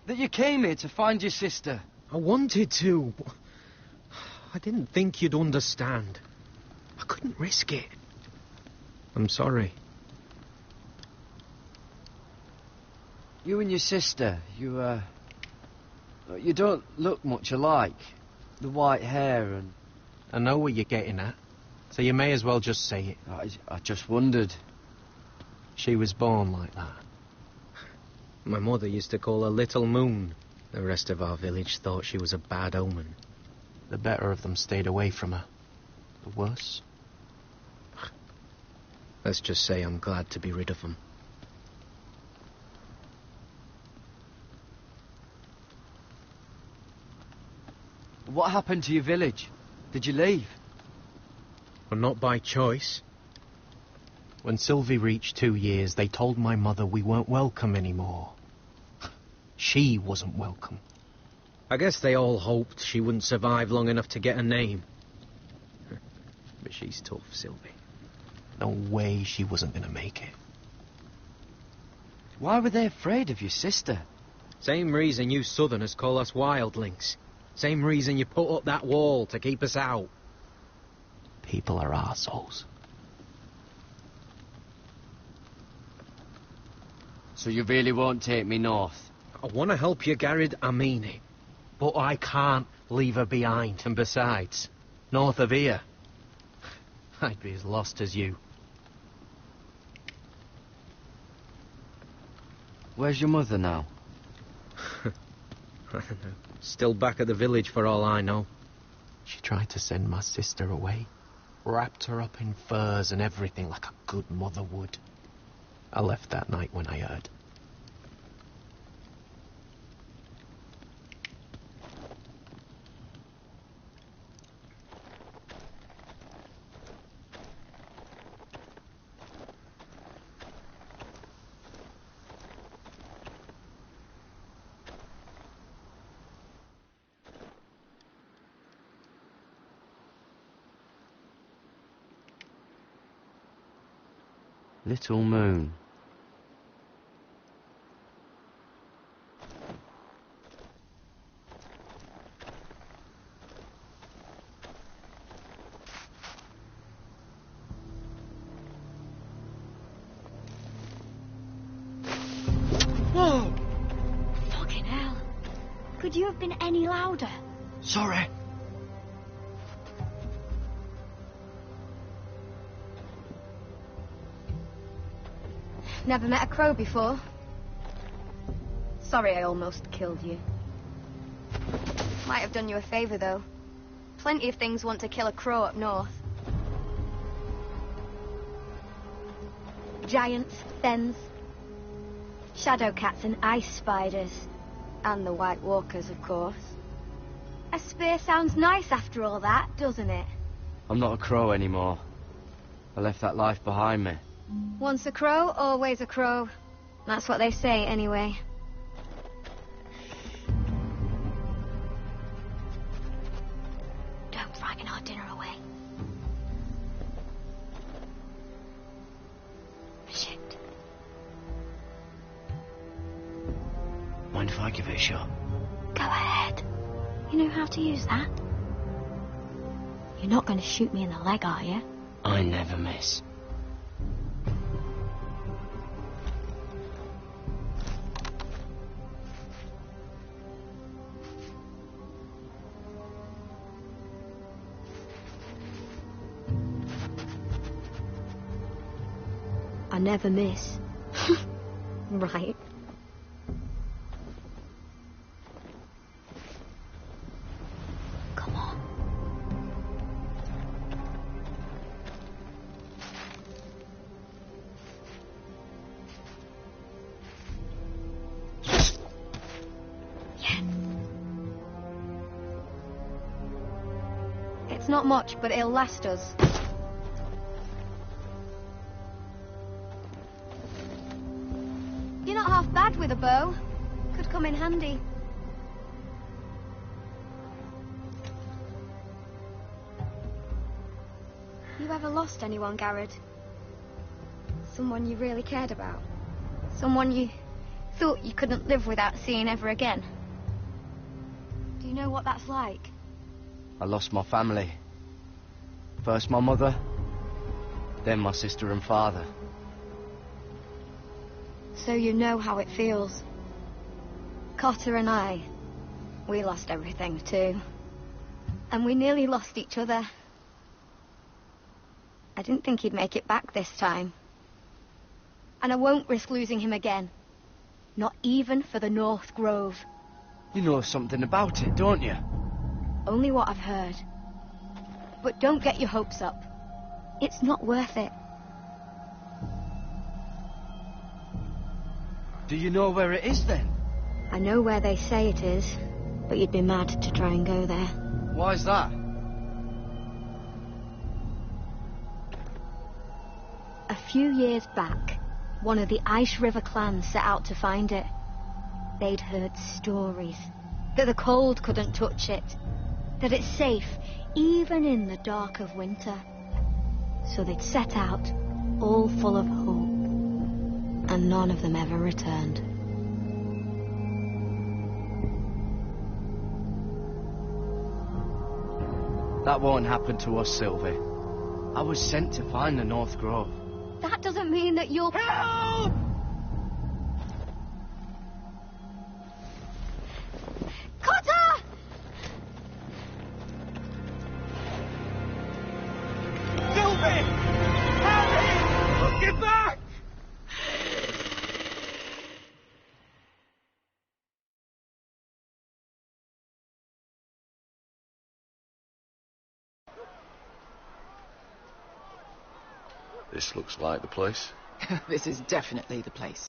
That you came here to find your sister? I wanted to, but I didn't think you'd understand. I couldn't risk it. I'm sorry. You and your sister, you don't look much alike. The white hair and... I know what you're getting at, so you may as well just say it. I just wondered. She was born like that. My mother used to call her Little Moon. The rest of our village thought she was a bad omen. The better of them stayed away from her. The worse? Let's just say I'm glad to be rid of them. What happened to your village? Did you leave? Well, not by choice. When Sylvie reached 2 years, they told my mother we weren't welcome anymore. She wasn't welcome. I guess they all hoped she wouldn't survive long enough to get a name. But she's tough, Sylvie. No way she wasn't going to make it. Why were they afraid of your sister? Same reason you Southerners call us wildlings. Same reason you put up that wall to keep us out. People are arseholes. So you really won't take me north? I want to help you, Garrett, I mean it. But I can't leave her behind. And besides, north of here, I'd be as lost as you. Where's your mother now? I don't know. Still back at the village for all I know. She tried to send my sister away. Wrapped her up in furs and everything like a good mother would. I left that night when I heard. Little Moon. Whoa! Fucking hell. Could you have been any louder? Sorry. Never met a crow before. Sorry I almost killed you. Might have done you a favour, though. Plenty of things want to kill a crow up north. Giants, fens, shadow cats and ice spiders. And the White Walkers, of course. A spear sounds nice after all that, doesn't it? I'm not a crow anymore. I left that life behind me. Once a crow, always a crow. That's what they say, anyway. Don't frighten our dinner away. Shit. Mind if I give it a shot? Go ahead. You know how to use that? You're not going to shoot me in the leg, are you? I never miss. I never miss. Right. Come on. Yes. It's not much, but it'll last us. You're not half bad with a bow. Could come in handy. You ever lost anyone, Garrett? Someone you really cared about? Someone you thought you couldn't live without seeing ever again. Do you know what that's like? I lost my family. First my mother, then my sister and father. So you know how it feels. Cotter and I, we lost everything too. And we nearly lost each other. I didn't think he'd make it back this time. And I won't risk losing him again. Not even for the North Grove. You know something about it, don't you? Only what I've heard. But don't get your hopes up. It's not worth it. Do you know where it is then? I know where they say it is, but you'd be mad to try and go there. Why's that? A few years back, one of the Ice River clans set out to find it. They'd heard stories that the cold couldn't touch it, that it's safe even in the dark of winter. So they'd set out, all full of hope, and none of them ever returned. That won't happen to us, Sylvie. I was sent to find the North Grove. That doesn't mean that you'll... Help! Cotter! Sylvie! Harry! Get back! This looks like the place. This is definitely the place.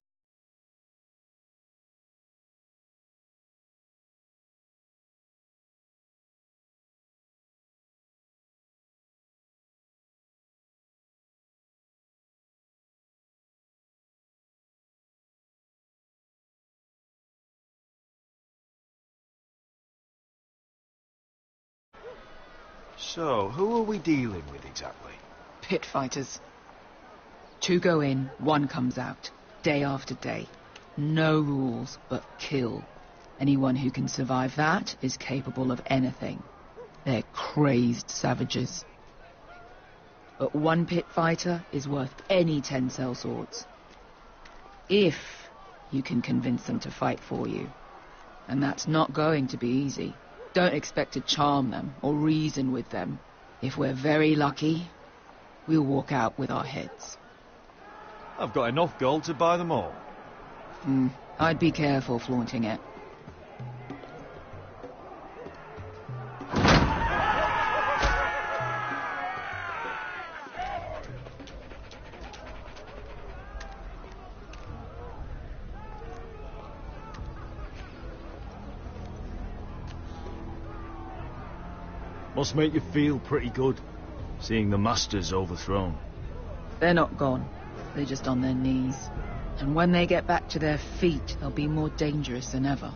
So, who are we dealing with exactly? Pit fighters. 2 go in, 1 comes out. Day after day. No rules, but kill. Anyone who can survive that is capable of anything. They're crazed savages. But 1 pit fighter is worth any 10 sellswords. If you can convince them to fight for you. And that's not going to be easy. Don't expect to charm them or reason with them. If we're very lucky, we'll walk out with our heads. I've got enough gold to buy them all. I'd be careful flaunting it. Must make you feel pretty good, seeing the Masters overthrown. They're not gone. They're just on their knees. And when they get back to their feet, they'll be more dangerous than ever.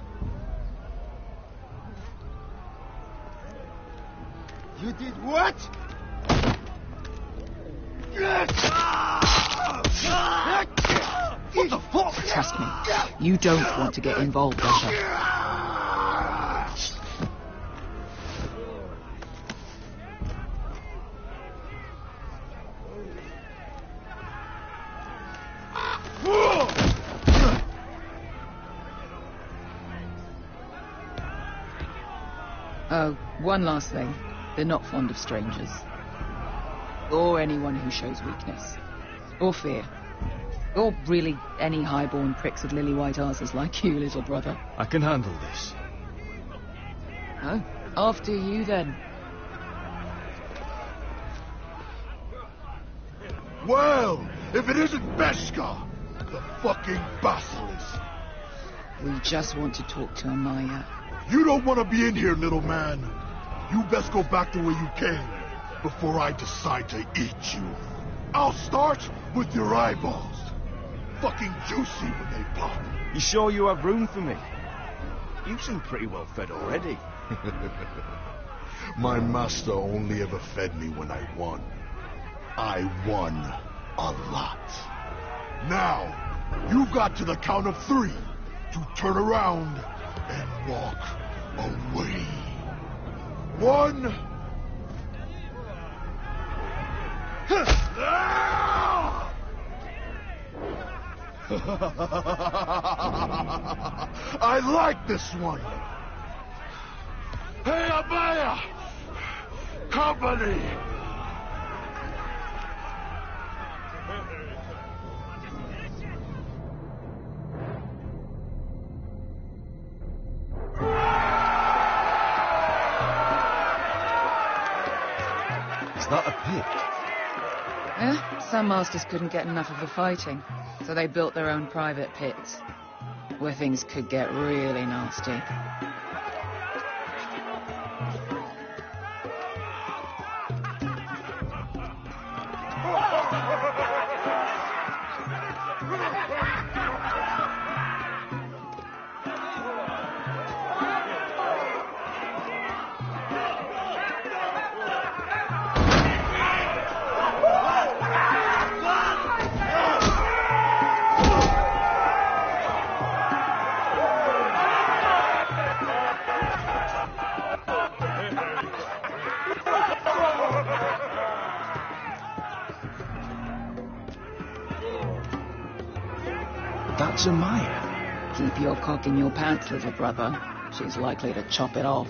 You did what? What the fuck? Trust me, you don't want to get involved, Asher. Oh, one last thing. They're not fond of strangers. Or anyone who shows weakness. Or fear. Or really any highborn pricks with lily-white asses like you, little brother. I can handle this. Oh, after you then. Well, if it isn't Beskar, the fucking basilisk. We just want to talk to Amaya. You don't want to be in here, little man. You best go back the way you came before I decide to eat you. I'll start with your eyeballs. Fucking juicy when they pop. You sure you have room for me? You seem pretty well fed already. My master only ever fed me when I won. I won a lot. Now, you got to the count of 3 to turn around and walk away. 1. I like this one. Hey, Amaya! Company! Is that a pit? Yeah, some masters couldn't get enough of the fighting, so they built their own private pits, where things could get really nasty. That's Amaya. Keep your cock in your pants, little brother. She's likely to chop it off.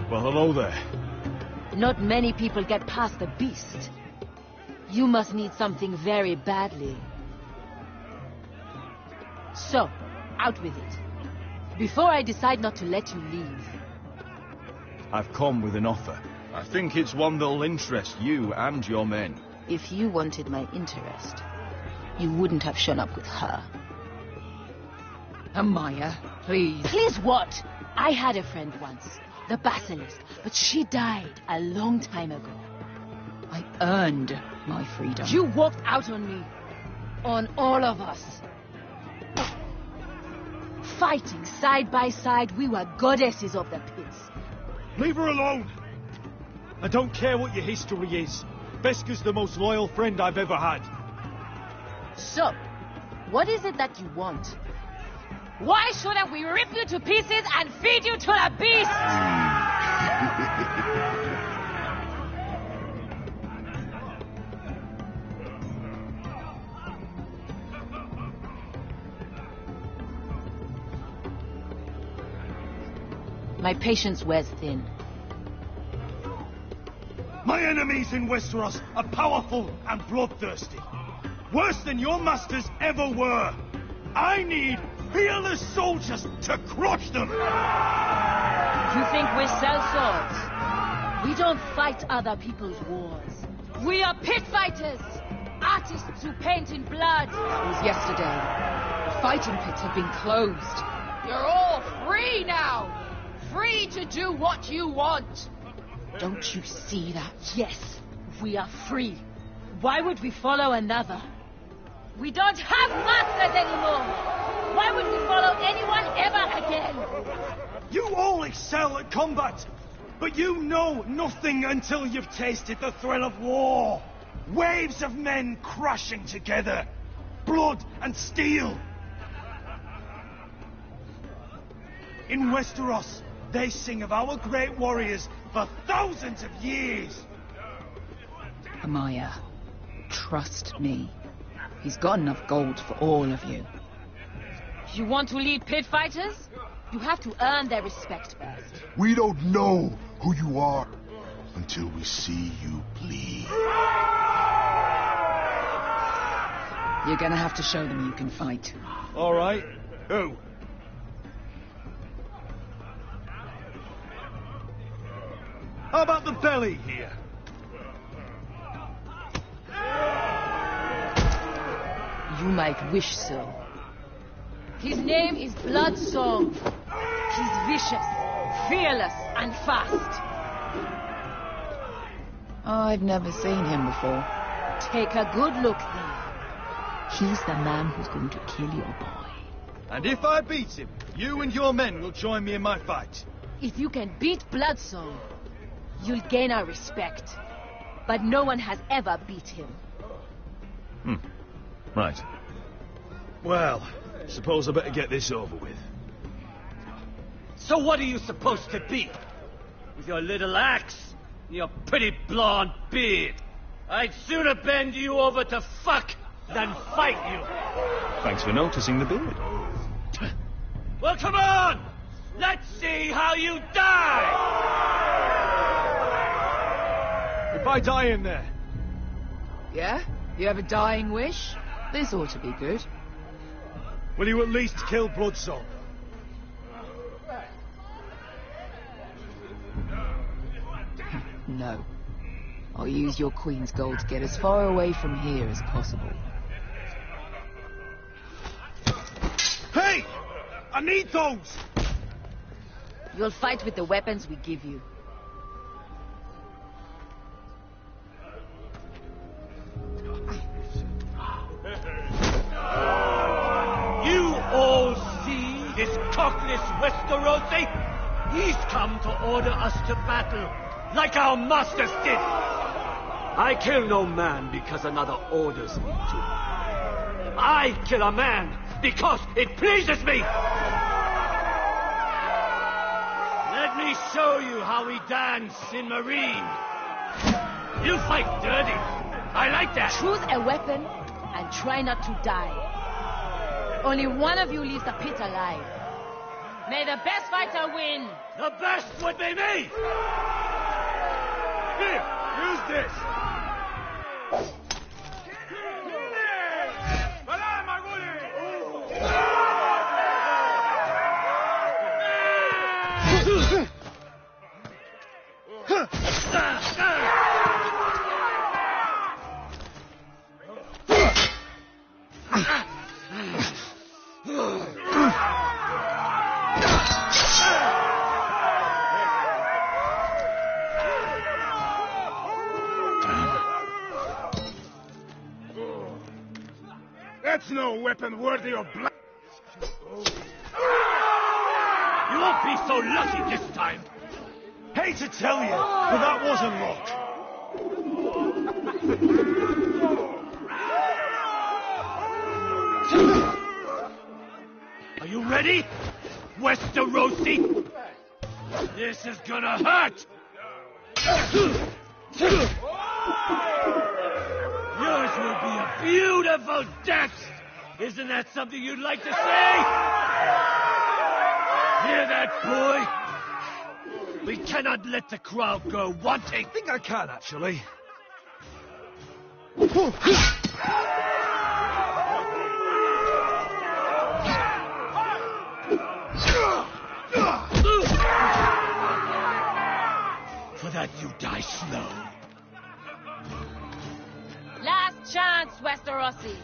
Well, hello there. Not many people get past the beast. You must need something very badly. So, out with it. Before I decide not to let you leave. I've come with an offer. I think it's one that'll interest you and your men. If you wanted my interest, you wouldn't have shown up with her. Amaya, please. Please what? I had a friend once, the Basilisk, but she died a long time ago. I earned my freedom. You walked out on me. On all of us. Fighting side by side, we were goddesses of the pits. Leave her alone! I don't care what your history is. Vesca's the most loyal friend I've ever had. So, what is it that you want? Why shouldn't we rip you to pieces and feed you to the beast? My patience wears thin. My enemies in Westeros are powerful and bloodthirsty. Worse than your masters ever were. I need fearless soldiers to crush them! You think we sell swords? We don't fight other people's wars. We are pit fighters! Artists who paint in blood! That was yesterday. The fighting pits have been closed. You're all free now! Free to do what you want! Don't you see that? Yes, we are free. Why would we follow another? We don't have masters anymore! Why would we follow anyone ever again? You all excel at combat, but you know nothing until you've tasted the thrill of war. Waves of men crashing together. Blood and steel. In Westeros, they sing of our great warriors for thousands of years. Amaya, trust me. He's got enough gold for all of you. You want to lead pit fighters? You have to earn their respect first. We don't know who you are until we see you bleed. You're gonna have to show them you can fight. All right. Who? How about the belly here? You might wish so. His name is Bloodsong. He's vicious, fearless, and fast. I've never seen him before. Take a good look then. He's the man who's going to kill your boy. And if I beat him, you and your men will join me in my fight. If you can beat Bloodsong, you'll gain our respect. But no one has ever beat him. Right. Well, suppose I better get this over with. So what are you supposed to be? With your little axe and your pretty blonde beard? I'd sooner bend you over to fuck than fight you. Thanks for noticing the beard. Well, come on! Let's see how you die! If I die in there... Yeah? You have a dying wish? This ought to be good. Will you at least kill Bloodsoul? No. I'll use your Queen's gold to get as far away from here as possible. Hey! I need those! You'll fight with the weapons we give you. You all see this cockless Westerosi? He's come to order us to battle, like our masters did. I kill no man because another orders me to. I kill a man because it pleases me. Let me show you how we dance in Marine. You fight dirty. I like that. Choose a weapon and try not to die. Only one of you leaves the pit alive. May the best fighter win. The best would be me. Here, use this. That's no weapon worthy of blood. You won't be so lucky this time. Hate to tell you, but that wasn't luck. Are you ready, Westerosi? This is gonna hurt. Yours will be a beautiful death. Isn't that something you'd like to say? Hear that, boy? We cannot let the crowd go wanting. I think I can, actually. For that you die slow. Last chance, Westerosi.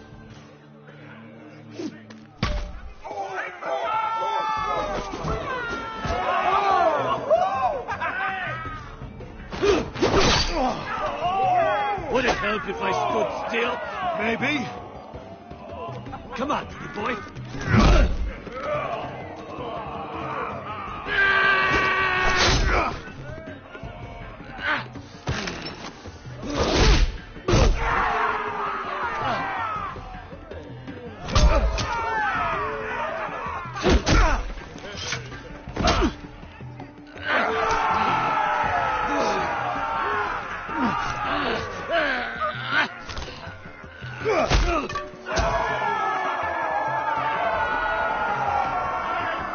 Would it help if I stood still? Maybe. Come on, pretty boy.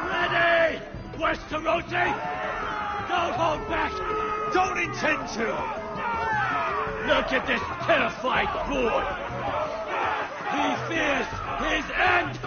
Ready, Westerosi? Don't hold back. Don't intend to. Look at this terrified boy. He fears his end.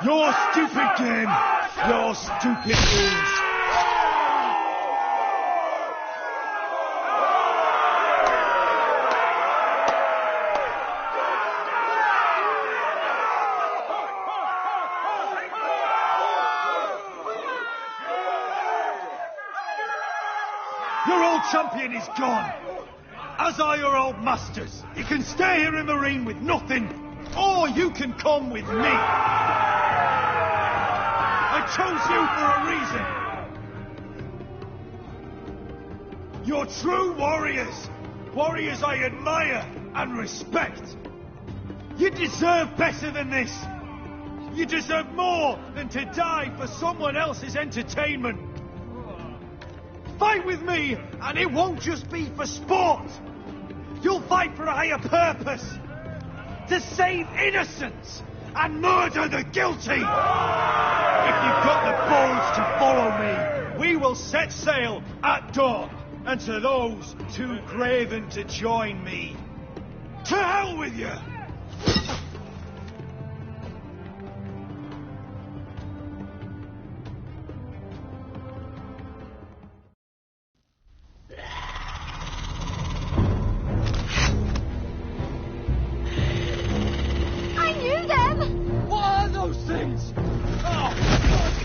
Your stupid game! Your stupid rules! Your old champion is gone, as are your old masters. You can stay here in the ring with nothing, or you can come with me. I chose you for a reason. You're true warriors. Warriors I admire and respect. You deserve better than this. You deserve more than to die for someone else's entertainment. Fight with me, and it won't just be for sport. You'll fight for a higher purpose. To save innocents and murder the guilty. If you've got the balls to follow me, we will set sail at dawn. And to those too craven to join me, to hell with you!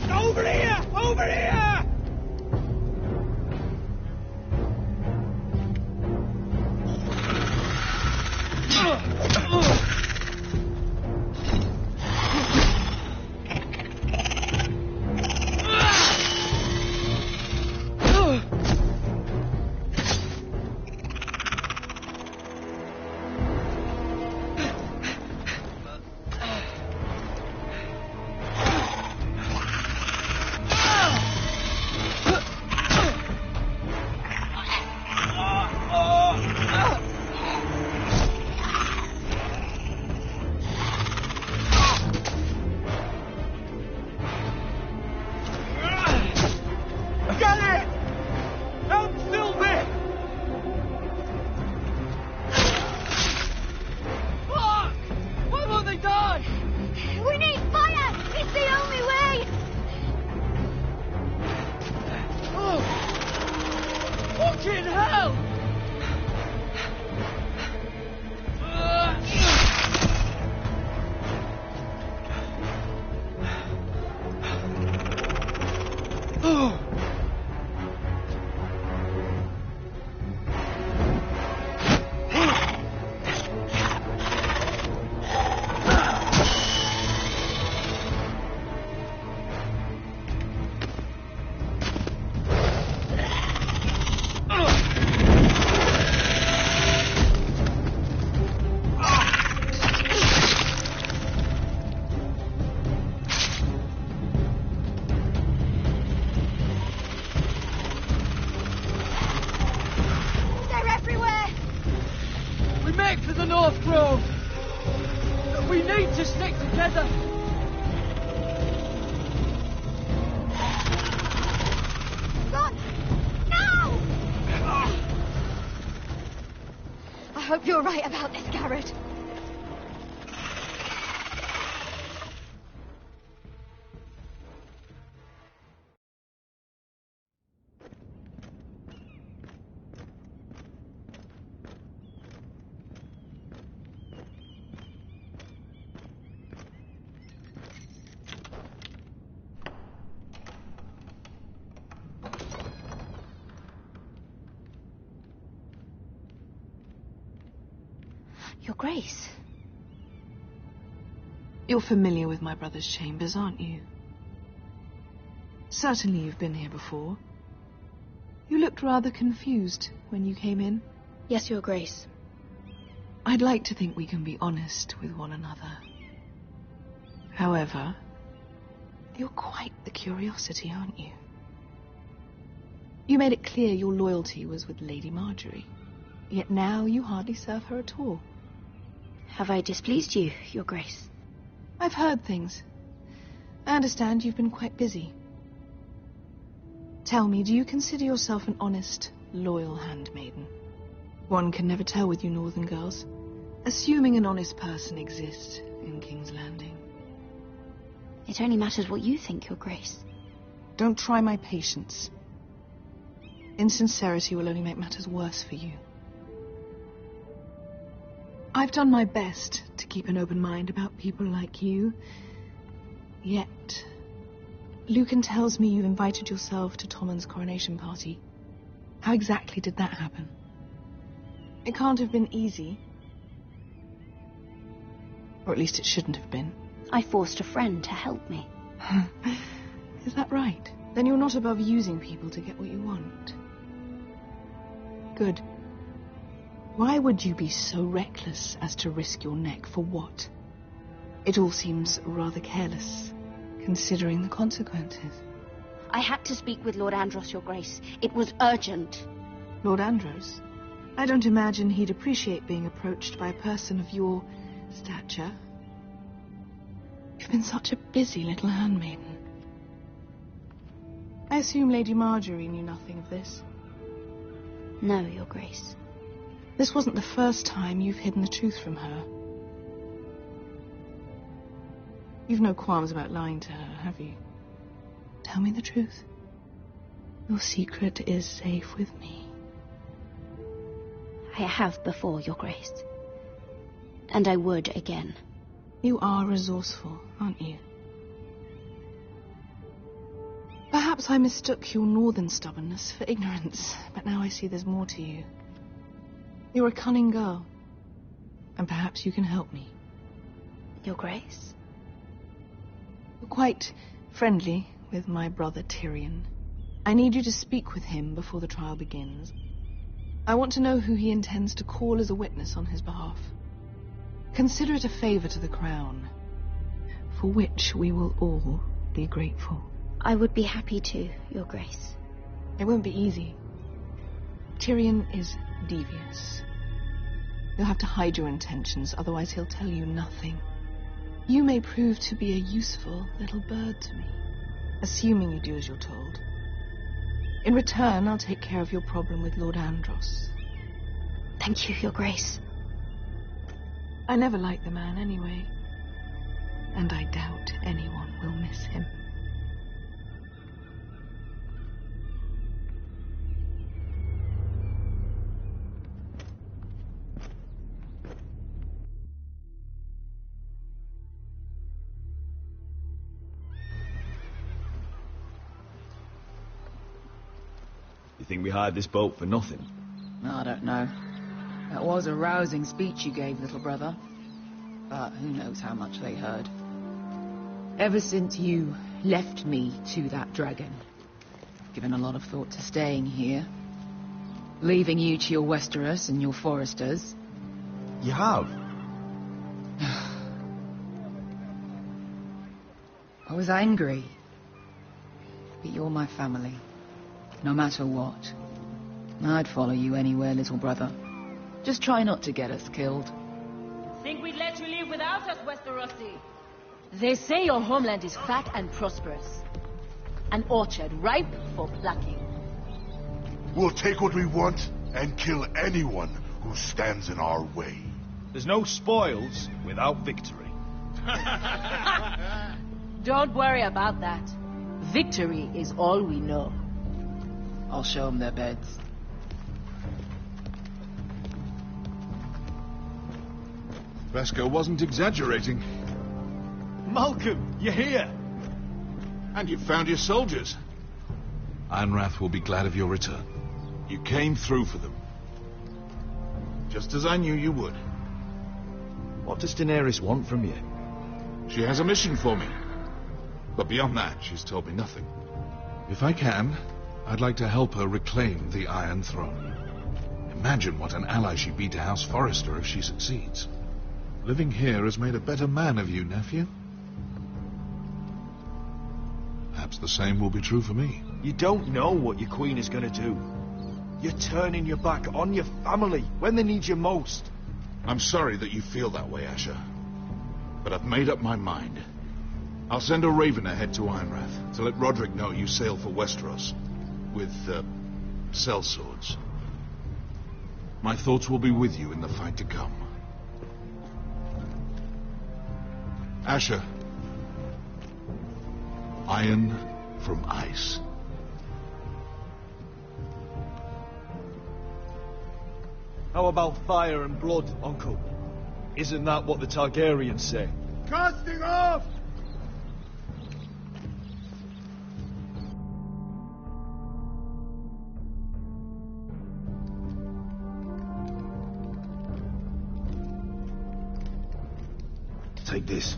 Over here! Over here! I hope you're right about this, Garrett. Your Grace. You're familiar with my brother's chambers, aren't you? Certainly you've been here before. You looked rather confused when you came in. Yes, Your Grace. I'd like to think we can be honest with one another. However, you're quite the curiosity, aren't you? You made it clear your loyalty was with Lady Marjorie, yet now you hardly serve her at all. Have I displeased you, Your Grace? I've heard things. I understand you've been quite busy. Tell me, do you consider yourself an honest, loyal handmaiden? One can never tell with you northern girls, assuming an honest person exists in King's Landing. It only matters what you think, Your Grace. Don't try my patience. Insincerity will only make matters worse for you. I've done my best to keep an open mind about people like you. Yet, Lucan tells me you've invited yourself to Tommen's coronation party. How exactly did that happen? It can't have been easy. Or at least it shouldn't have been. I forced a friend to help me. Is that right? Then you're not above using people to get what you want. Good. Why would you be so reckless as to risk your neck for what? It all seems rather careless, considering the consequences. I had to speak with Lord Andros, Your Grace. It was urgent. Lord Andros? I don't imagine he'd appreciate being approached by a person of your stature. You've been such a busy little handmaiden. I assume Lady Marjorie knew nothing of this. No, Your Grace. This wasn't the first time you've hidden the truth from her. You've no qualms about lying to her, have you? Tell me the truth. Your secret is safe with me. I have before, Your Grace. And I would again. You are resourceful, aren't you? Perhaps I mistook your northern stubbornness for ignorance, but now I see there's more to you. You're a cunning girl, and perhaps you can help me. Your Grace? You're quite friendly with my brother Tyrion. I need you to speak with him before the trial begins. I want to know who he intends to call as a witness on his behalf. Consider it a favor to the crown, for which we will all be grateful. I would be happy to, Your Grace. It won't be easy. Tyrion is devious. You'll have to hide your intentions, otherwise he'll tell you nothing. You may prove to be a useful little bird to me, assuming you do as you're told. In return, I'll take care of your problem with Lord Andros. Thank you, Your Grace. I never liked the man anyway, and I doubt anyone will miss him. You think we hired this boat for nothing? I don't know. That was a rousing speech you gave, little brother. But who knows how much they heard. Ever since you left me to that dragon, I've given a lot of thought to staying here. Leaving you to your Westeros and your Foresters. You have? I was angry. But you're my family. No matter what. I'd follow you anywhere, little brother. Just try not to get us killed. Think we'd let you leave without us, Westerosi? They say your homeland is fat and prosperous. An orchard ripe for plucking. We'll take what we want and kill anyone who stands in our way. There's no spoils without victory. Don't worry about that. Victory is all we know. I'll show them their beds. Vesco wasn't exaggerating. Malcolm, you're here! And you've found your soldiers. Ironrath will be glad of your return. You came through for them. Just as I knew you would. What does Daenerys want from you? She has a mission for me. But beyond that, she's told me nothing. If I can, I'd like to help her reclaim the Iron Throne. Imagine what an ally she'd be to House Forrester if she succeeds. Living here has made a better man of you, nephew. Perhaps the same will be true for me. You don't know what your queen is going to do. You're turning your back on your family when they need you most. I'm sorry that you feel that way, Asher. But I've made up my mind. I'll send a raven ahead to Ironrath to let Roderick know you sail for Westeros with, sellswords. My thoughts will be with you in the fight to come. Iron from ice. How about fire and blood, Uncle? Isn't that what the Targaryens say? Casting off! Take this.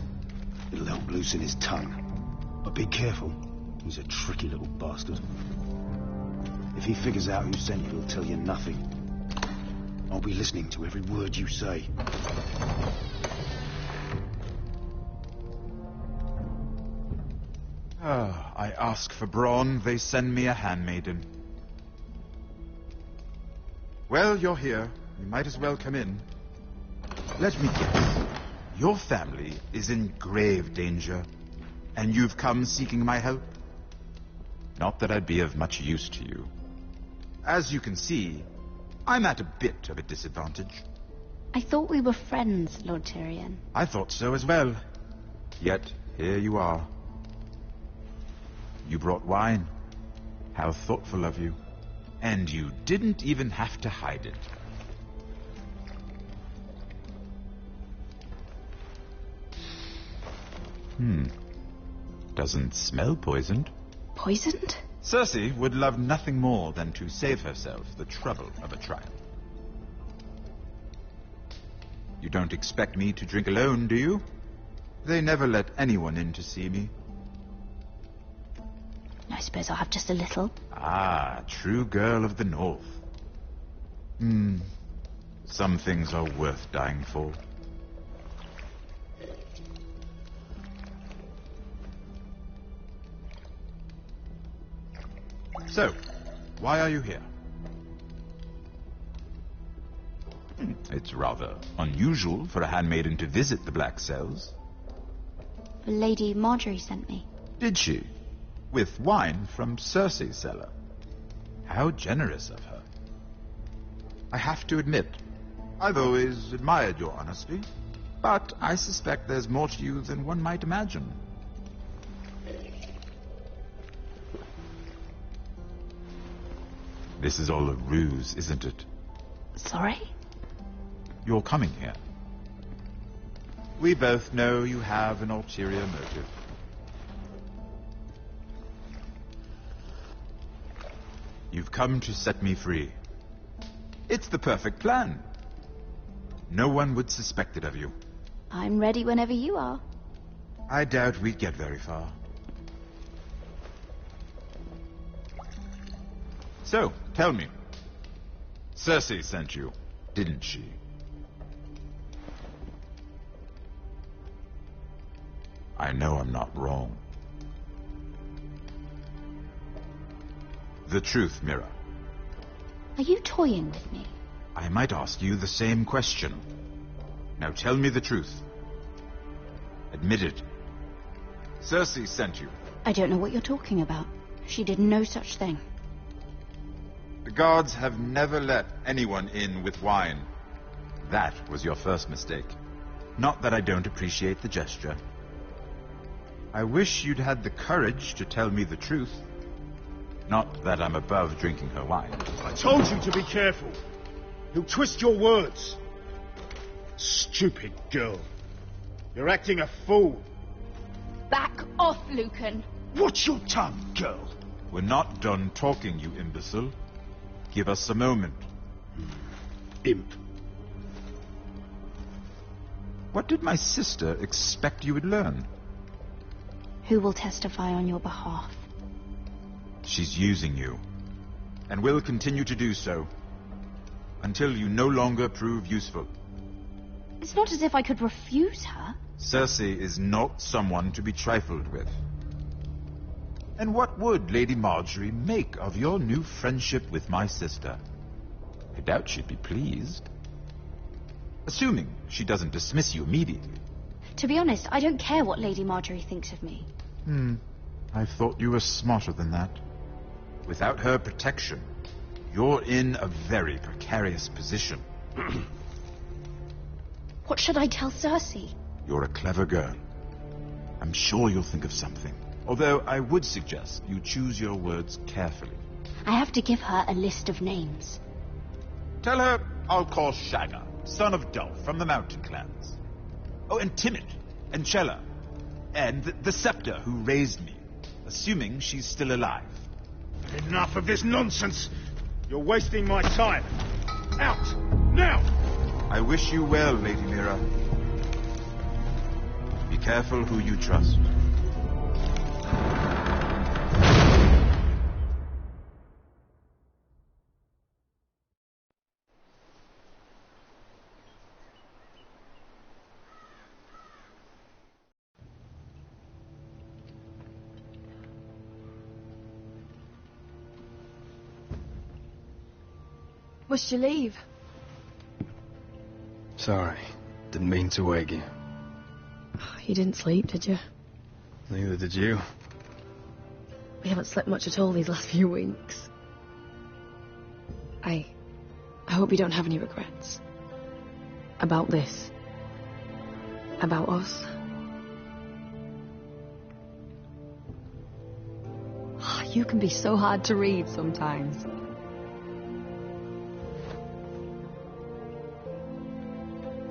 It'll help loosen his tongue. But be careful. He's a tricky little bastard. If he figures out who sent you, he'll tell you nothing. I'll be listening to every word you say. I ask for brawn, they send me a handmaiden. Well, you're here. You might as well come in. Let me guess. Your family is in grave danger, and you've come seeking my help? Not that I'd be of much use to you. As you can see, I'm at a bit of a disadvantage. I thought we were friends, Lord Tyrion. I thought so as well. Yet, here you are. You brought wine. How thoughtful of you. And you didn't even have to hide it. Doesn't smell poisoned. Poisoned? Cersei would love nothing more than to save herself the trouble of a trial. You don't expect me to drink alone, do you? They never let anyone in to see me. I suppose I'll have just a little. Ah, true girl of the North. Some things are worth dying for. So, why are you here? It's rather unusual for a handmaiden to visit the Black Cells. Lady Marjorie sent me. Did she? With wine from Cersei's cellar. How generous of her. I have to admit, I've always admired your honesty, but I suspect there's more to you than one might imagine. This is all a ruse, isn't it? Sorry? You're coming here. We both know you have an ulterior motive. You've come to set me free. It's the perfect plan. No one would suspect it of you. I'm ready whenever you are. I doubt we'd get very far. So, tell me. Cersei sent you, didn't she? I know I'm not wrong. The truth, Mira. Are you toying with me? I might ask you the same question. Now tell me the truth. Admit it. Cersei sent you. I don't know what you're talking about. She did no such thing. The guards have never let anyone in with wine. That was your first mistake. Not that I don't appreciate the gesture. I wish you'd had the courage to tell me the truth. Not that I'm above drinking her wine. I told you to be careful. He'll twist your words. Stupid girl. You're acting a fool. Back off, Lucan. Watch your tongue, girl. We're not done talking, you imbecile. Give us a moment. Imp. What did my sister expect you would learn? Who will testify on your behalf? She's using you, and will continue to do so, until you no longer prove useful. It's not as if I could refuse her. Cersei is not someone to be trifled with. And what would Lady Marjorie make of your new friendship with my sister? I doubt she'd be pleased. Assuming she doesn't dismiss you immediately. To be honest, I don't care what Lady Marjorie thinks of me. I thought you were smarter than that. Without her protection, you're in a very precarious position. What should I tell Cersei? You're a clever girl. I'm sure you'll think of something. Although I would suggest you choose your words carefully. I have to give her a list of names. Tell her I'll call Shagger, son of Dolph from the mountain clans. Oh, and Timid, and Chella, and the Scepter who raised me, assuming she's still alive. Enough of this nonsense! You're wasting my time! Out! Now! I wish you well, Lady Mira. Be careful who you trust. Must you leave? Sorry. Didn't mean to wake you. You didn't sleep, did you? Neither did you. We haven't slept much at all these last few weeks. I hope you don't have any regrets. About this. About us. You can be so hard to read sometimes.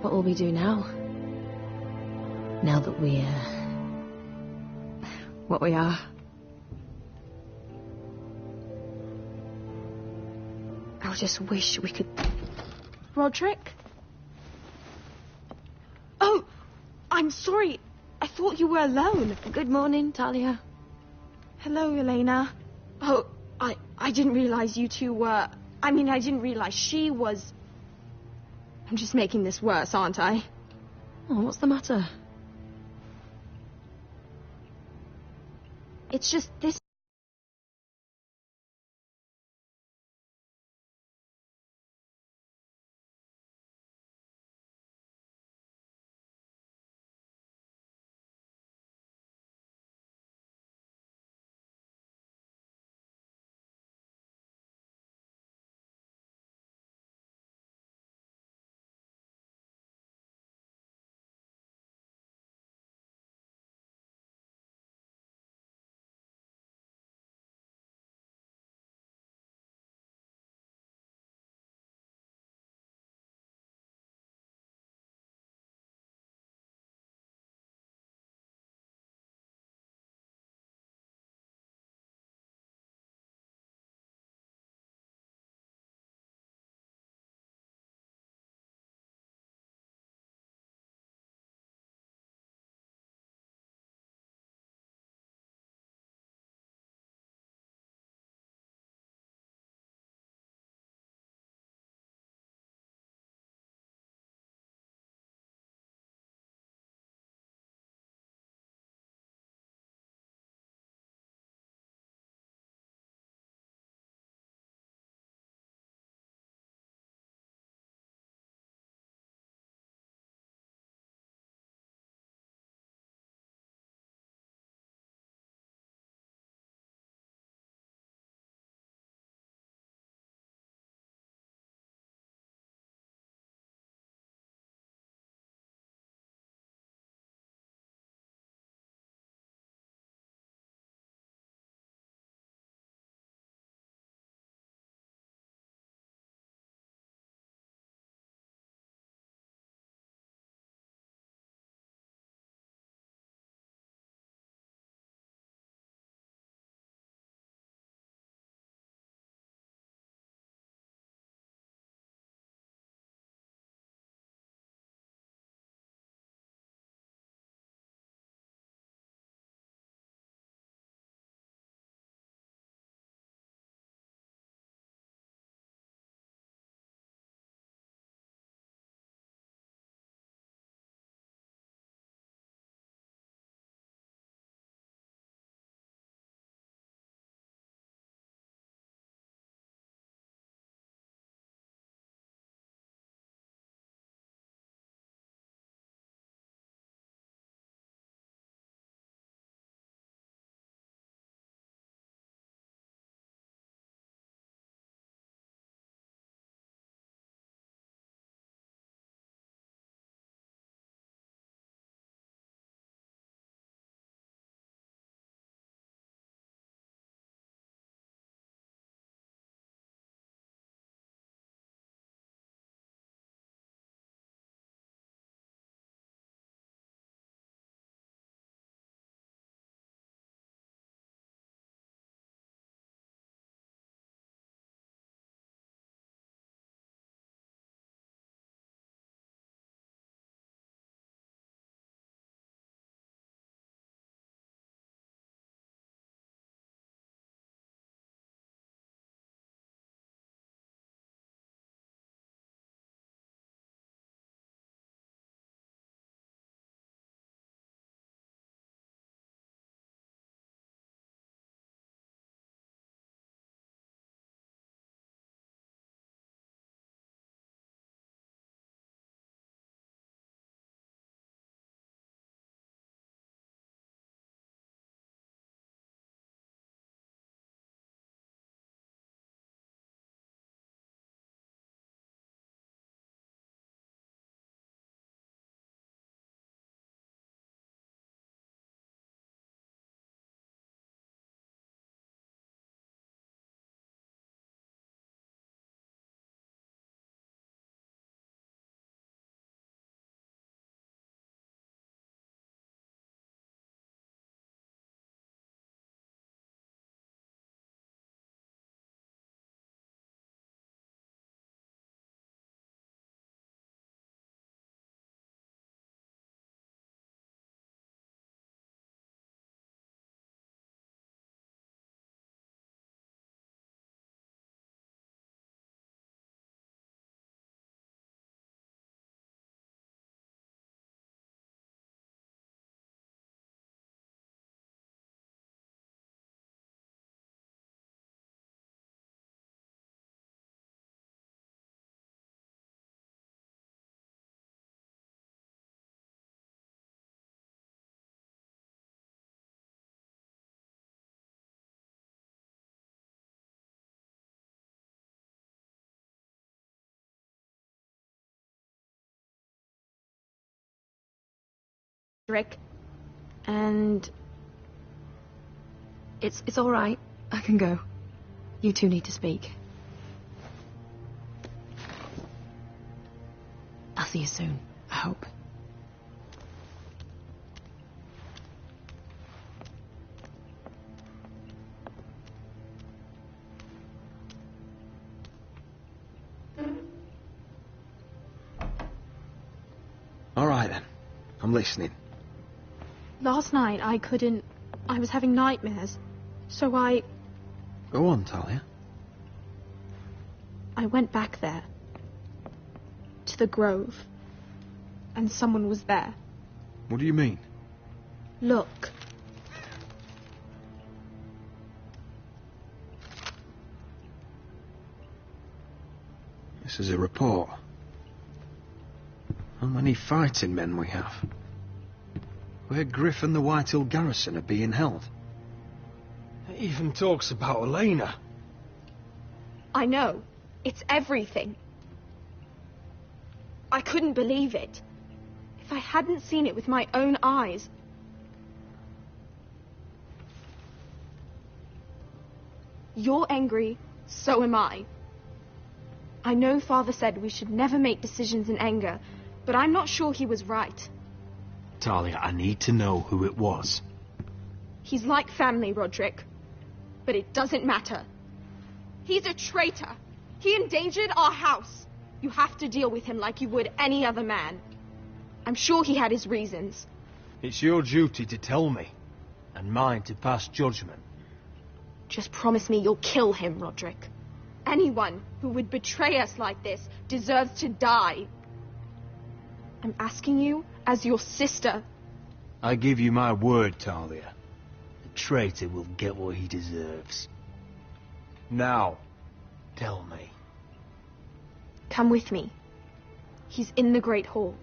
What will we do now? Now that we're... what we are? I just wish we could... Roderick? Oh! I'm sorry. I thought you were alone. Good morning, Talia. Hello, Elena. Oh, I didn't realize you two were... I mean, I didn't realize she was... I'm just making this worse, aren't I? Oh, what's the matter? It's just this... Rick. And... It's all right. I can go. You two need to speak. I'll see you soon, I hope. All right, then. I'm listening. Last night I couldn't... I was having nightmares. So I Go on, Talia. went back there. To the grove. And someone was there. What do you mean? Look. This is a report. How many fighting men we have. Where Griff and the Whitehill garrison are being held. It even talks about Elena. I know. It's everything. I couldn't believe it. If I hadn't seen it with my own eyes. You're angry, so am I. I know Father said we should never make decisions in anger, but I'm not sure he was right. Talia, I need to know who it was. He's like family, Roderick. But it doesn't matter. He's a traitor. He endangered our house. You have to deal with him like you would any other man. I'm sure he had his reasons. It's your duty to tell me, and mine to pass judgment. Just promise me you'll kill him, Roderick. Anyone who would betray us like this deserves to die. I'm asking you as your sister. I give you my word, Talia. The traitor will get what he deserves. Now, tell me. Come with me. He's in the Great Hall.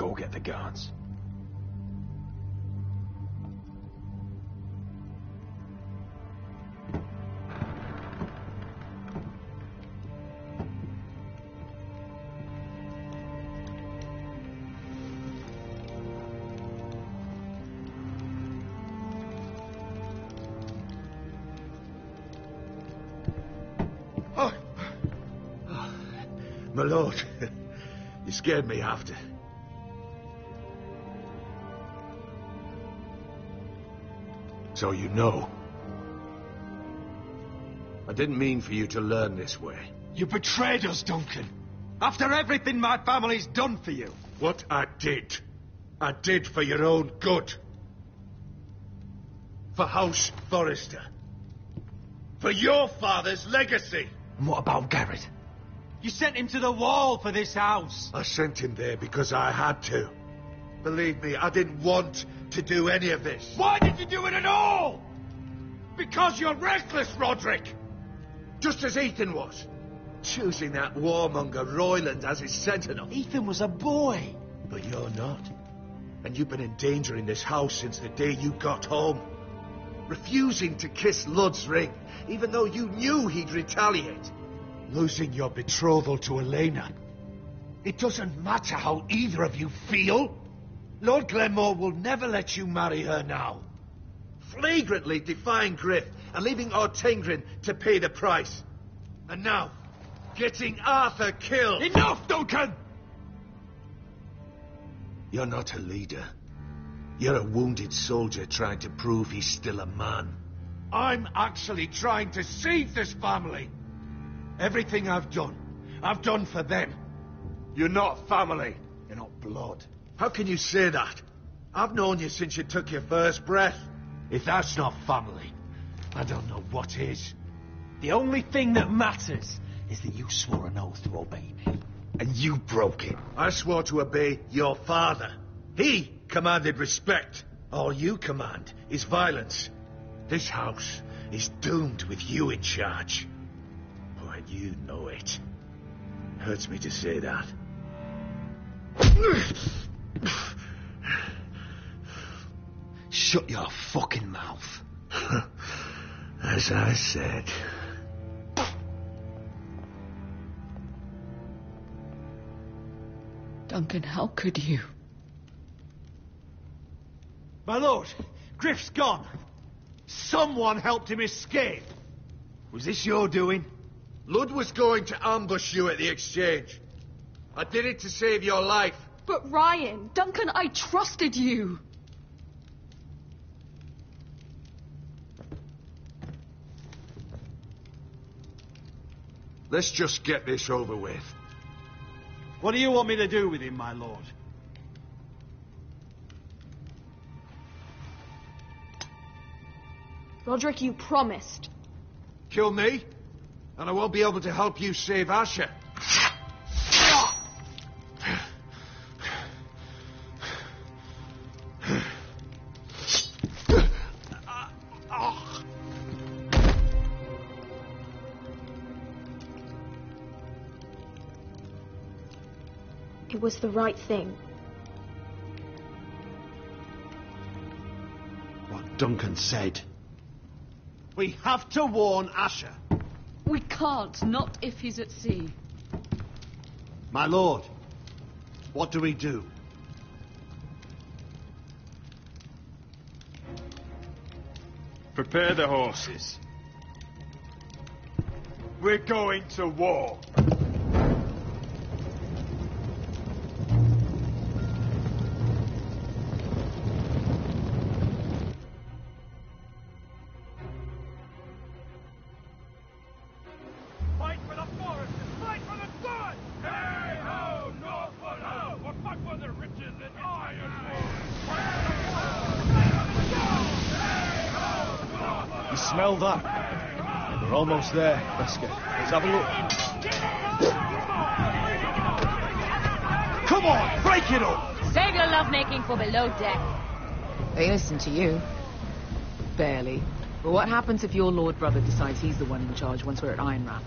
Go get the guards. My lord, you scared me after. So you know. I didn't mean for you to learn this way. You betrayed us, Duncan. After everything my family's done for you. What I did for your own good. For House Forrester. For your father's legacy. And what about Garrett? You sent him to the wall for this house. I sent him there because I had to. Believe me, I didn't want to do any of this. Why did you do it at all? Because you're reckless, Roderick! Just as Ethan was. Choosing that warmonger Royland as his sentinel. Ethan was a boy. But you're not. And you've been endangering this house since the day you got home. Refusing to kiss Lud's ring, even though you knew he'd retaliate. Losing your betrothal to Elena. It doesn't matter how either of you feel. Lord Glenmore will never let you marry her now. Flagrantly defying Griff and leaving Ortengrin to pay the price. And now, getting Arthur killed. Enough, Duncan! You're not a leader. You're a wounded soldier trying to prove he's still a man. I'm actually trying to save this family. Everything I've done for them. You're not family. You're not blood. How can you say that? I've known you since you took your first breath. If that's not family, I don't know what is. The only thing that matters is that you swore an oath to obey me. And you broke it. I swore to obey your father. He commanded respect. All you command is violence. This house is doomed with you in charge. Oh, and you know it. Hurts me to say that. Shut your fucking mouth. As I said. Duncan, how could you? My lord, Griff's gone. Someone helped him escape. Was this your doing? Ludd was going to ambush you at the exchange. I did it to save your life. But Ryan, Duncan, I trusted you. Let's just get this over with. What do you want me to do with him, my lord? Roderick, you promised. Kill me, and I won't be able to help you save Asher. It was the right thing. What Duncan said. We have to warn Asher. We can't, not if he's at sea. My lord, what do we do? Prepare the horses. We're going to war. Fight for the forest and fight for the sun! Hey ho, Northwood ho! Or fight for the riches and ironwood! You smell that? We're almost there, Wesker. Let's have a look. Come on, break it up! Save your lovemaking for below deck. They listen to you. Barely. But what happens if your lord brother decides he's the one in charge once we're at Iron Wrap?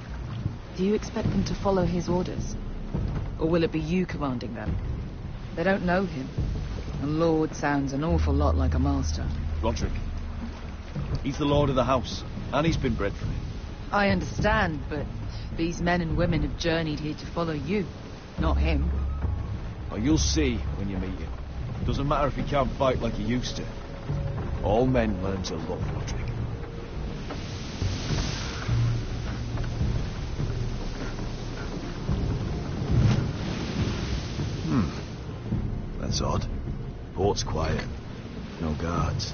Do you expect them to follow his orders? Or will it be you commanding them? They don't know him. And lord sounds an awful lot like a master. Roderick. He's the lord of the house, and he's been bred for it. I understand, but these men and women have journeyed here to follow you, not him. Oh, you'll see when you meet him. Doesn't matter if he can't fight like he used to. All men learn to love Roderick. That's odd. Port's quiet. No guards.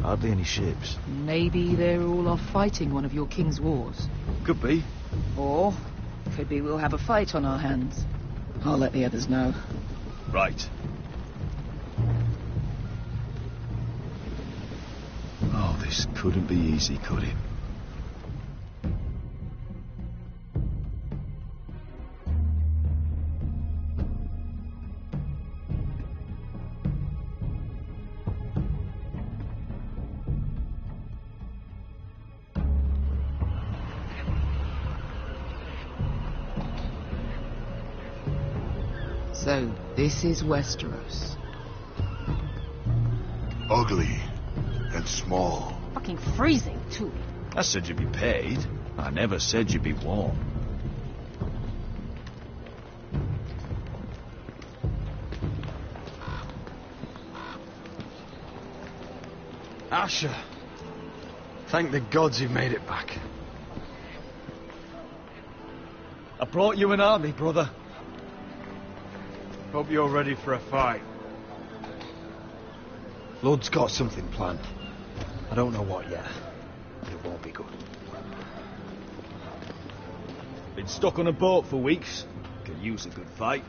Hardly any ships. Maybe they're all off fighting one of your king's wars. Could be. Or could be we'll have a fight on our hands. I'll let the others know. Right. Oh, this couldn't be easy, could it? So, this is Westeros. Ugly and small. Fucking freezing, too. I said you'd be paid. I never said you'd be warm. Asher. Thank the gods you've made it back. I brought you an army, brother. Hope you're ready for a fight. Ludd's got something planned. I don't know what yet, but it won't be good. Been stuck on a boat for weeks. Could use a good fight.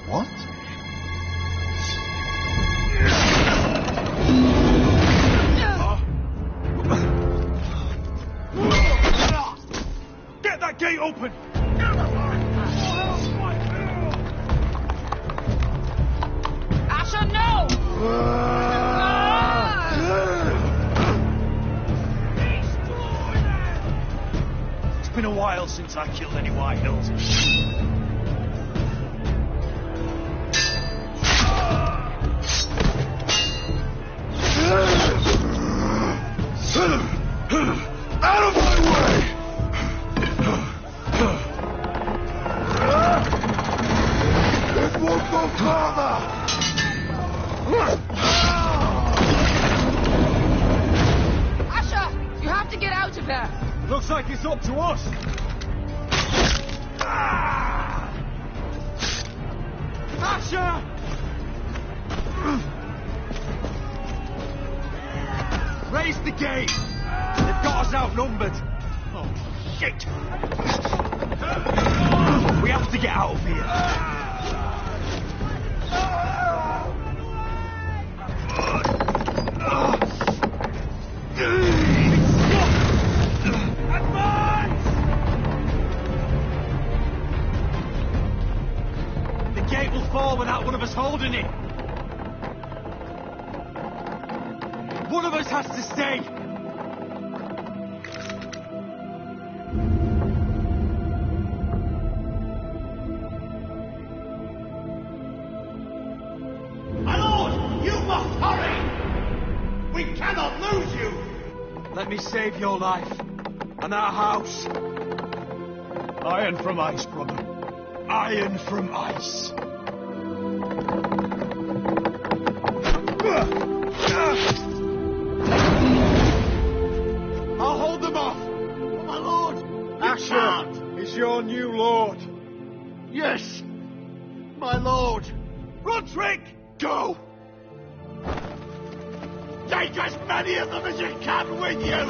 What? Get that gate open! Asher, no! It's been a while since I killed any White Hills. Out of my way! It won't go farther! Asher, you have to get out of there. Looks like it's up to us. Asher! Raise the gate! They've got us outnumbered. Oh, shit! We have to get out of here. The gate will fall without one of us holding it. One of us has to stay. My lord, you must hurry! We cannot lose you! Let me save your life and our house. Iron from ice, brother. Iron from ice. I'll hold them off. My lord! Asher is your new lord. Yes! My lord! Roderick! Go! Take as many of them as you can with you!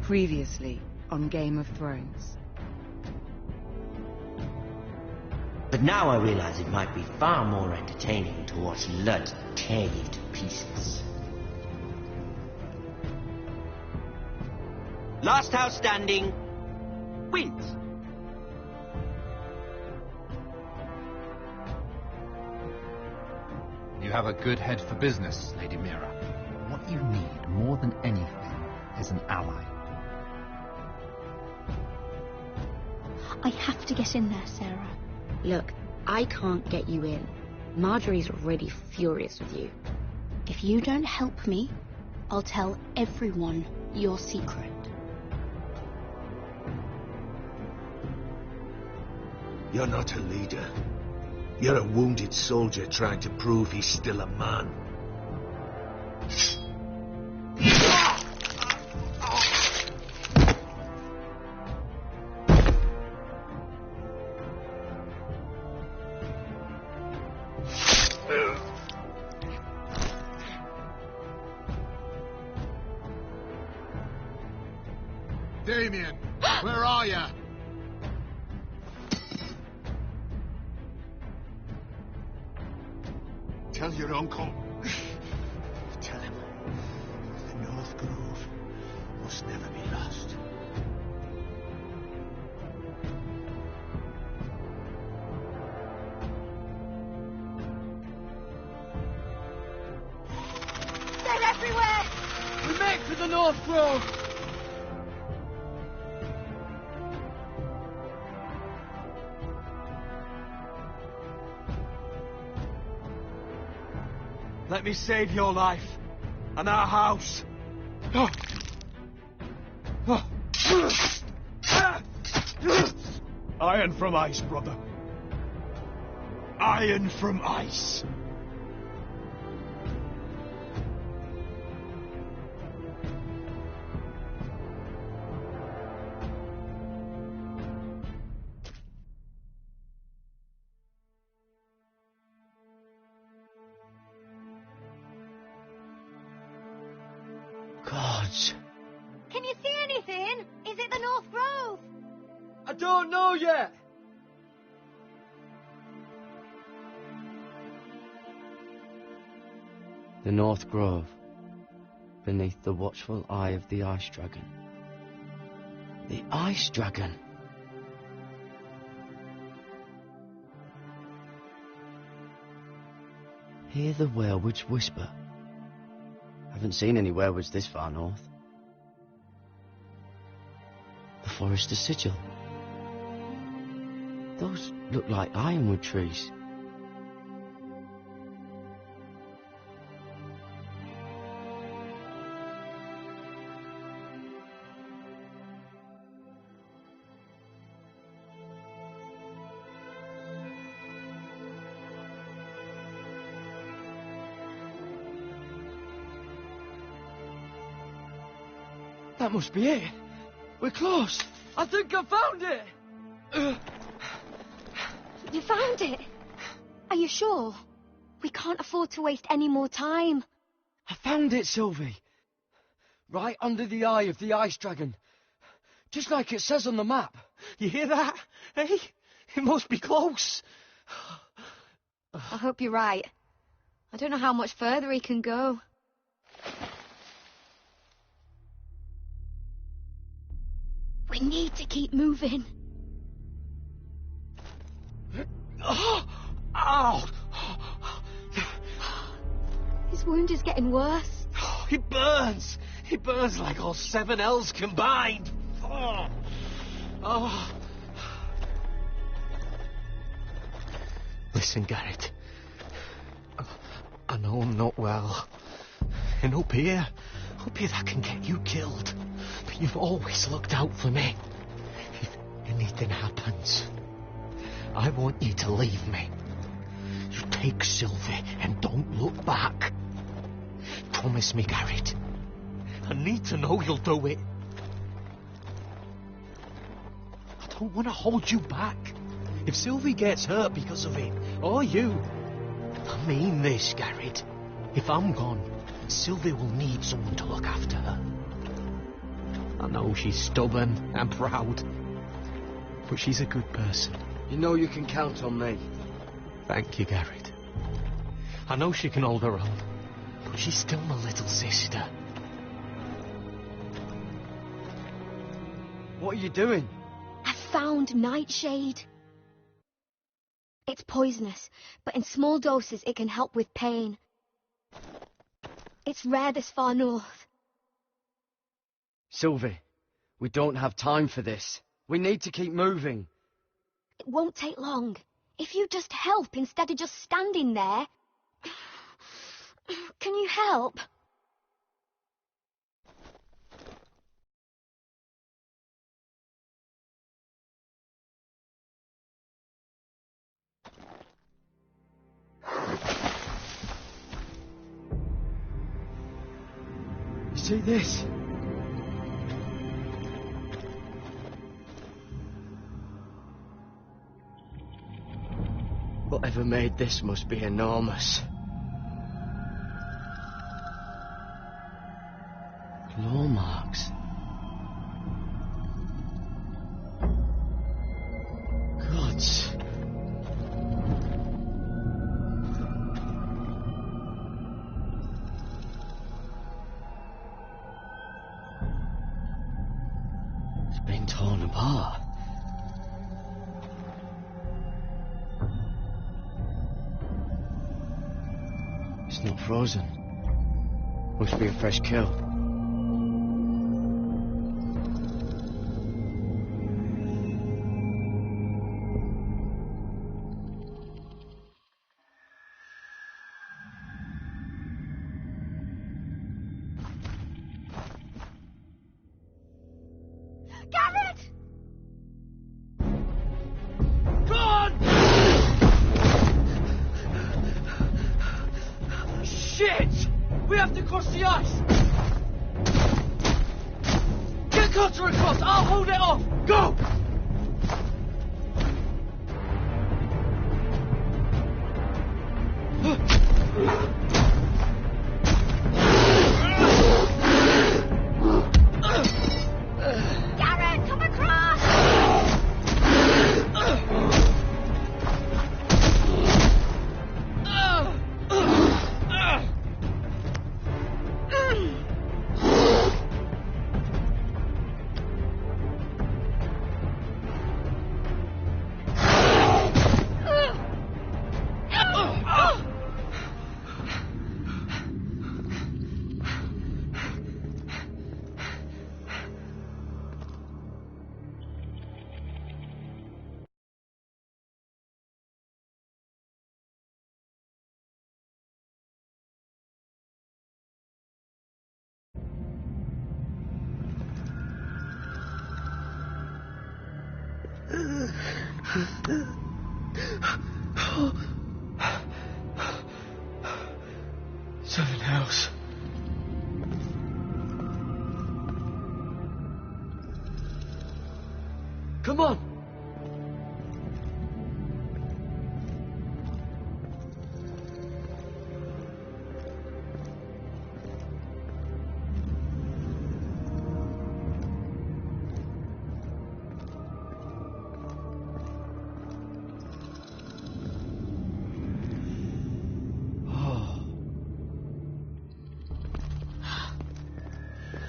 Previously on Game of Thrones. But now I realize it might be far more entertaining to watch Lud tear you to pieces. Last house standing wins. You have a good head for business, Lady Mira. What you need more than anything is an ally. I have to get in there, Sarah. Look, I can't get you in. Marjorie's already furious with you. If you don't help me, I'll tell everyone your secret. You're not a leader. You're a wounded soldier trying to prove he's still a man. Damien, where are you? Tell your uncle. Tell him the North Grove must never be lost. They're everywhere! We make for the North Grove! Let me save your life and our house. Iron from ice, brother. Iron from ice. Gods. Can you see anything? Is it the North Grove? I don't know yet. The North Grove, beneath the watchful eye of the Ice Dragon. The Ice Dragon! Hear the werewolves whisper. Haven't seen any werewolves this far north. The Forester's Sigil. Those look like ironwood trees. That must be it. We're close. I think I found it. You found it? Are you sure? We can't afford to waste any more time. I found it, Sylvie. Right under the eye of the Ice Dragon. Just like it says on the map. You hear that? Hey? It must be close. I hope you're right. I don't know how much further he can go. We need to keep moving. Ow! His wound is getting worse. It burns. It burns like all 7 L's combined. Oh. Listen, Garrett. I know I'm not well. And up here that can get you killed. But you've always looked out for me. If anything happens, I want you to leave me. You take Sylvie and don't look back. Promise me, Garrett. I need to know you'll do it. I don't want to hold you back. If Sylvie gets hurt because of it, or you... I mean this, Garrett. If I'm gone, Sylvie will need someone to look after her. I know she's stubborn and proud, but she's a good person. You know you can count on me. Thank you, Garrett. I know she can hold her own, but she's still my little sister. What are you doing? I found nightshade. It's poisonous, but in small doses it can help with pain. It's rare this far north. Sylvie, we don't have time for this. We need to keep moving. It won't take long. If you just help instead of just standing there. Can you help? You see this? Whatever made this must be enormous. Claw marks. Gods. It's been torn apart. It's not frozen. Must be a fresh kill. Garrett! Shit! We have to cross the ice! Get Cutter across! I'll hold it off! Go! Garrett, come across! Seven House. Come on!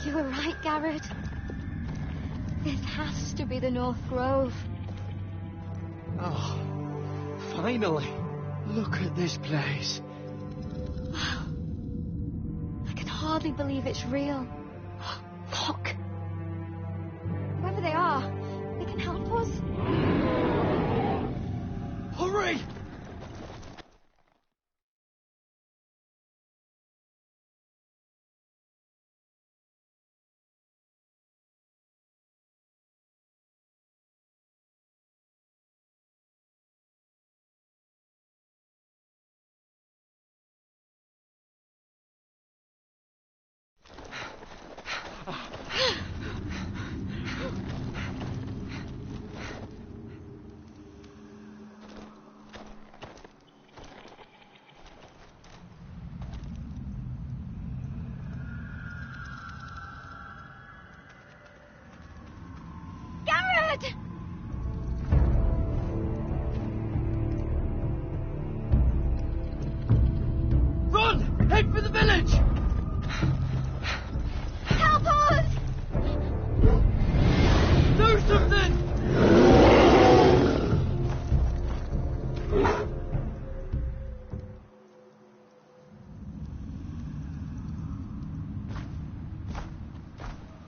You were right, Garrett. This has to be the North Grove. Oh, finally! Look at this place. Wow. I can hardly believe it's real. Look. Whoever they are, they can help us. Hurry!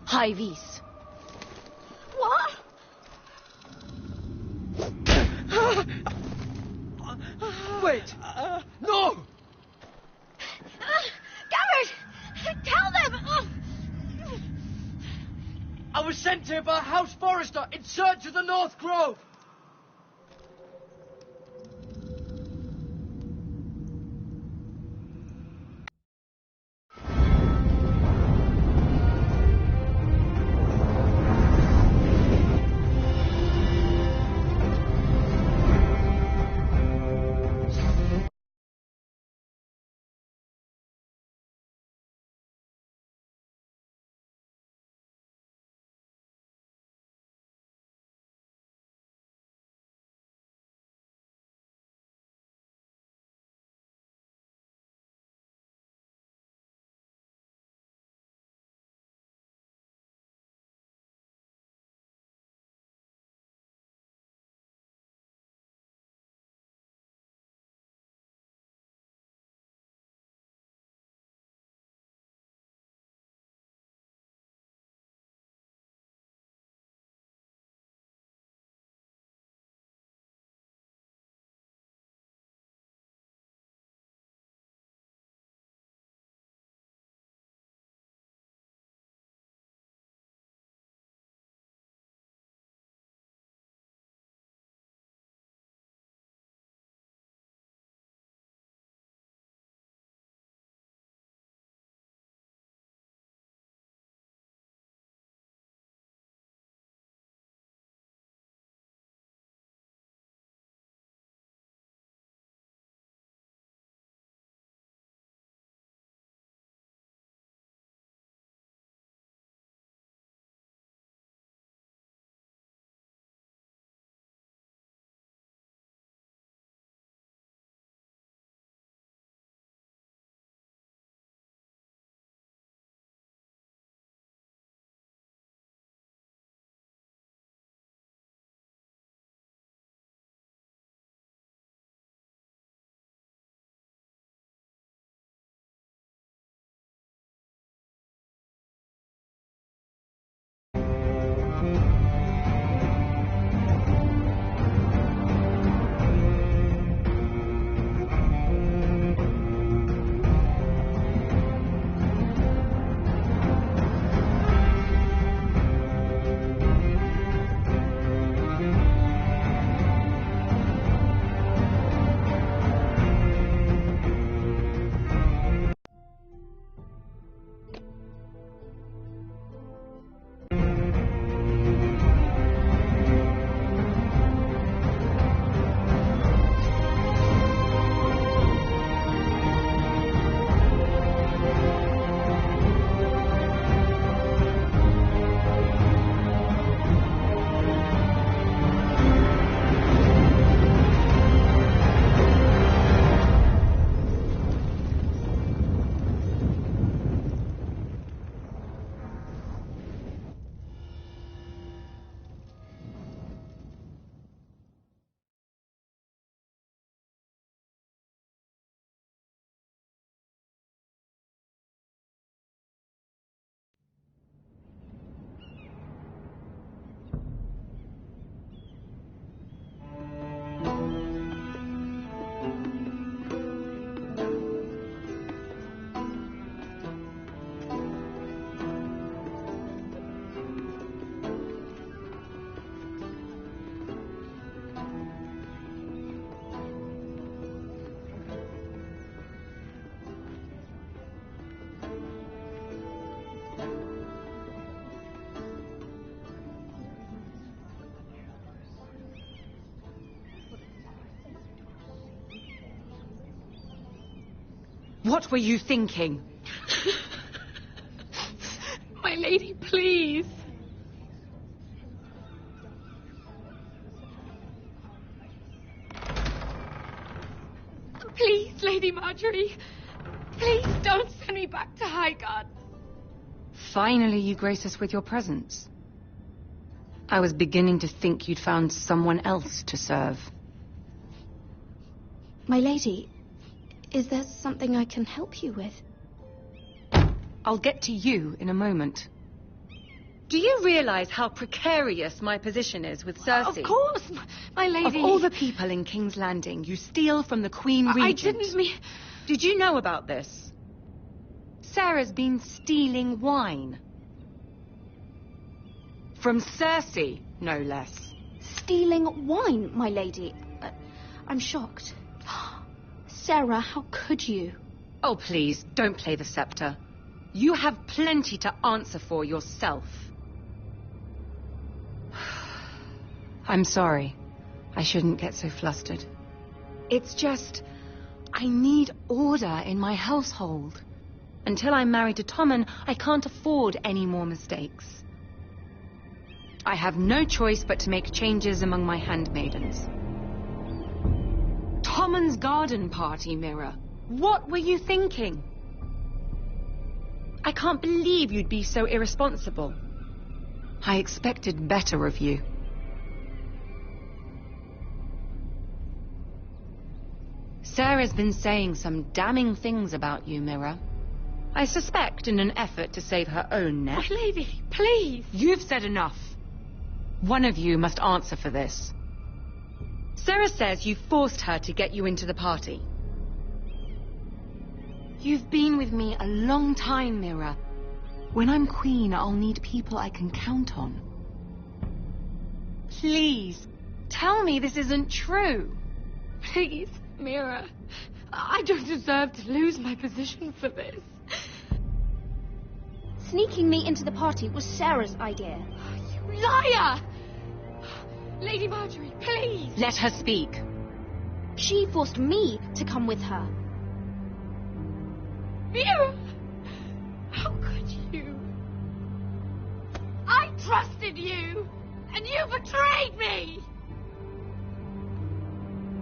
High vis. What? Wait! No! Garrett! Tell them! I was sent here by House Forrester in search of the North Grove! What were you thinking? My lady, please. Please, Lady Marjorie. Please don't send me back to Highgarden. Finally, you grace us with your presence. I was beginning to think you'd found someone else to serve. My lady, is there something I can help you with? I'll get to you in a moment. Do you realize how precarious my position is with Cersei? Of course, my lady. Of all the people in King's Landing, you steal from the Queen Regent. I didn't mean... Did you know about this? Sarah's been stealing wine. From Cersei, no less. Stealing wine, my lady? I'm shocked. Sarah, how could you? Oh, please, don't play the scepter. You have plenty to answer for yourself. I'm sorry. I shouldn't get so flustered. It's just... I need order in my household. Until I'm married to Tommen, I can't afford any more mistakes. I have no choice but to make changes among my handmaidens. Tommen's garden party, Mira. What were you thinking? I can't believe you'd be so irresponsible. I expected better of you. Sarah's been saying some damning things about you, Mira. I suspect in an effort to save her own neck. My lady, please. You've said enough. One of you must answer for this. Sarah says you forced her to get you into the party. You've been with me a long time, Mira. When I'm queen, I'll need people I can count on. Please, tell me this isn't true. Please, Mira. I don't deserve to lose my position for this. Sneaking me into the party was Sarah's idea. You liar! Lady Marjorie, please! Let her speak. She forced me to come with her. Mira! How could you? I trusted you, and you betrayed me!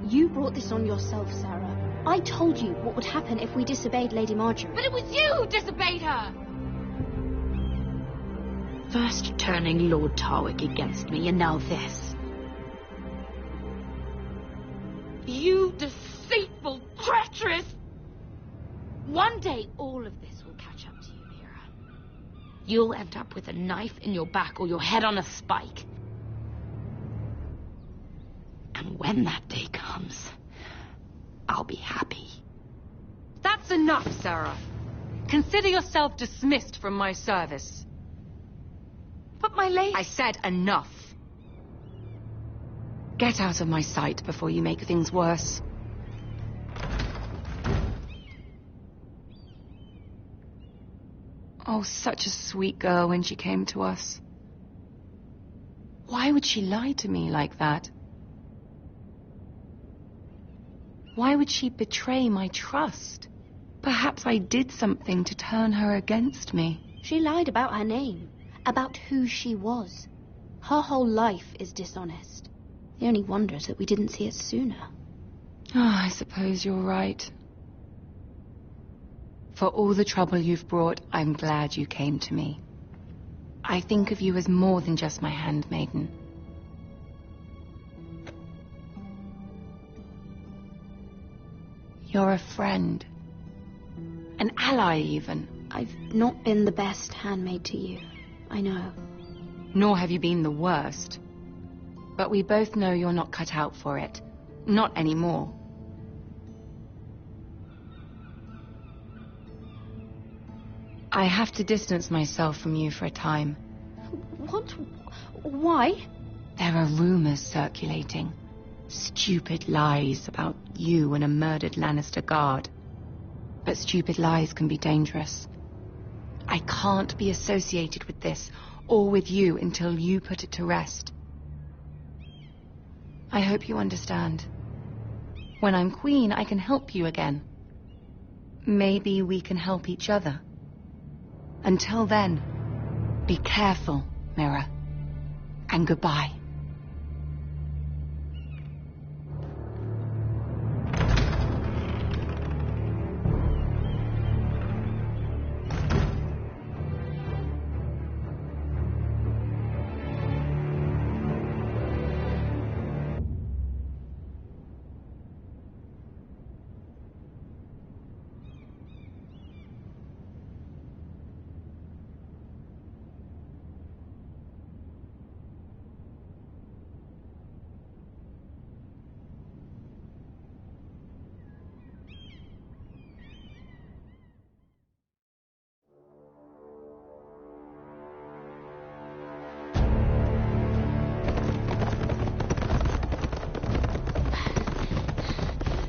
You brought this on yourself, Sarah. I told you what would happen if we disobeyed Lady Marjorie. But it was you who disobeyed her! First turning Lord Tarwick against me, and now this. You deceitful, treacherous... One day, all of this will catch up to you, Mira. You'll end up with a knife in your back or your head on a spike. And when that day comes, I'll be happy. That's enough, Sarah. Consider yourself dismissed from my service. But my lady... I said enough. Get out of my sight before you make things worse. Oh, such a sweet girl when she came to us. Why would she lie to me like that? Why would she betray my trust? Perhaps I did something to turn her against me. She lied about her name, about who she was. Her whole life is dishonest. The only wonder is that we didn't see it sooner. Oh, I suppose you're right. For all the trouble you've brought, I'm glad you came to me. I think of you as more than just my handmaiden. You're a friend. An ally, even. I've not been the best handmaid to you. I know. Nor have you been the worst. But we both know you're not cut out for it. Not anymore. I have to distance myself from you for a time. What? Why? There are rumors circulating. Stupid lies about you and a murdered Lannister guard. But stupid lies can be dangerous. I can't be associated with this, or with you, until you put it to rest. I hope you understand. When I'm queen, I can help you again. Maybe we can help each other. Until then, be careful, Mira. And goodbye.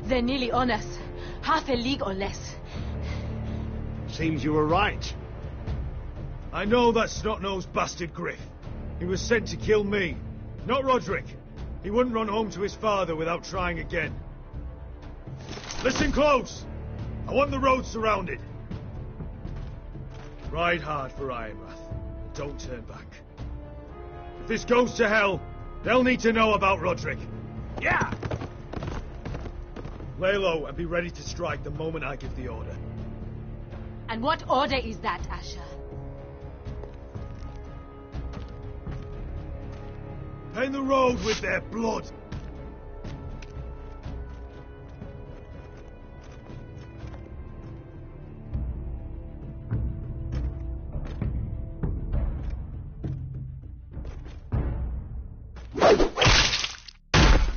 They're nearly on us. Half a league or less. Seems you were right. I know that snot-nosed bastard Griff. He was sent to kill me, not Roderick. He wouldn't run home to his father without trying again. Listen close! I want the road surrounded. Ride hard for Ironrath. Don't turn back. If this goes to hell, they'll need to know about Roderick. Yeah! Lay low and be ready to strike the moment I give the order. And what order is that, Asher? Paint the road with their blood.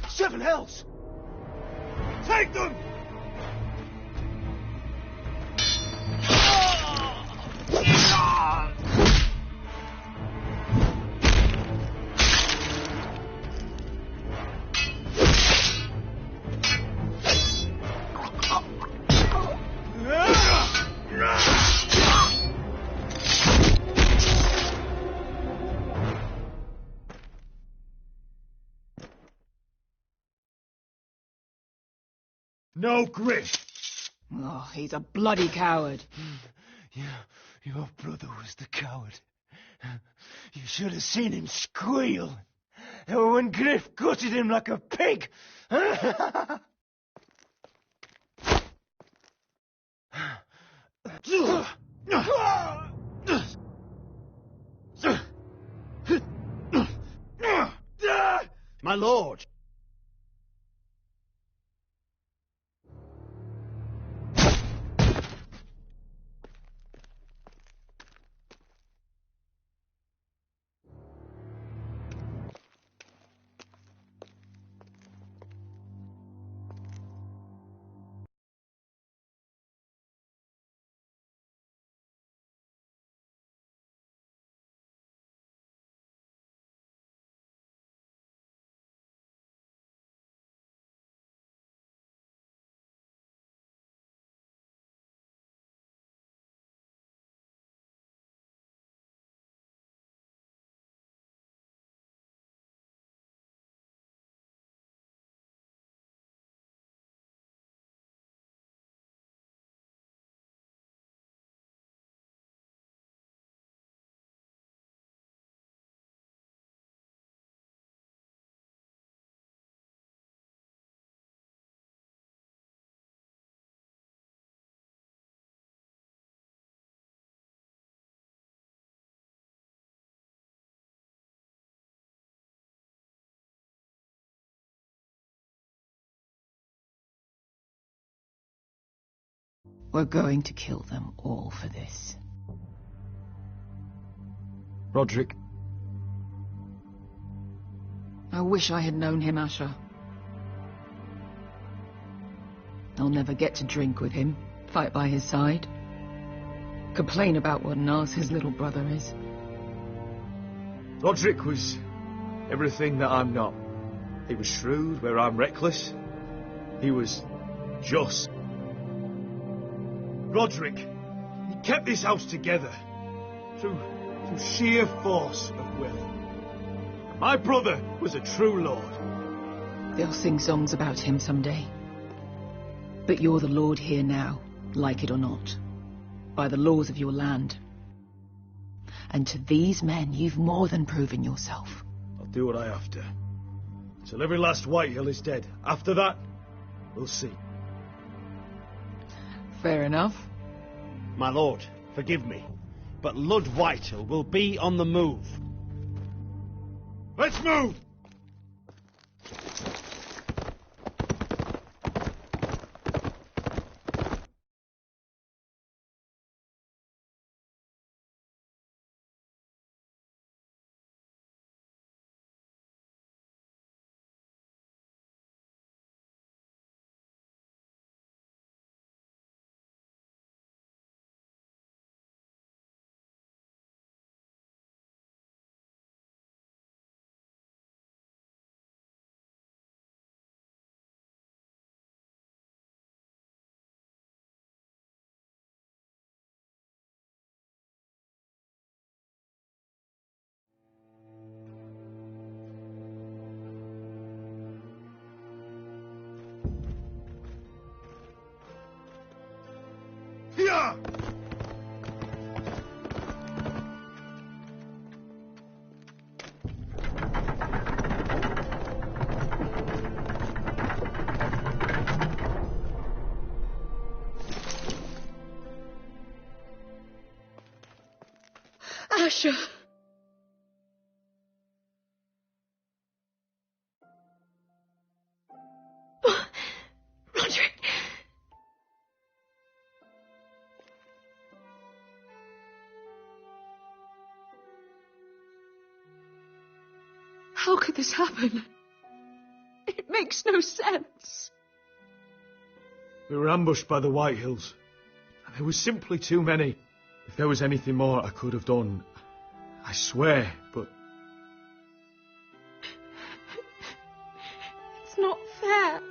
Seven hells! Take them! No Griff! Oh, he's a bloody coward. Your brother was the coward. You should have seen him squeal. When Griff gutted him like a pig. My lord! We're going to kill them all for this. Roderick. I wish I had known him, Asher. I'll never get to drink with him, fight by his side, complain about what an arse his little brother is. Roderick was everything that I'm not. He was shrewd where I'm reckless. He was just. Roderick, he kept this house together through sheer force of will. My brother was a true lord. They'll sing songs about him someday. But you're the lord here now, like it or not, by the laws of your land. And to these men, you've more than proven yourself. I'll do what I have to. Till every last Whitehill is dead. After that, we'll see. Fair enough. My lord, forgive me, but Lud Whitehill will be on the move. Let's move! Asher! Roderick! How could this happen? It makes no sense. We were ambushed by the White Hills. And there was simply too many. If there was anything more I could have done, I swear, but... It's not fair.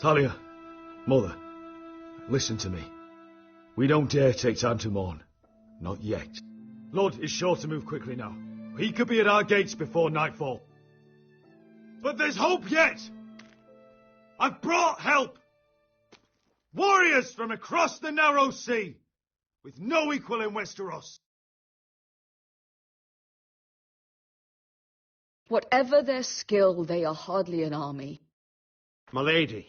Talia, Mother, listen to me. We don't dare take time to mourn. Not yet. Lord is sure to move quickly now. He could be at our gates before nightfall. But there's hope yet! I've brought help! Warriors from across the narrow sea, with no equal in Westeros. Whatever their skill, they are hardly an army. My lady,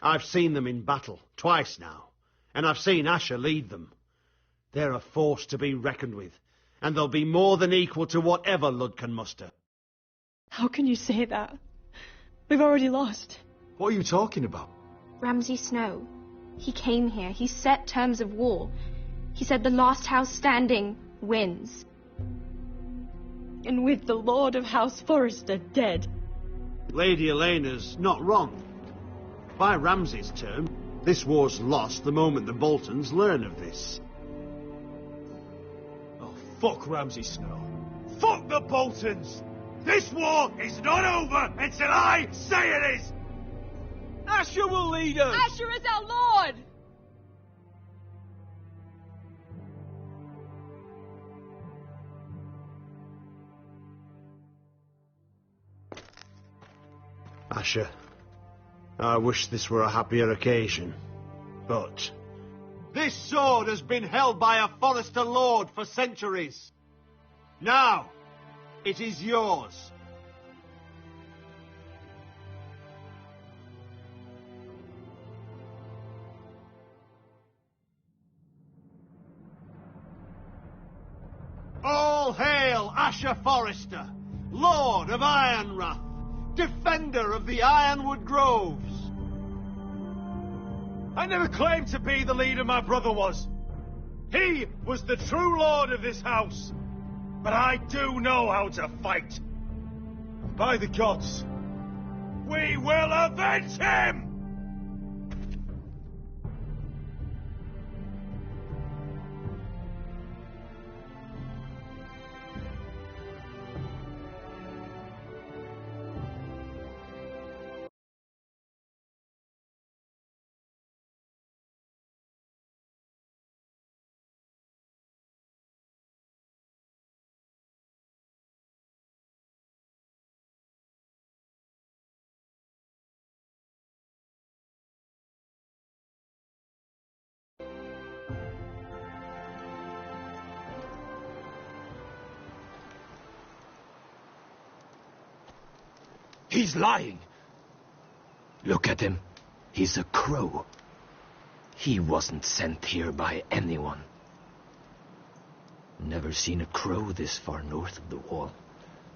I've seen them in battle, twice now, and I've seen Asher lead them. They're a force to be reckoned with, and they'll be more than equal to whatever Lud can muster. How can you say that? We've already lost. What are you talking about? Ramsay Snow. He came here. He set terms of war. He said the last house standing wins. And with the Lord of House Forrester dead. Lady Elena's not wrong. By Ramsay's term, this war's lost the moment the Boltons learn of this. Oh, fuck Ramsay Snow. Fuck the Boltons! This war is not over until I say it is! Asher will lead us! Asher is our Lord! Asher, I wish this were a happier occasion, but... This sword has been held by a Forrester Lord for centuries. Now, it is yours. All hail Asher Forrester, Lord of Ironrath, defender of the Ironwood Groves. I never claimed to be the leader my brother was. He was the true lord of this house. But I do know how to fight. By the gods, we will avenge him! He's lying. Look at him. He's a crow. He wasn't sent here by anyone. Never seen a crow this far north of the wall.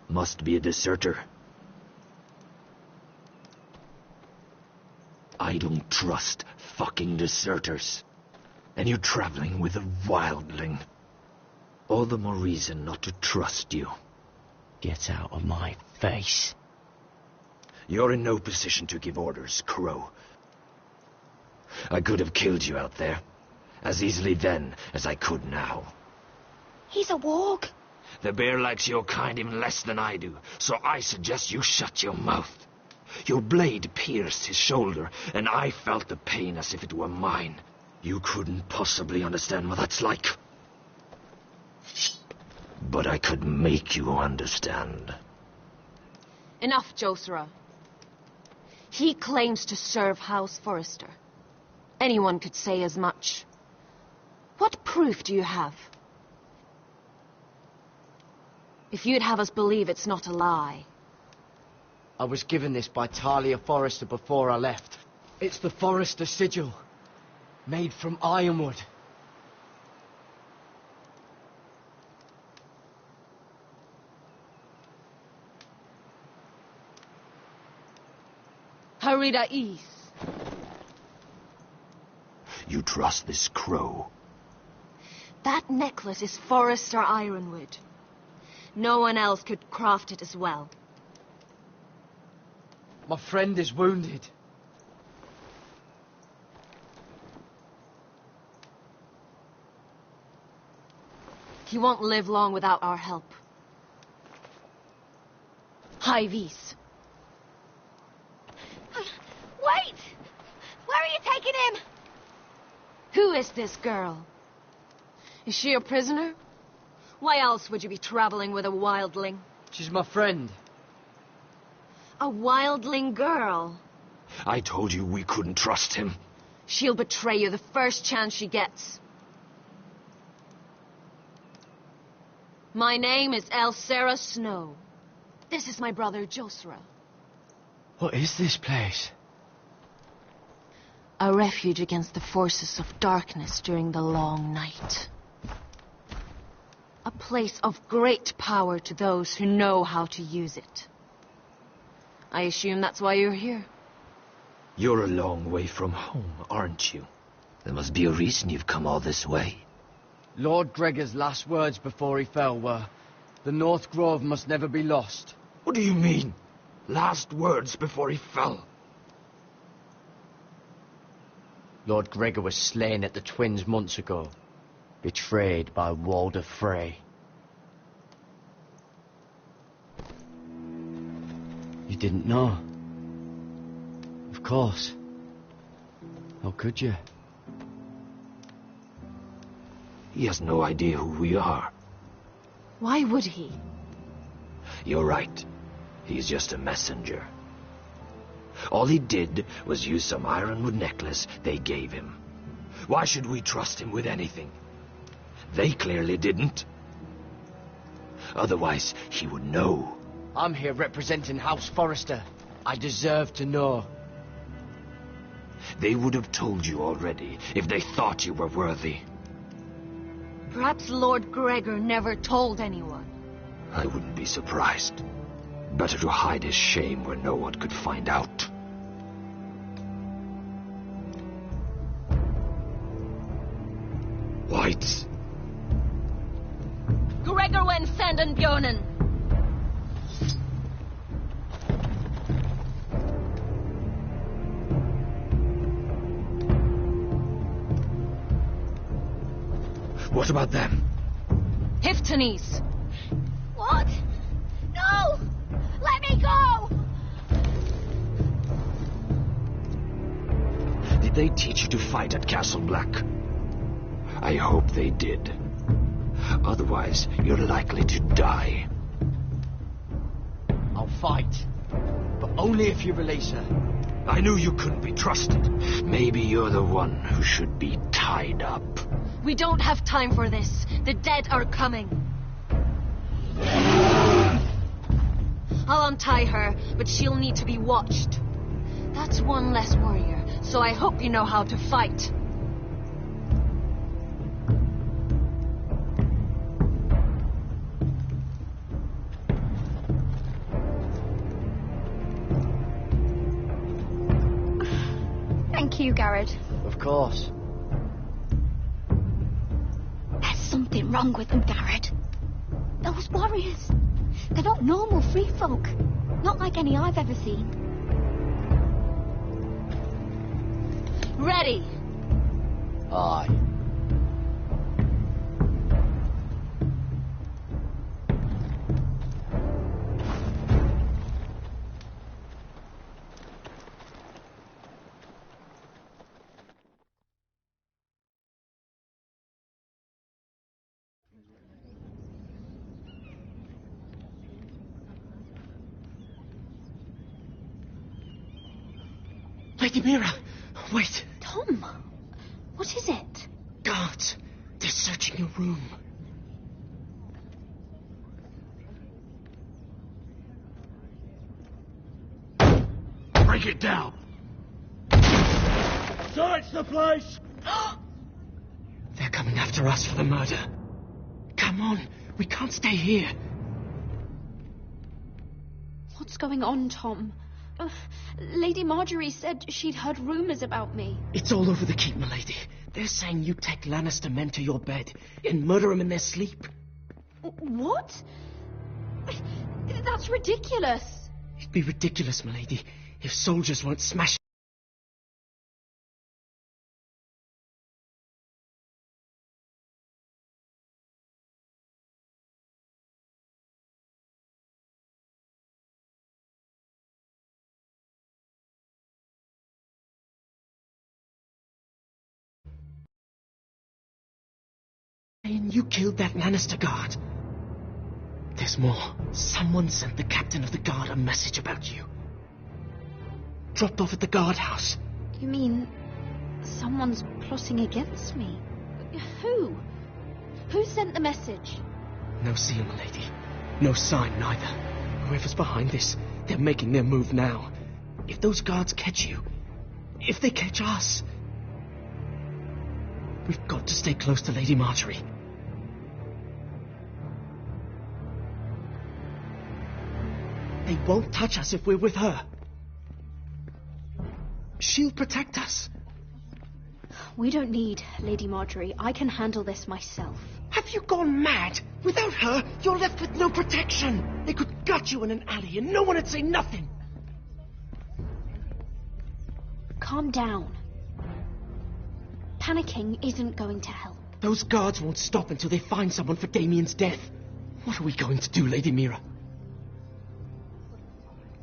Must be a deserter. I don't trust fucking deserters. And you're traveling with a wildling. All the more reason not to trust you. Get out of my face. You're in no position to give orders, Crow. I could have killed you out there, as easily then as I could now. He's a warg. The bear likes your kind even less than I do, so I suggest you shut your mouth. Your blade pierced his shoulder, and I felt the pain as if it were mine. You couldn't possibly understand what that's like. But I could make you understand. Enough, Josera. He claims to serve House Forrester. Anyone could say as much. What proof do you have? If you'd have us believe it's not a lie. I was given this by Talia Forrester before I left. It's the Forrester sigil, made from ironwood. Harida East. You trust this crow? That necklace is Forrester Ironwood. No one else could craft it as well. My friend is wounded. He won't live long without our help. High Vis. Wait! Where are you taking him? Who is this girl? Is she a prisoner? Why else would you be traveling with a wildling? She's my friend. A wildling girl? I told you we couldn't trust him. She'll betray you the first chance she gets. My name is Elsera Snow. This is my brother Josra. What is this place? A refuge against the forces of darkness during the long night. A place of great power to those who know how to use it. I assume that's why you're here. You're a long way from home, aren't you? There must be a reason you've come all this way. Lord Gregor's last words before he fell were, "The North Grove must never be lost." What do you mean? Last words before he fell? Lord Gregor was slain at the Twins months ago, betrayed by Walder Frey. You didn't know? Of course. How could you? He has no idea who we are. Why would he? You're right. He's just a messenger. All he did was use some ironwood necklace they gave him. Why should we trust him with anything? They clearly didn't. Otherwise, he would know. I'm here representing House Forrester. I deserve to know. They would have told you already if they thought you were worthy. Perhaps Lord Gregor never told anyone. I wouldn't be surprised. Better to hide his shame where no one could find out. Whites. Gregor went Sanden Björnen. What about them? Hiftanes. What? No! Let me go! Did they teach you to fight at Castle Black? I hope they did. Otherwise, you're likely to die. I'll fight. But only if you release her. I knew you couldn't be trusted. Maybe you're the one who should be tied up. We don't have time for this. The dead are coming. I'll untie her, but she'll need to be watched. That's one less warrior, so I hope you know how to fight. Thank you, Garrett. Of course. There's something wrong with them, Garrett. Those warriors. They're not normal free folk. Not like any I've ever seen. Ready. Aye. Lady Mira, wait. Tom, what is it? Guards. They're searching your room. Break it down. Search the place! They're coming after us for the murder. Come on, we can't stay here. What's going on, Tom? Lady Marjorie said she'd heard rumours about me. It's all over the keep, milady. They're saying you take Lannister men to your bed and murder them in their sleep. What? That's ridiculous. It'd be ridiculous, milady, if soldiers won't smash and you killed that Lannister guard. There's more. Someone sent the captain of the guard a message about you. Dropped off at the guardhouse. You mean someone's plotting against me? Who? Who sent the message? No seal, milady. No sign, neither. Whoever's behind this, they're making their move now. If those guards catch you, if they catch us, we've got to stay close to Lady Marjorie. They won't touch us if we're with her. She'll protect us. We don't need Lady Marjorie. I can handle this myself. Have you gone mad? Without her, you're left with no protection. They could gut you in an alley and no one would say nothing. Calm down. Panicking isn't going to help. Those guards won't stop until they find someone for Damien's death. What are we going to do, Lady Mira?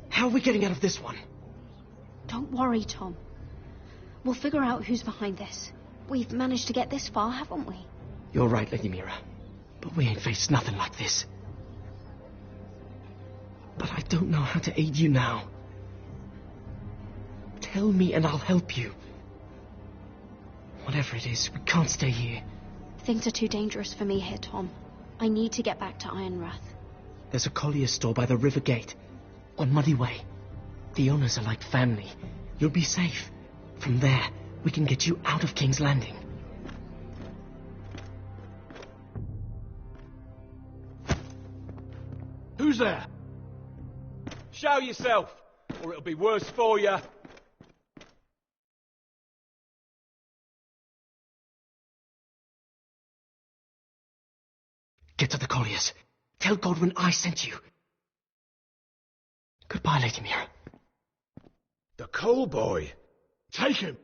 How are we getting out of this one? Don't worry, Tom. We'll figure out who's behind this. We've managed to get this far, haven't we? You're right, Lady Mira. But we ain't faced nothing like this. But I don't know how to aid you now. Tell me and I'll help you. Whatever it is, we can't stay here. Things are too dangerous for me here, Tom. I need to get back to Ironrath. There's a collier's store by the river gate. On Muddy Way. The owners are like family. You'll be safe. From there, we can get you out of King's Landing. Who's there? Show yourself, or it'll be worse for you. Get to the colliers. Tell Godwin I sent you. Goodbye, Lady Mira. The coal boy. Take him.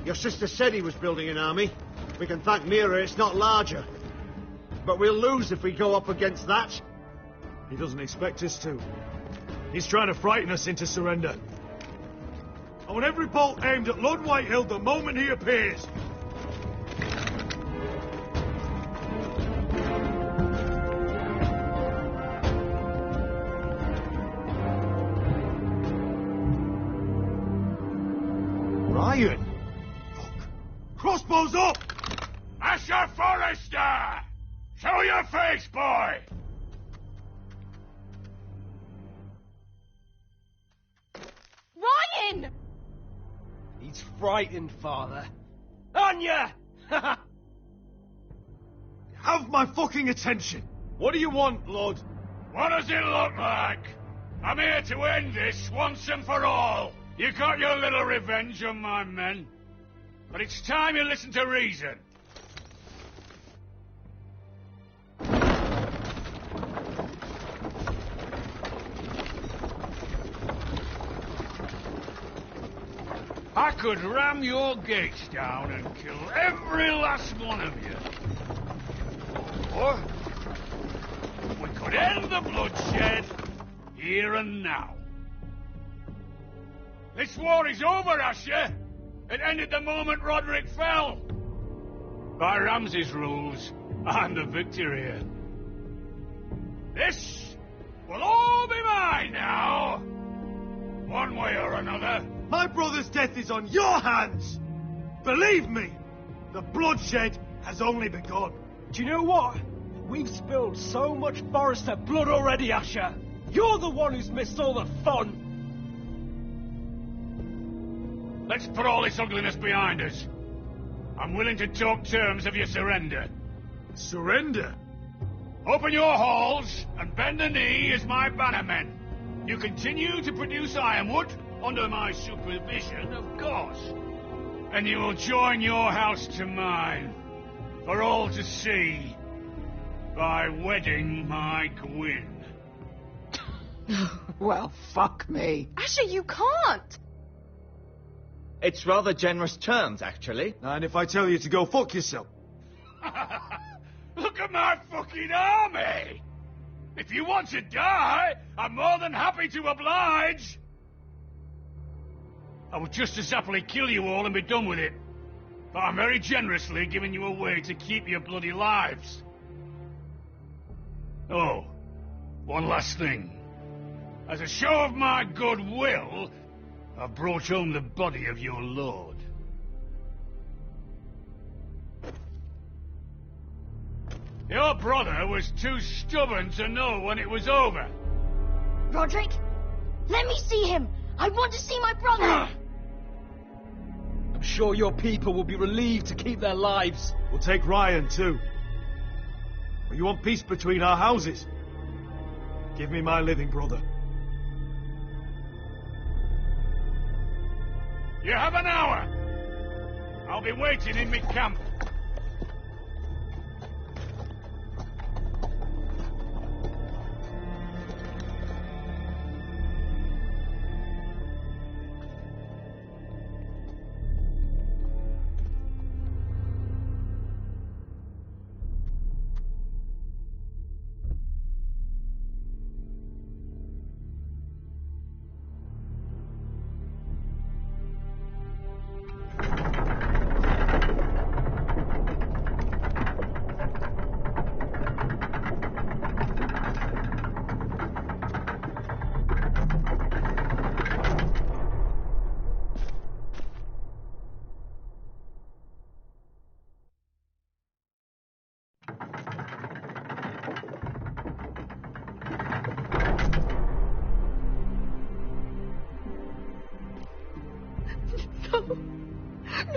Your sister said he was building an army. We can thank Mira it's not larger. But we'll lose if we go up against that. He doesn't expect us to. He's trying to frighten us into surrender. I want every bolt aimed at Lord Whitehill the moment he appears. Ryan! Crossbows up! Asher Forrester! Show your face, boy! Ryan! He's frightened, Father. Anya! Have my fucking attention! What do you want, Lord? What does it look like? I'm here to end this once and for all. You got your little revenge on my men, but it's time you listen to reason. I could ram your gates down and kill every last one of you. Or we could end the bloodshed here and now. This war is over, Asher. It ended the moment Roderick fell. By Ramsay's rules, I'm the victor here. This will all be mine now. One way or another. My brother's death is on your hands! Believe me, the bloodshed has only begun. Do you know what? We've spilled so much Forrester blood already, Asher. You're the one who's missed all the fun. Let's put all this ugliness behind us. I'm willing to talk terms of your surrender. Surrender? Open your halls and bend the knee as my bannermen. You continue to produce ironwood, under my supervision, of course. And you will join your house to mine, for all to see, by wedding my Gwyn. Well, fuck me. Asher, you can't! It's rather generous terms, actually. And if I tell you to go fuck yourself? Look at my fucking army! If you want to die, I'm more than happy to oblige! I would just as happily kill you all and be done with it. But I'm very generously giving you a way to keep your bloody lives. Oh, one last thing. As a show of my goodwill, I've brought home the body of your lord. Your brother was too stubborn to know when it was over. Roderick, let me see him. I want to see my brother. I'm sure your people will be relieved to keep their lives. We'll take Ryan too. But you want peace between our houses? Give me my living brother. You have an hour. I'll be waiting in mid-camp.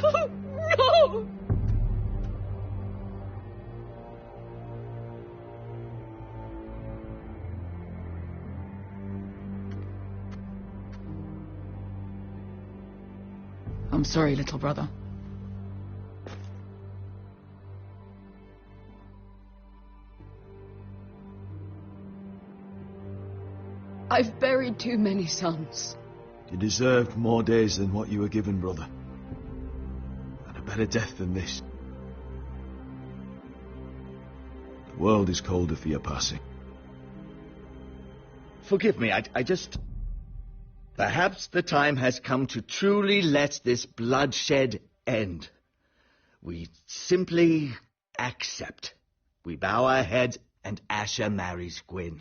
No! I'm sorry, little brother. I've buried too many sons. You deserved more days than what you were given, brother. And a better death than this. The world is colder for your passing. Forgive me, I just... Perhaps the time has come to truly let this bloodshed end. We simply accept. We bow our heads and Asher marries Gwyn.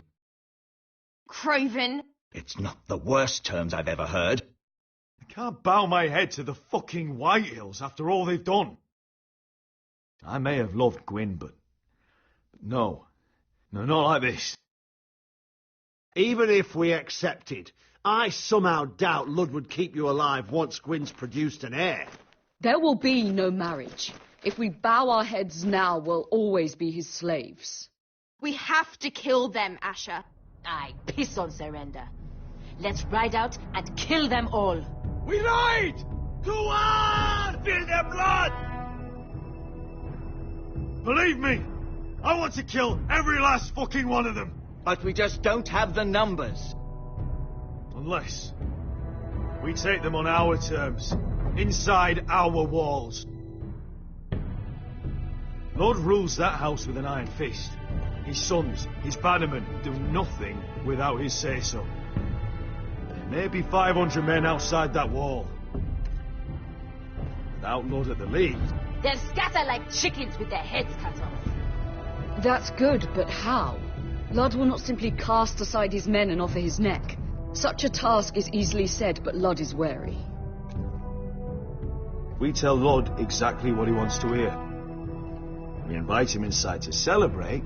Craven! It's not the worst terms I've ever heard. I can't bow my head to the fucking Whitehills after all they've done. I may have loved Gwyn, but no. No, not like this. Even if we accepted, I somehow doubt Lud would keep you alive once Gwyn's produced an heir. There will be no marriage. If we bow our heads now, we'll always be his slaves. We have to kill them, Asher. I piss on surrender. Let's ride out and kill them all. We ride! To war! Feel their blood! Believe me, I want to kill every last fucking one of them. But we just don't have the numbers. Unless we take them on our terms, inside our walls. Lord rules that house with an iron fist. His sons, his bannermen, do nothing without his say-so. There may be 500 men outside that wall. Without Lord at the lead... They'll scatter like chickens with their heads cut off. That's good, but how? Lud will not simply cast aside his men and offer his neck. Such a task is easily said, but Lud is wary. We tell Lord exactly what he wants to hear. We invite him inside to celebrate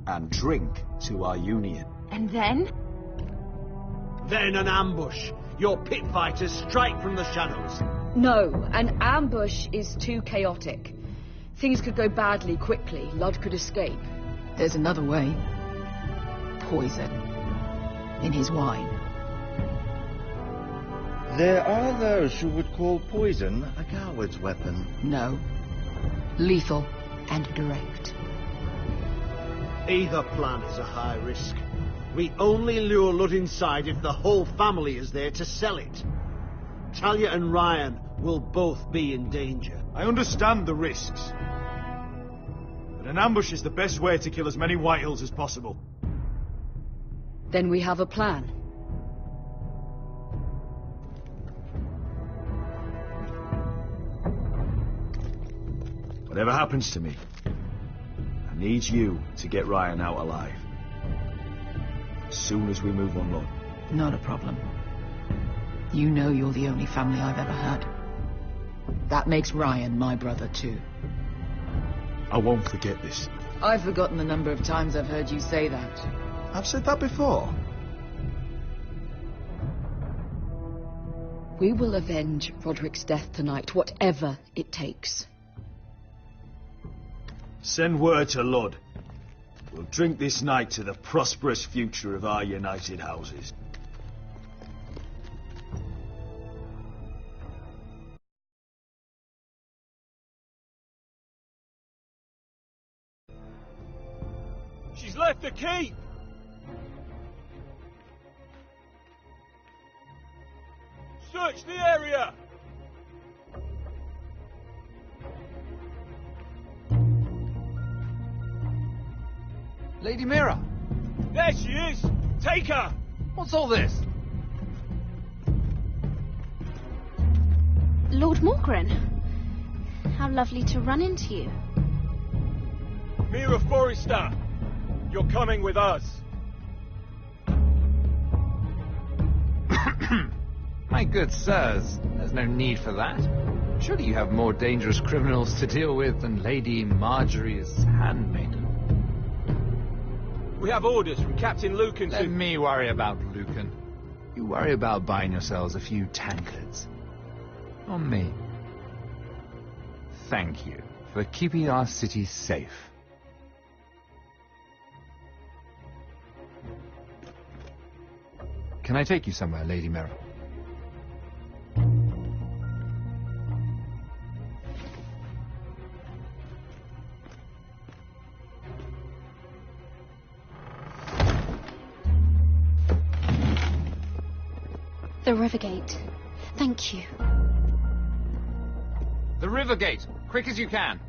and drink to our union. And then? Then an ambush. Your pit fighters strike from the shadows. No, an ambush is too chaotic. Things could go badly quickly. Lud could escape. There's another way. Poison. In his wine. There are those who would call poison a coward's weapon. No. Lethal and direct. Either plan is a high risk. We only lure Lud inside if the whole family is there to sell it. Talia and Ryan will both be in danger. I understand the risks. But an ambush is the best way to kill as many Whitehills as possible. Then we have a plan. Whatever happens to me, I need you to get Ryan out alive. As soon as we move on, Lord. Not a problem. You know you're the only family I've ever had. That makes Ryan my brother too. I won't forget this. I've forgotten the number of times I've heard you say that. I've said that before. We will avenge Roderick's death tonight, whatever it takes. Send word to Lud. We'll drink this night to the prosperous future of our united houses. She's left the keep! Search the area! Lady Mira! There she is! Take her! What's all this? Lord Morgren, how lovely to run into you. Mira Forrester, you're coming with us. My good sirs, there's no need for that. Surely you have more dangerous criminals to deal with than Lady Marjorie's handmaiden. We have orders from Captain Lucan to... Let me worry about Lucan. You worry about buying yourselves a few tankards. On me. Thank you for keeping our city safe. Can I take you somewhere, Lady Mira? The Rivergate. Thank you. The Rivergate! Quick as you can!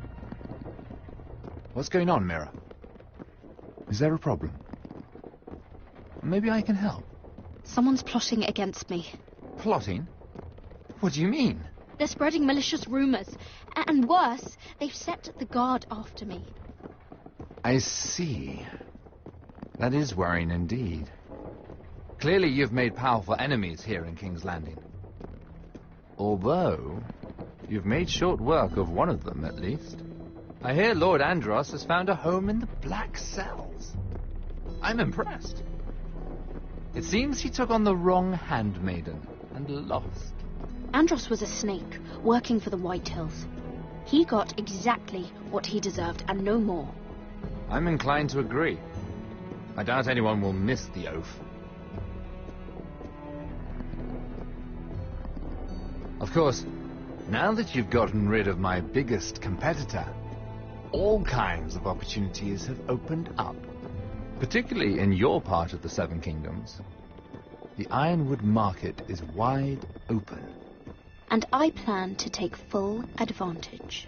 What's going on, Mira? Is there a problem? Maybe I can help. Someone's plotting against me. Plotting? What do you mean? They're spreading malicious rumors. And worse, they've set the guard after me. I see. That is worrying indeed. Clearly you've made powerful enemies here in King's Landing. Although, you've made short work of one of them, at least. I hear Lord Andros has found a home in the Black Cells. I'm impressed. It seems he took on the wrong handmaiden and lost. Andros was a snake, working for the Whitehills. He got exactly what he deserved, and no more. I'm inclined to agree. I doubt anyone will miss the oath. Of course, now that you've gotten rid of my biggest competitor, all kinds of opportunities have opened up, particularly in your part of the Seven Kingdoms. The ironwood market is wide open. And I plan to take full advantage.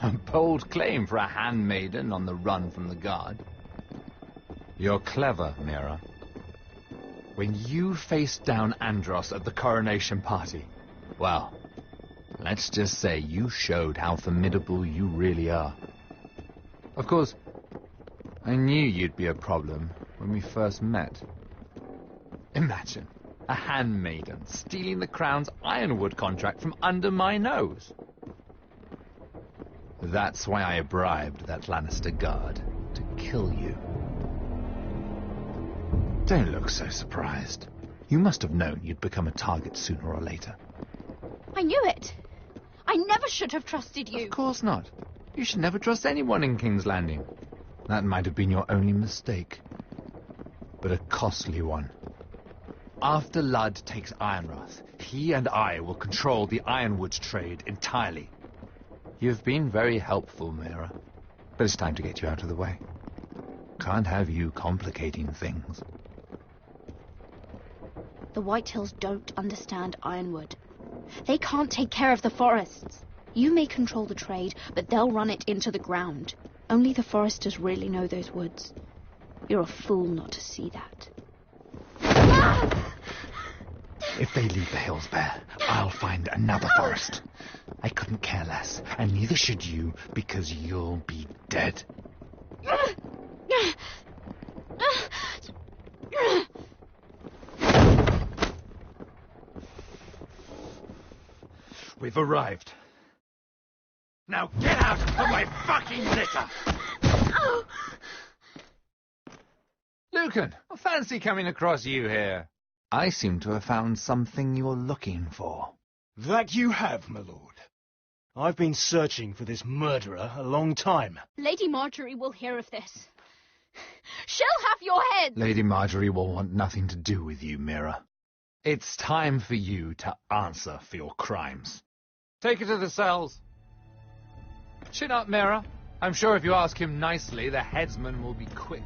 A bold claim for a handmaiden on the run from the guard. You're clever, Mira. When you faced down Andros at the coronation party, well, let's just say you showed how formidable you really are. Of course, I knew you'd be a problem when we first met. Imagine a handmaiden stealing the crown's ironwood contract from under my nose. That's why I bribed that Lannister guard to kill you. Don't look so surprised. You must have known you'd become a target sooner or later. I knew it. I never should have trusted you. Of course not. You should never trust anyone in King's Landing. That might have been your only mistake. But a costly one. After Ludd takes Ironrath, he and I will control the ironwood trade entirely. You've been very helpful, Mira. But it's time to get you out of the way. Can't have you complicating things. The Whitehills don't understand ironwood. They can't take care of the forests. You may control the trade, but they'll run it into the ground. Only the foresters really know those woods. You're a fool not to see that. If they leave the hills bare, I'll find another forest. I couldn't care less, and neither should you, because you'll be dead. We've arrived. Now get out of my fucking litter! Lucan, I fancy coming across you here. I seem to have found something you're looking for. That you have, my lord. I've been searching for this murderer a long time. Lady Marjorie will hear of this. She'll have your head! Lady Marjorie will want nothing to do with you, Mira. It's time for you to answer for your crimes. Take her to the cells. Chin up, Mira. I'm sure if you ask him nicely, the headsman will be quick